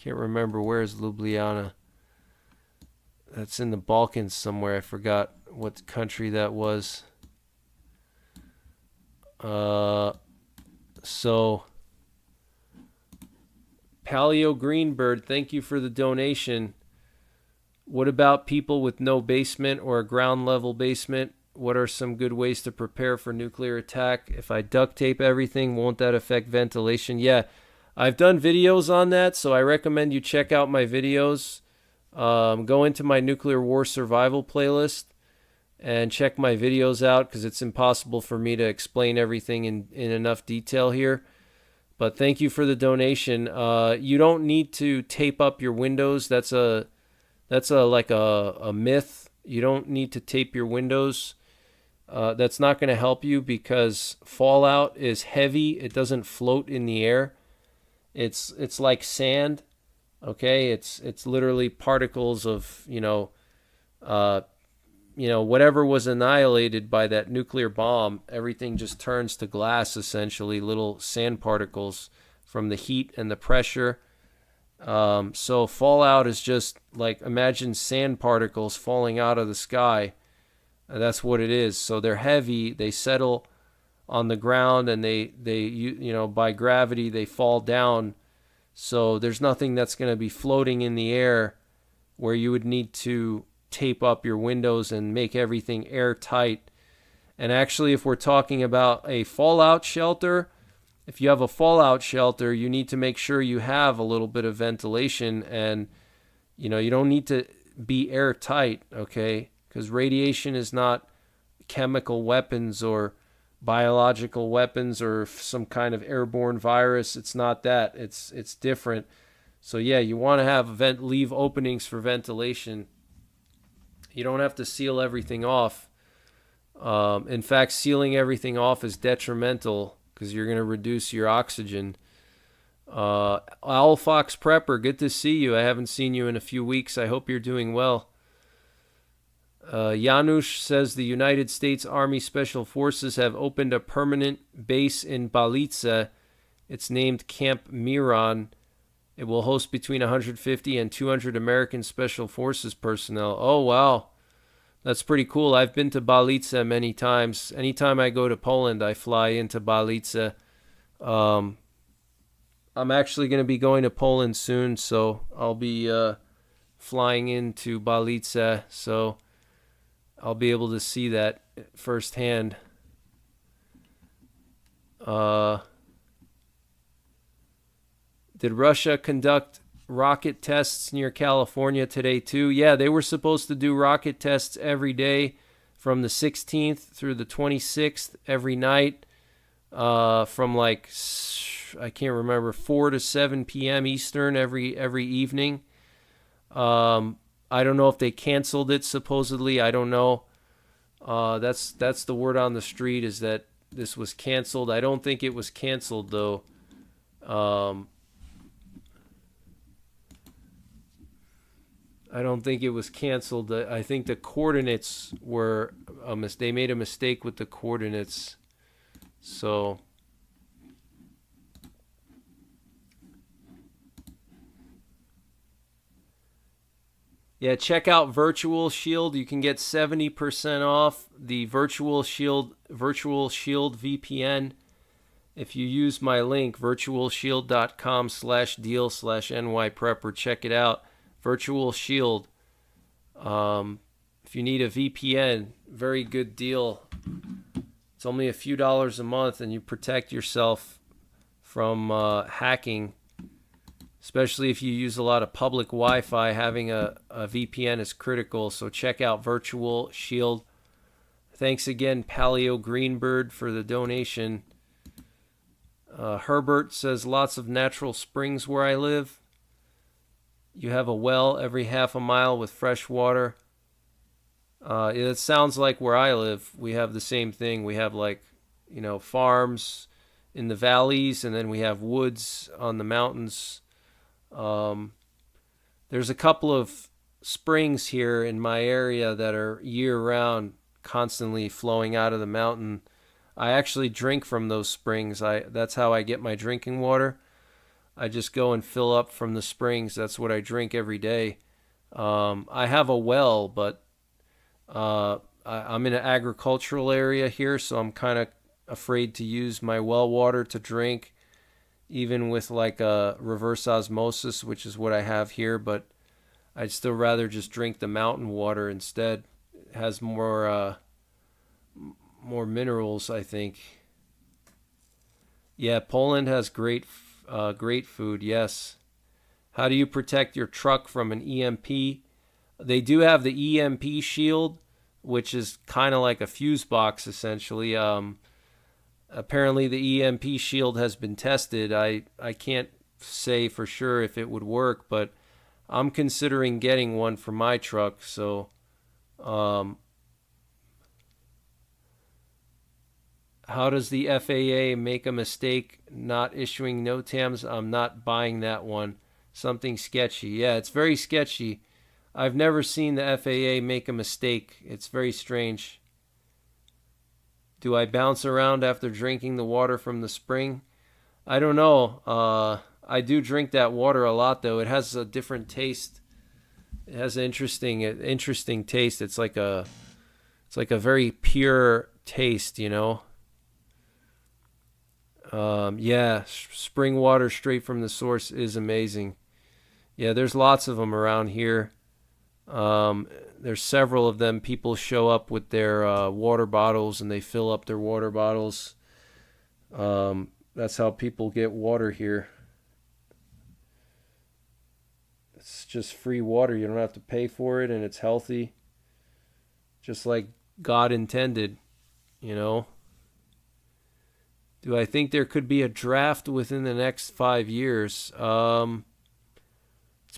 remember, where's Ljubljana? That's in the Balkans somewhere. I forgot what country that was. So, Paleo Greenbird, thank you for the donation. What about people with no basement or a ground level basement? What are some good ways to prepare for nuclear attack? If I duct tape everything, won't that affect ventilation? Yeah, I've done videos on that, so I recommend you check out my videos. Go into my nuclear war survival playlist and check my videos out because it's impossible for me to explain everything in enough detail here. But thank you for the donation. You don't need to tape up your windows. That's a myth. You don't need to tape your windows. That's not going to help you because fallout is heavy. It doesn't float in the air. It's like sand. Okay, it's literally particles of whatever was annihilated by that nuclear bomb. Everything just turns to glass essentially, little sand particles from the heat and the pressure. So fallout is just like, imagine sand particles falling out of the sky. That's what it is. So they're heavy. They settle on the ground and they by gravity they fall down. So there's nothing that's going to be floating in the air where you would need to tape up your windows and make everything airtight. And actually, if we're talking about a fallout shelter, if you have a fallout shelter, you need to make sure you have a little bit of ventilation, and you don't need to be airtight, okay? Because radiation is not chemical weapons or biological weapons or some kind of airborne virus. It's not that. It's different. So yeah, you want to have leave openings for ventilation. You don't have to seal everything off. In fact, sealing everything off is detrimental because you're going to reduce your oxygen. Owl Fox Prepper, good to see you. I haven't seen you in a few weeks. I hope you're doing well. Janusz says the United States Army Special Forces have opened a permanent base in Balice. It's named Camp Miron. It will host between 150 and 200 American Special Forces personnel. Oh, wow. That's pretty cool. I've been to Balice many times. Anytime I go to Poland, I fly into Balice. I'm actually going to be going to Poland soon, so I'll be flying into Balice, so I'll be able to see that firsthand. Did Russia conduct rocket tests near California today too? Yeah, they were supposed to do rocket tests every day from the 16th through the 26th every night from like, I can't remember, 4 to 7 p.m. Eastern every evening. I don't know if they canceled it supposedly. I don't know. That's the word on the street, is that this was canceled. I don't think it was canceled though. I don't think it was canceled. I think the coordinates were they made a mistake with the coordinates. So yeah, check out Virtual Shield. You can get 70% off the Virtual Shield VPN if you use my link virtualshield.com/deal/NYPrepper. Check it out. Virtual Shield. If you need a VPN, very good deal. It's only a few dollars a month, and you protect yourself from hacking. Especially if you use a lot of public Wi-Fi, having a VPN is critical. So check out Virtual Shield. Thanks again, Paleo Greenbird, for the donation. Herbert says lots of natural springs where I live. You have a well every half a mile with fresh water. It sounds like where I live. We have the same thing. We have farms in the valleys, and then we have woods on the mountains. There's a couple of springs here in my area that are year-round, constantly flowing out of the mountain. I actually drink from those springs. That's how I get my drinking water. I just go and fill up from the springs. That's what I drink every day. I have a well, but I'm in an agricultural area here, so I'm kind of afraid to use my well water to drink, even with like a reverse osmosis, which is what I have here. But I'd still rather just drink the mountain water instead. It has more minerals, I think. Yeah, Poland has great food, yes. How do you protect your truck from an EMP? They do have the EMP shield, which is kind of like a fuse box, essentially. Apparently the EMP shield has been tested. I can't say for sure if it would work, but I'm considering getting one for my truck. So how does the FAA make a mistake not issuing NOTAMs? I'm not buying that one. Something sketchy. Yeah, it's very sketchy. I've never seen the FAA make a mistake. It's very strange. Do I bounce around after drinking the water from the spring? I don't know. I do drink that water a lot, though. It has a different taste. It has an interesting taste. It's like a very pure taste, you know. Yeah, spring water straight from the source is amazing. Yeah, there's lots of them around here. There's several of them. People show up with their water bottles and they fill up their water bottles. That's how people get water here. It's just free water. You don't have to pay for it, and it's healthy. Just like God intended, you know. Do I think there could be a draft within the next 5 years? It's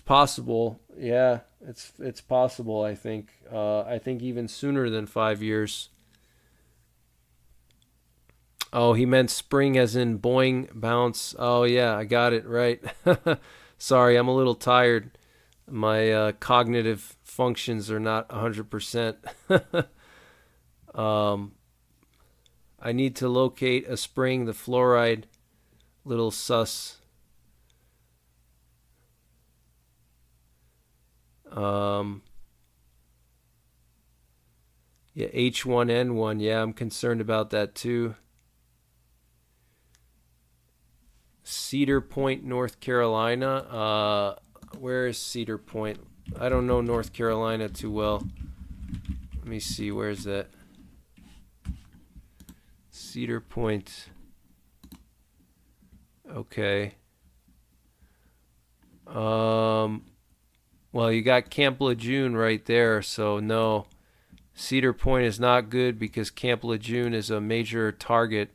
possible. Yeah, it's possible, I think. I think even sooner than 5 years. Oh, he meant spring as in boing, bounce. Oh, yeah, I got it right. Sorry, I'm a little tired. My cognitive functions are not 100%. um, I need to locate a spring, the fluoride, little sus. Um, yeah, H1N1. Yeah, I'm concerned about that too. Cedar Point, North Carolina. Where is Cedar Point? I don't know North Carolina too well. Let me see. Where's that? Cedar Point. Okay. Well, you got Camp Lejeune right there, so no. Cedar Point is not good because Camp Lejeune is a major target,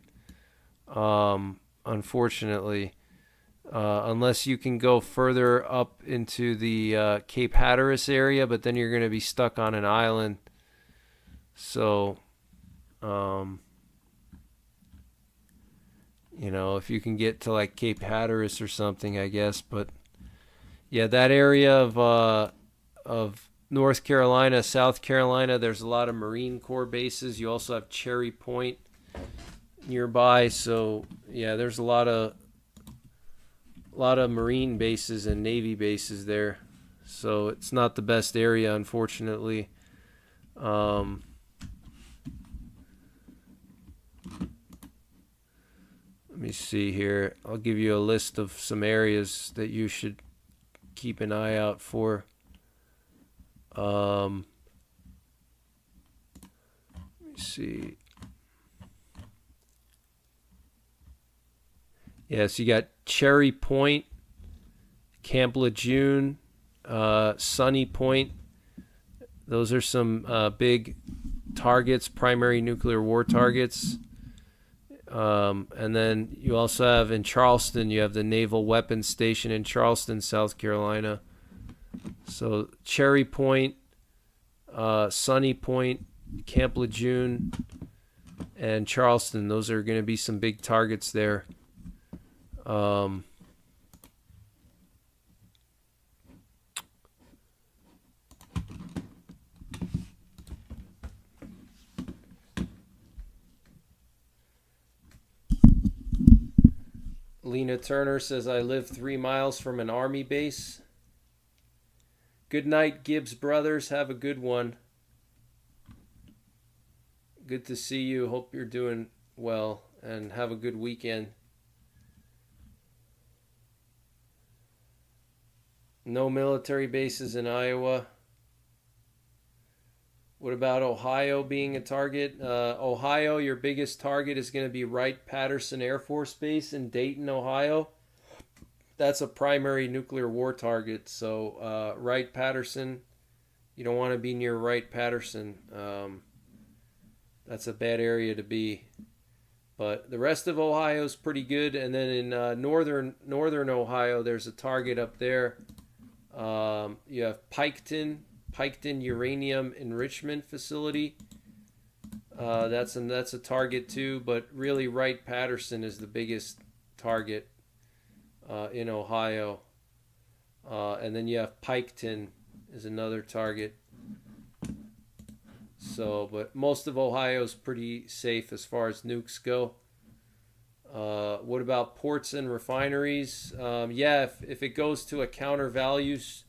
unfortunately. Unless you can go further up into the Cape Hatteras area, but then you're going to be stuck on an island. So, if you can get to like Cape Hatteras or something, I guess. But yeah, that area of North Carolina, South Carolina, there's a lot of Marine Corps bases. You also have Cherry Point nearby. So yeah, there's a lot of Marine bases and Navy bases there. So it's not the best area, unfortunately. Let me see here. I'll give you a list of some areas that you should keep an eye out for. Let me see. Yeah, so you got Cherry Point, Camp Lejeune, Sunny Point. Those are some big targets, primary nuclear war targets. And then you also have in Charleston, you have the Naval Weapons Station in Charleston, South Carolina. So Cherry Point, Sunny Point, Camp Lejeune, and Charleston. Those are going to be some big targets there. Lena Turner says, I live 3 miles from an army base. Good night, Gibbs brothers. Have a good one. Good to see you. Hope you're doing well and have a good weekend. No military bases in Iowa. What about Ohio being a target? Ohio, your biggest target is going to be Wright-Patterson Air Force Base in Dayton, Ohio. That's a primary nuclear war target. So Wright-Patterson, you don't want to be near Wright-Patterson. That's a bad area to be. But the rest of Ohio is pretty good. And then in northern Ohio, there's a target up there. You have Piketon Uranium Enrichment Facility. That's a target too, but really Wright-Patterson is the biggest target in Ohio. And then you have Piketon is another target. So, but most of Ohio is pretty safe as far as nukes go. What about ports and refineries? Yeah, if it goes to a counter values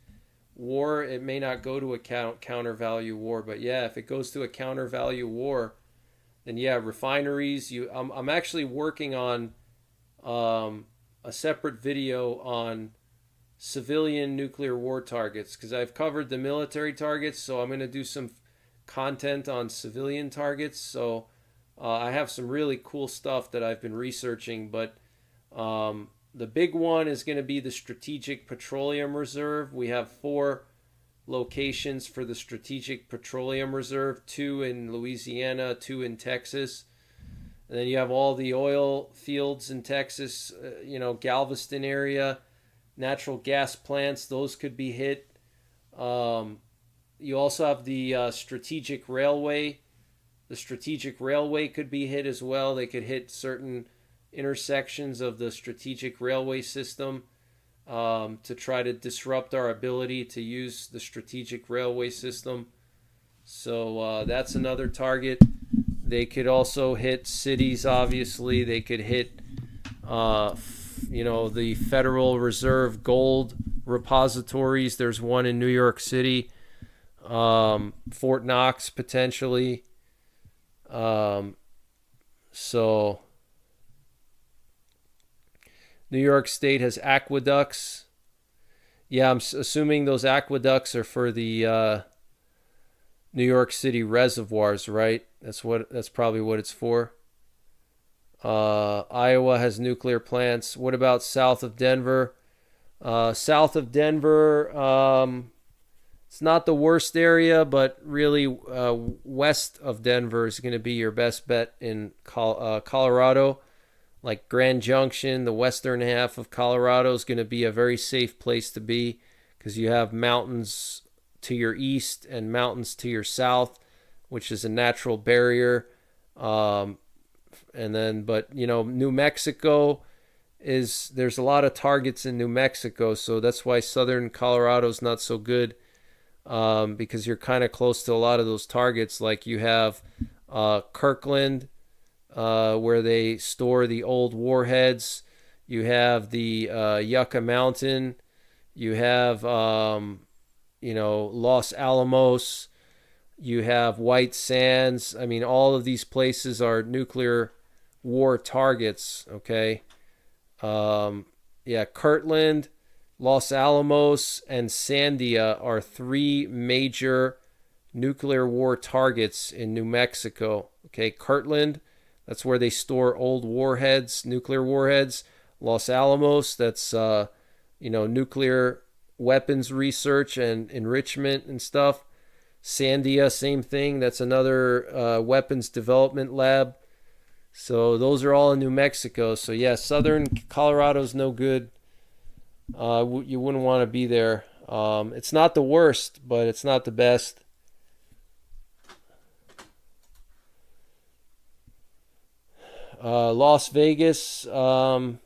war, it may not go to a counter value war, but yeah, if it goes to a counter value war, then yeah, refineries. I'm actually working on a separate video on civilian nuclear war targets because I've covered the military targets, so I'm going to do some content on civilian targets. So I have some really cool stuff that I've been researching, but the big one is going to be the Strategic Petroleum Reserve. We have 4 locations for the Strategic Petroleum Reserve, 2 in Louisiana, 2 in Texas. And then you have all the oil fields in Texas, Galveston area, natural gas plants, those could be hit. You also have the Strategic Railway The strategic railway could be hit as well. They could hit certain intersections of the strategic railway system to try to disrupt our ability to use the strategic railway system. So that's another target. They could also hit cities, obviously. They could hit, the Federal Reserve gold repositories. There's one in New York City, Fort Knox potentially. So New York State has aqueducts. Yeah, I'm assuming those aqueducts are for the New York City reservoirs, right? That's probably what it's for. Iowa has nuclear plants. What about south of Denver? South of Denver, it's not the worst area, but really west of Denver is going to be your best bet in Colorado. Like Grand Junction, the western half of Colorado is going to be a very safe place to be because you have mountains to your east and mountains to your south, which is a natural barrier. But New Mexico there's a lot of targets in New Mexico, so that's why southern Colorado is not so good, because you're kind of close to a lot of those targets. Like you have Kirkland, where they store the old warheads. You have the Yucca Mountain. You have Los Alamos. You have White Sands. I mean, all of these places are nuclear war targets. Okay. Kirtland, Los Alamos, and Sandia are three major nuclear war targets in New Mexico. Okay, Kirtland, that's where they store old warheads, nuclear warheads. Los Alamos, that's nuclear weapons research and enrichment and stuff. Sandia, same thing. That's another weapons development lab. So those are all in New Mexico. So yeah, southern Colorado's no good. You wouldn't want to be there. It's not the worst, but it's not the best. Las Vegas. The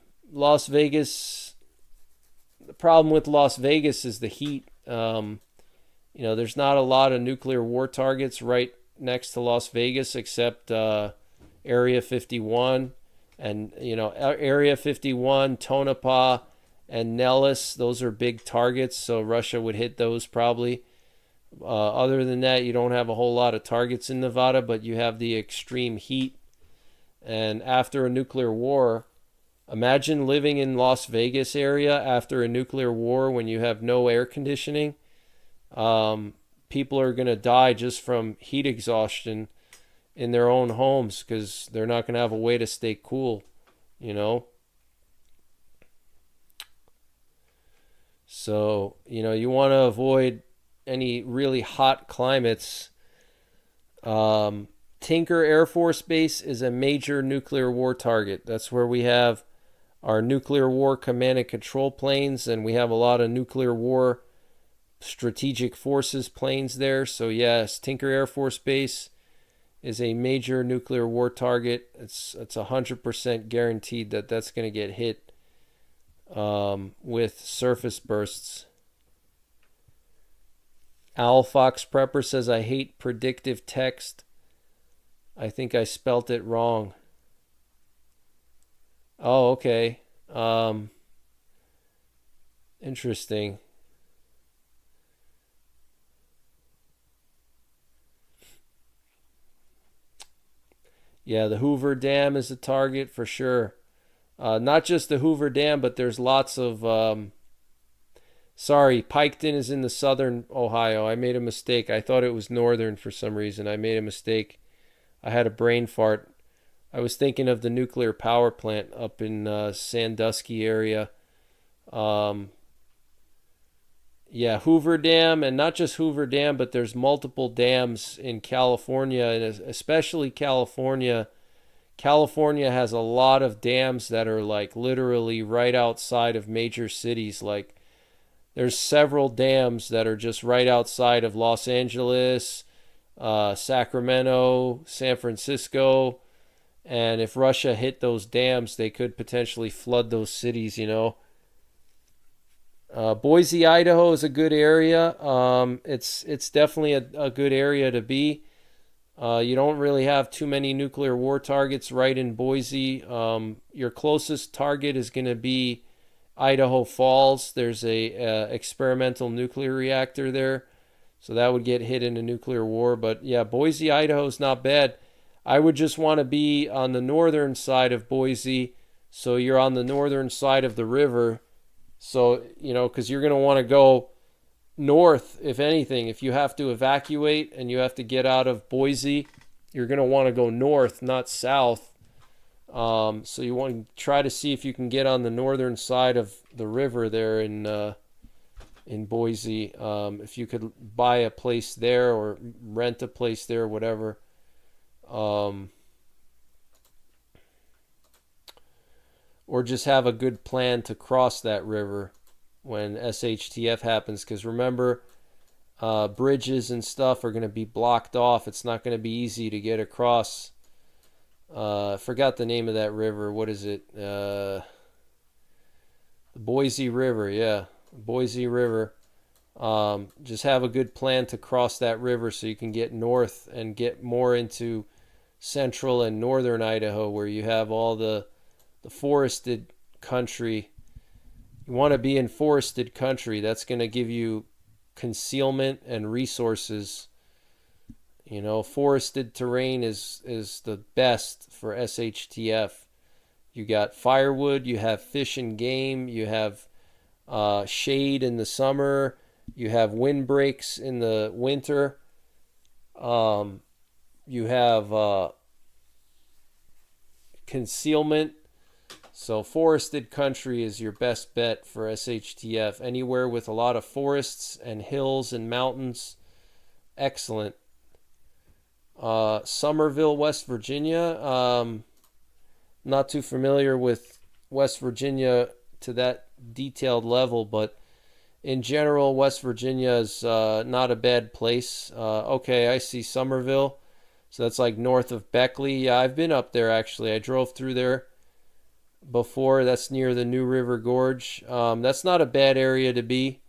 problem with Las Vegas is the heat. There's not a lot of nuclear war targets right next to Las Vegas except Area 51. And, Area 51, Tonopah, and Nellis, those are big targets, so Russia would hit those probably. Other than that, you don't have a whole lot of targets in Nevada, but you have the extreme heat. And after a nuclear war, imagine living in Las Vegas area after a nuclear war when you have no air conditioning. People are going to die just from heat exhaustion in their own homes because they're not going to have a way to stay cool, So, you want to avoid any really hot climates. Tinker Air Force Base is a major nuclear war target. That's where we have our nuclear war command and control planes, and we have a lot of nuclear war strategic forces planes there. So yes, Tinker Air Force Base is a major nuclear war target. It's 100% guaranteed that that's going to get hit with surface bursts. Owl Fox Prepper says, I hate predictive text. I think I spelt it wrong. Oh, okay. Interesting. Yeah, the Hoover Dam is a target for sure. Not just the Hoover Dam, but there's lots of... Piketon is in the southern Ohio. I made a mistake. I thought it was northern for some reason. I made a mistake. I had a brain fart. I was thinking of the nuclear power plant up in Sandusky area. Hoover Dam, and not just Hoover Dam, but there's multiple dams in California, and especially California. California has a lot of dams that are like literally right outside of major cities. Like there's several dams that are just right outside of Los Angeles, Sacramento, San Francisco. And if Russia hit those dams, they could potentially flood those cities, you know. Boise, Idaho is a good area. It's definitely a good area to be. You don't really have too many nuclear war targets right in Boise. Your closest target is going to be Idaho Falls. There's a experimental nuclear reactor there, so that would get hit in a nuclear war. But yeah, Boise, Idaho is not bad. I would just want to be on the northern side of Boise, so you're on the northern side of the river. So, you know, because you're going to want to go north, if anything. If you have to evacuate and you have to get out of Boise, you're going to want to go north, not south. So you want to try to see if you can get on the northern side of the river there in Boise. If you could buy a place there or rent a place there, whatever. Or just have a good plan to cross that river when SHTF happens. Because remember, bridges and stuff are going to be blocked off. It's not going to be easy to get across. I forgot the name of that river. What is it? The Boise River. Yeah, Boise River. Just have a good plan to cross that river so you can get north and get more into central and northern Idaho, where you have all the forested country. You want to be in forested country. That's going to give you concealment and resources. You know, forested terrain is the best for SHTF. You got firewood, you have fish and game, you have shade in the summer, you have windbreaks in the winter. You have concealment. So forested country is your best bet for SHTF. Anywhere with a lot of forests and hills and mountains, excellent. Somerville, West Virginia. Not too familiar with West Virginia to that detailed level, but in general, West Virginia is not a bad place. Okay, I see Somerville. So that's like north of Beckley. Yeah, I've been up there actually. I drove through there before. That's near the New River Gorge. That's not a bad area to be.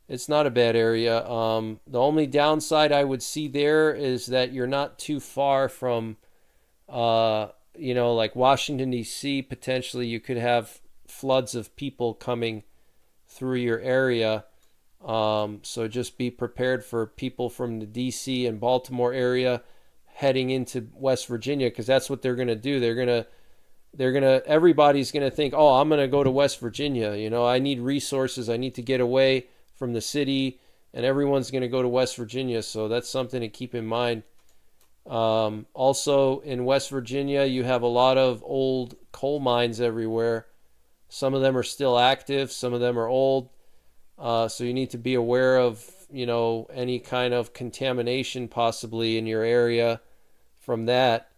It's not a bad area. The only downside I would see there is that you're not too far from, like Washington, D.C. Potentially you could have floods of people coming through your area. So just be prepared for people from the D.C. and Baltimore area heading into West Virginia, because that's what they're going to do. Everybody's going to think, oh, I'm going to go to West Virginia. You know, I need resources. I need to get away from the city, and everyone's going to go to West Virginia. So that's something to keep in mind. Also in West Virginia, you have a lot of old coal mines everywhere. Some of them are still active. Some of them are old. So you need to be aware of, any kind of contamination possibly in your area from that.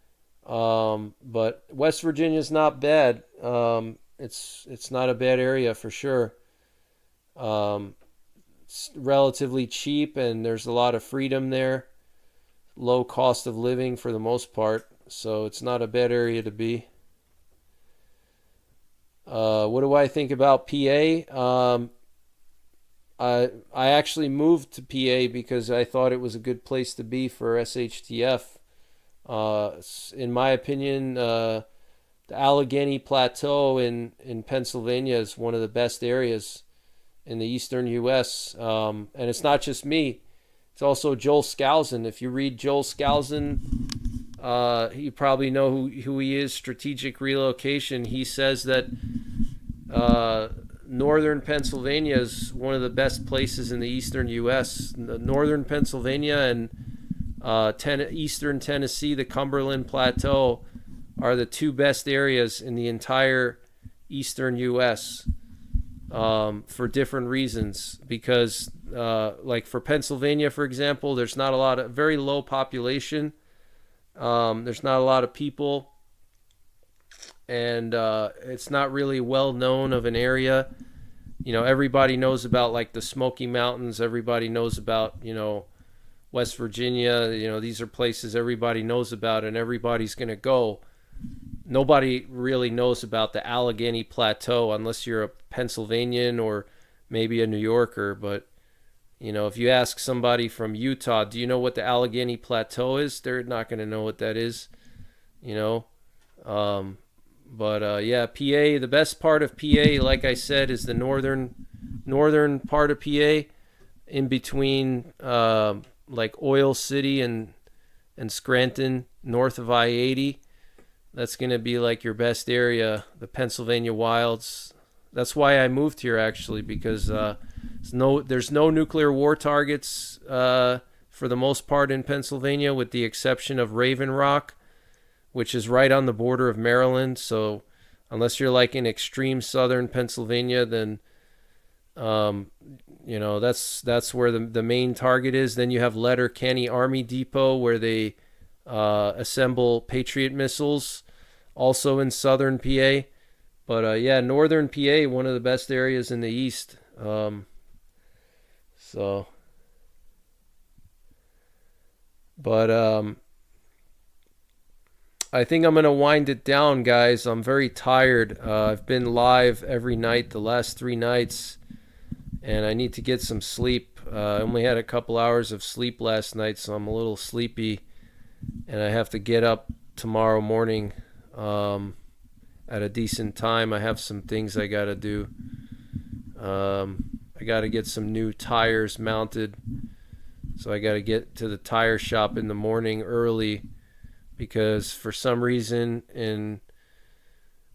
But West Virginia is not bad. It's not a bad area for sure. It's relatively cheap, and there's a lot of freedom there. Low cost of living for the most part, so it's not a bad area to be. What do I think about PA? I actually moved to PA because I thought it was a good place to be for SHTF. In my opinion, the Allegheny Plateau in Pennsylvania is one of the best areas in the eastern U.S. And it's not just me. It's also Joel Skousen. If you read Joel Skousen, you probably know who he is, Strategic Relocation. He says that northern Pennsylvania is one of the best places in the eastern U.S. Northern Pennsylvania and eastern Tennessee, the Cumberland Plateau, are the two best areas in the entire eastern U.S. For different reasons. Because, like for Pennsylvania, for example, there's not a lot of very low population. There's not a lot of people, and it's not really well known of an area. Everybody knows about like the Smoky Mountains. Everybody knows about West Virginia. These are places everybody knows about and everybody's going to go. Nobody really knows about the Allegheny Plateau unless you're a Pennsylvanian or maybe a New Yorker. But, if you ask somebody from Utah, do you know what the Allegheny Plateau is? They're not going to know what that is, you know. Yeah, PA, the best part of PA, like I said, is the northern part of PA in between like Oil City and Scranton, north of I-80. That's going to be like your best area, the Pennsylvania Wilds. That's why I moved here, actually, because there's no nuclear war targets for the most part in Pennsylvania, with the exception of Raven Rock, which is right on the border of Maryland. So unless you're like in extreme southern Pennsylvania, then that's where the main target is. Then you have Letterkenny Army Depot, where they assemble Patriot missiles, also in southern PA. But yeah, northern PA, one of the best areas in the East. I think I'm going to wind it down, guys. I'm very tired. I've been live every night the last 3 nights, and I need to get some sleep. I only had a couple hours of sleep last night, so I'm a little sleepy, and I have to get up tomorrow morning at a decent time. I have some things I got to do. I got to get some new tires mounted, so I got to get to the tire shop in the morning early, because for some reason in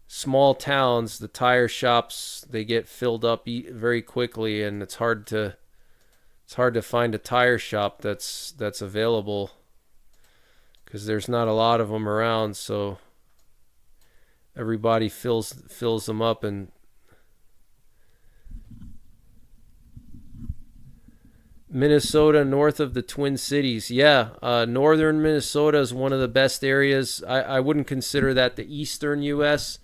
small towns, the tire shops, they get filled up very quickly, and it's hard to find a tire shop that's available, because there's not a lot of them around. So everybody fills them up. And Minnesota, north of the Twin Cities. Yeah, northern Minnesota is one of the best areas. I wouldn't consider that the eastern U.S.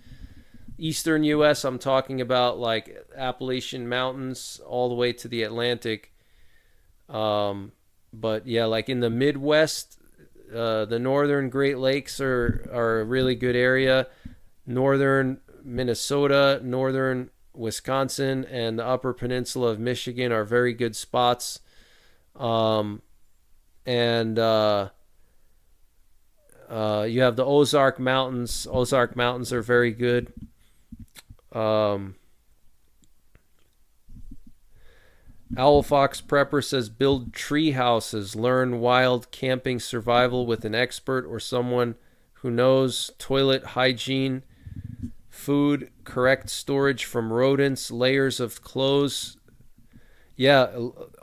Eastern U.S., I'm talking about like Appalachian Mountains all the way to the Atlantic. But yeah, like in the Midwest, the northern Great Lakes are a really good area. Northern Minnesota, northern Wisconsin, and the Upper Peninsula of Michigan are very good spots. You have the Ozark Mountains. Ozark Mountains are very good. Owl Fox Prepper says build tree houses, learn wild camping survival with an expert or someone who knows, toilet hygiene, food, correct storage from rodents, layers of clothes. Yeah,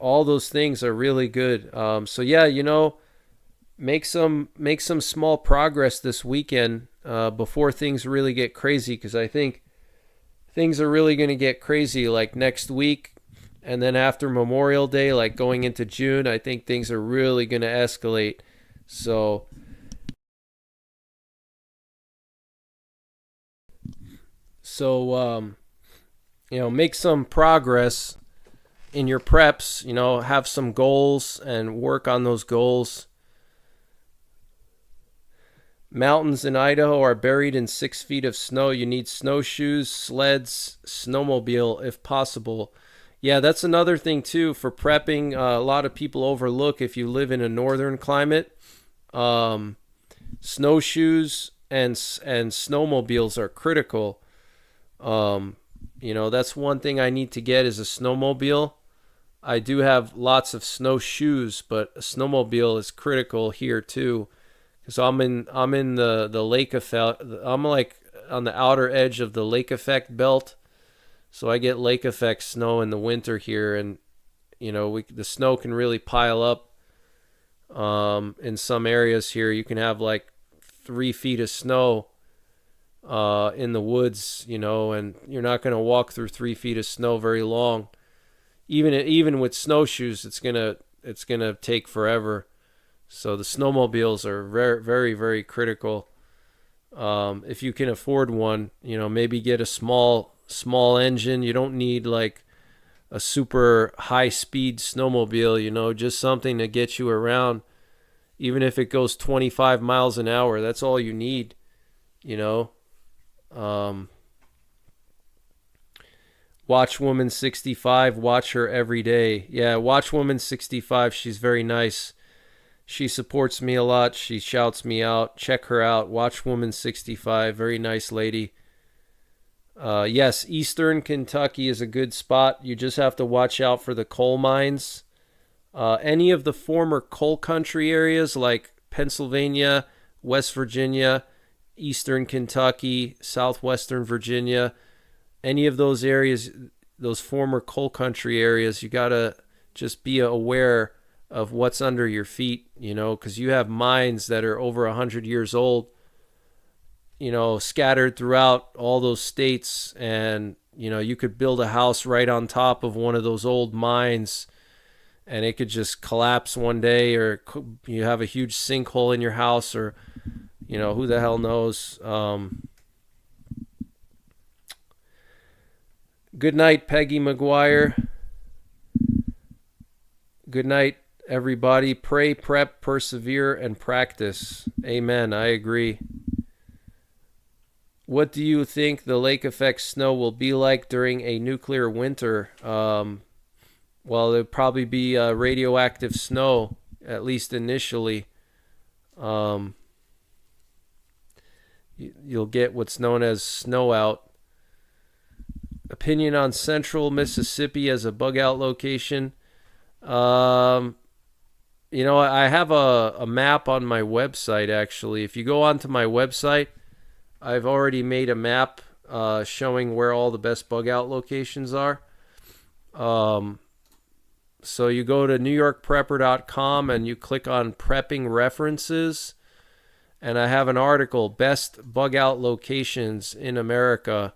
all those things are really good. So yeah, make some small progress this weekend before things really get crazy, because I think things are really going to get crazy like next week. And then after Memorial Day, like going into June, I think things are really going to escalate. So make some progress in your preps, have some goals and work on those goals. Mountains in Idaho are buried in 6 feet of snow. You need snowshoes, sleds, snowmobile if possible. Yeah, that's another thing too for prepping. A lot of people overlook if you live in a northern climate. Snowshoes and snowmobiles are critical. That's one thing I need to get is a snowmobile. I do have lots of snowshoes, but a snowmobile is critical here too, because I'm in the lake effect. I'm like on the outer edge of the lake effect belt. So I get lake effect snow in the winter here, and the snow can really pile up. In some areas here, you can have like 3 feet of snow in the woods, and you're not going to walk through 3 feet of snow very long. Even with snowshoes, it's gonna take forever. So the snowmobiles are very, very, very critical. If you can afford one, maybe get a small engine. You don't need like a super high speed snowmobile, just something to get you around. Even if it goes 25 miles an hour, that's all you need, you know. Watch Woman 65, watch her every day. Yeah, Watch Woman 65, she's very nice. She supports me a lot. She shouts me out. Check her out. Watch Woman 65, very nice lady. Yes, Eastern Kentucky is a good spot. You just have to watch out for the coal mines. Any of the former coal country areas like Pennsylvania, West Virginia, Eastern Kentucky, Southwestern Virginia, any of those areas, those former coal country areas, you got to just be aware of what's under your feet, because you have mines that are over 100 years old, scattered throughout all those states. And, you could build a house right on top of one of those old mines and it could just collapse one day, or you have a huge sinkhole in your house, or, who the hell knows. Good night, Peggy McGuire. Good night, everybody. Pray, prep, persevere, and practice. Amen. I agree. What do you think the lake effect snow will be like during a nuclear winter? Well, there'll probably be radioactive snow, at least initially. You'll get what's known as snow out. Opinion on Central Mississippi as a bug out location. I have a map on my website, actually. If you go onto my website, I've already made a map showing where all the best bug out locations are. So you go to NYPrepper.com and you click on prepping references. And I have an article, Best Bug Out Locations in America.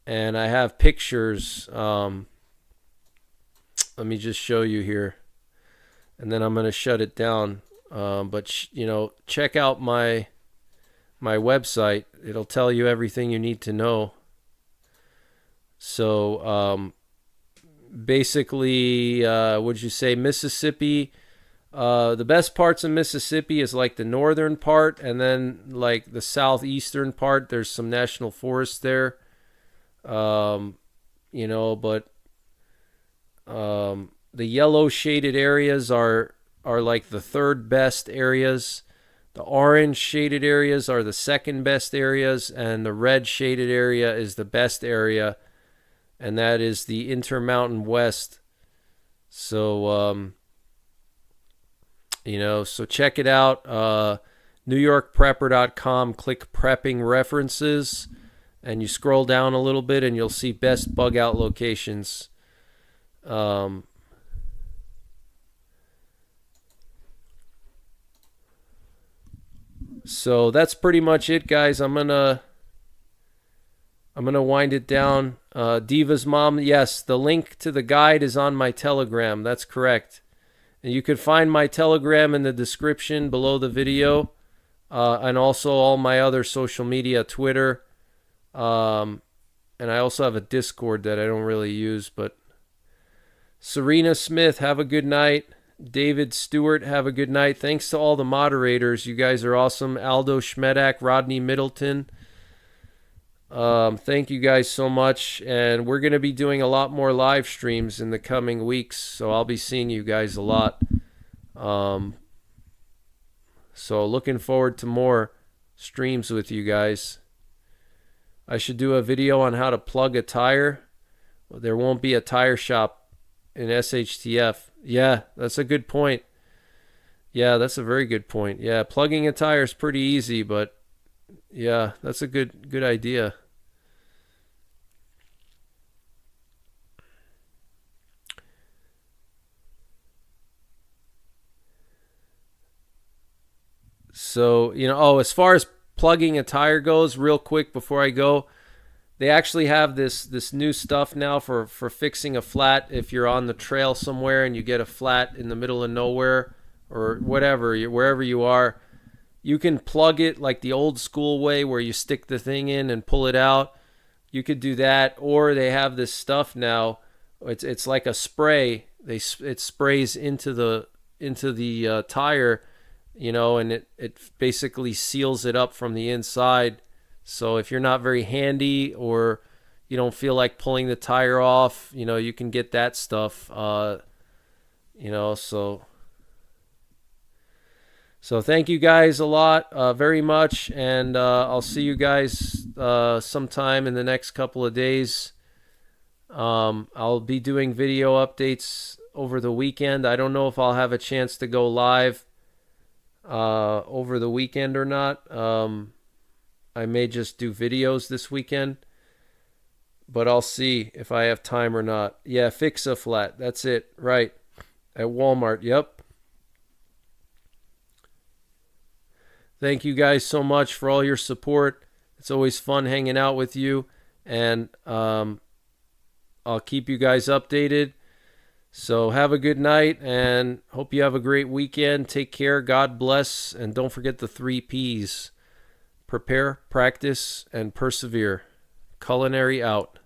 And I have pictures. Let me just show you here. And then I'm going to shut it down. But check out my website. It'll tell you everything you need to know. So basically, would you say Mississippi? The best parts of Mississippi is like the northern part, and then like the southeastern part. There's some national forests there. But the yellow shaded areas are like the third best areas. The orange shaded areas are the second best areas, and the red shaded area is the best area, and that is the Intermountain West. So, so check it out. NYPrepper.com, click prepping references, and you scroll down a little bit and you'll see best bug out locations. So that's pretty much it, guys. I'm gonna wind it down. Diva's mom, yes, the link to the guide is on my Telegram. That's correct. And you can find my Telegram in the description below the video, and also all my other social media, Twitter, and I also have a Discord that I don't really use. But Serena Smith, have a good night. David Stewart, have a good night. Thanks to all the moderators. You guys are awesome. Aldo Schmedak, Rodney Middleton. Thank you guys so much. And we're going to be doing a lot more live streams in the coming weeks. So I'll be seeing you guys a lot. So looking forward to more streams with you guys. I should do a video on how to plug a tire. There won't be a tire shop in SHTF. Yeah, that's a good point. Yeah, that's a very good point. Yeah, plugging a tire is pretty easy, but yeah, that's a good idea. So, as far as plugging a tire goes, real quick before I go, they actually have this new stuff now for fixing a flat. If you're on the trail somewhere and you get a flat in the middle of nowhere or whatever, wherever you are, you can plug it like the old school way where you stick the thing in and pull it out. You could do that, or they have this stuff now It's like a spray. It sprays into the tire, and it basically seals it up from the inside. So if you're not very handy or you don't feel like pulling the tire off, you can get that stuff. So thank you guys a lot, very much, and I'll see you guys sometime in the next couple of days. I'll be doing video updates over the weekend. I don't know if I'll have a chance to go live over the weekend or not. I may just do videos this weekend, but I'll see if I have time or not. Yeah, Fix-A-Flat. That's it. Right. At Walmart. Yep. Thank you guys so much for all your support. It's always fun hanging out with you, and I'll keep you guys updated. So have a good night, and hope you have a great weekend. Take care. God bless, and don't forget the 3 Ps. Prepare, practice, and persevere. Culinary out.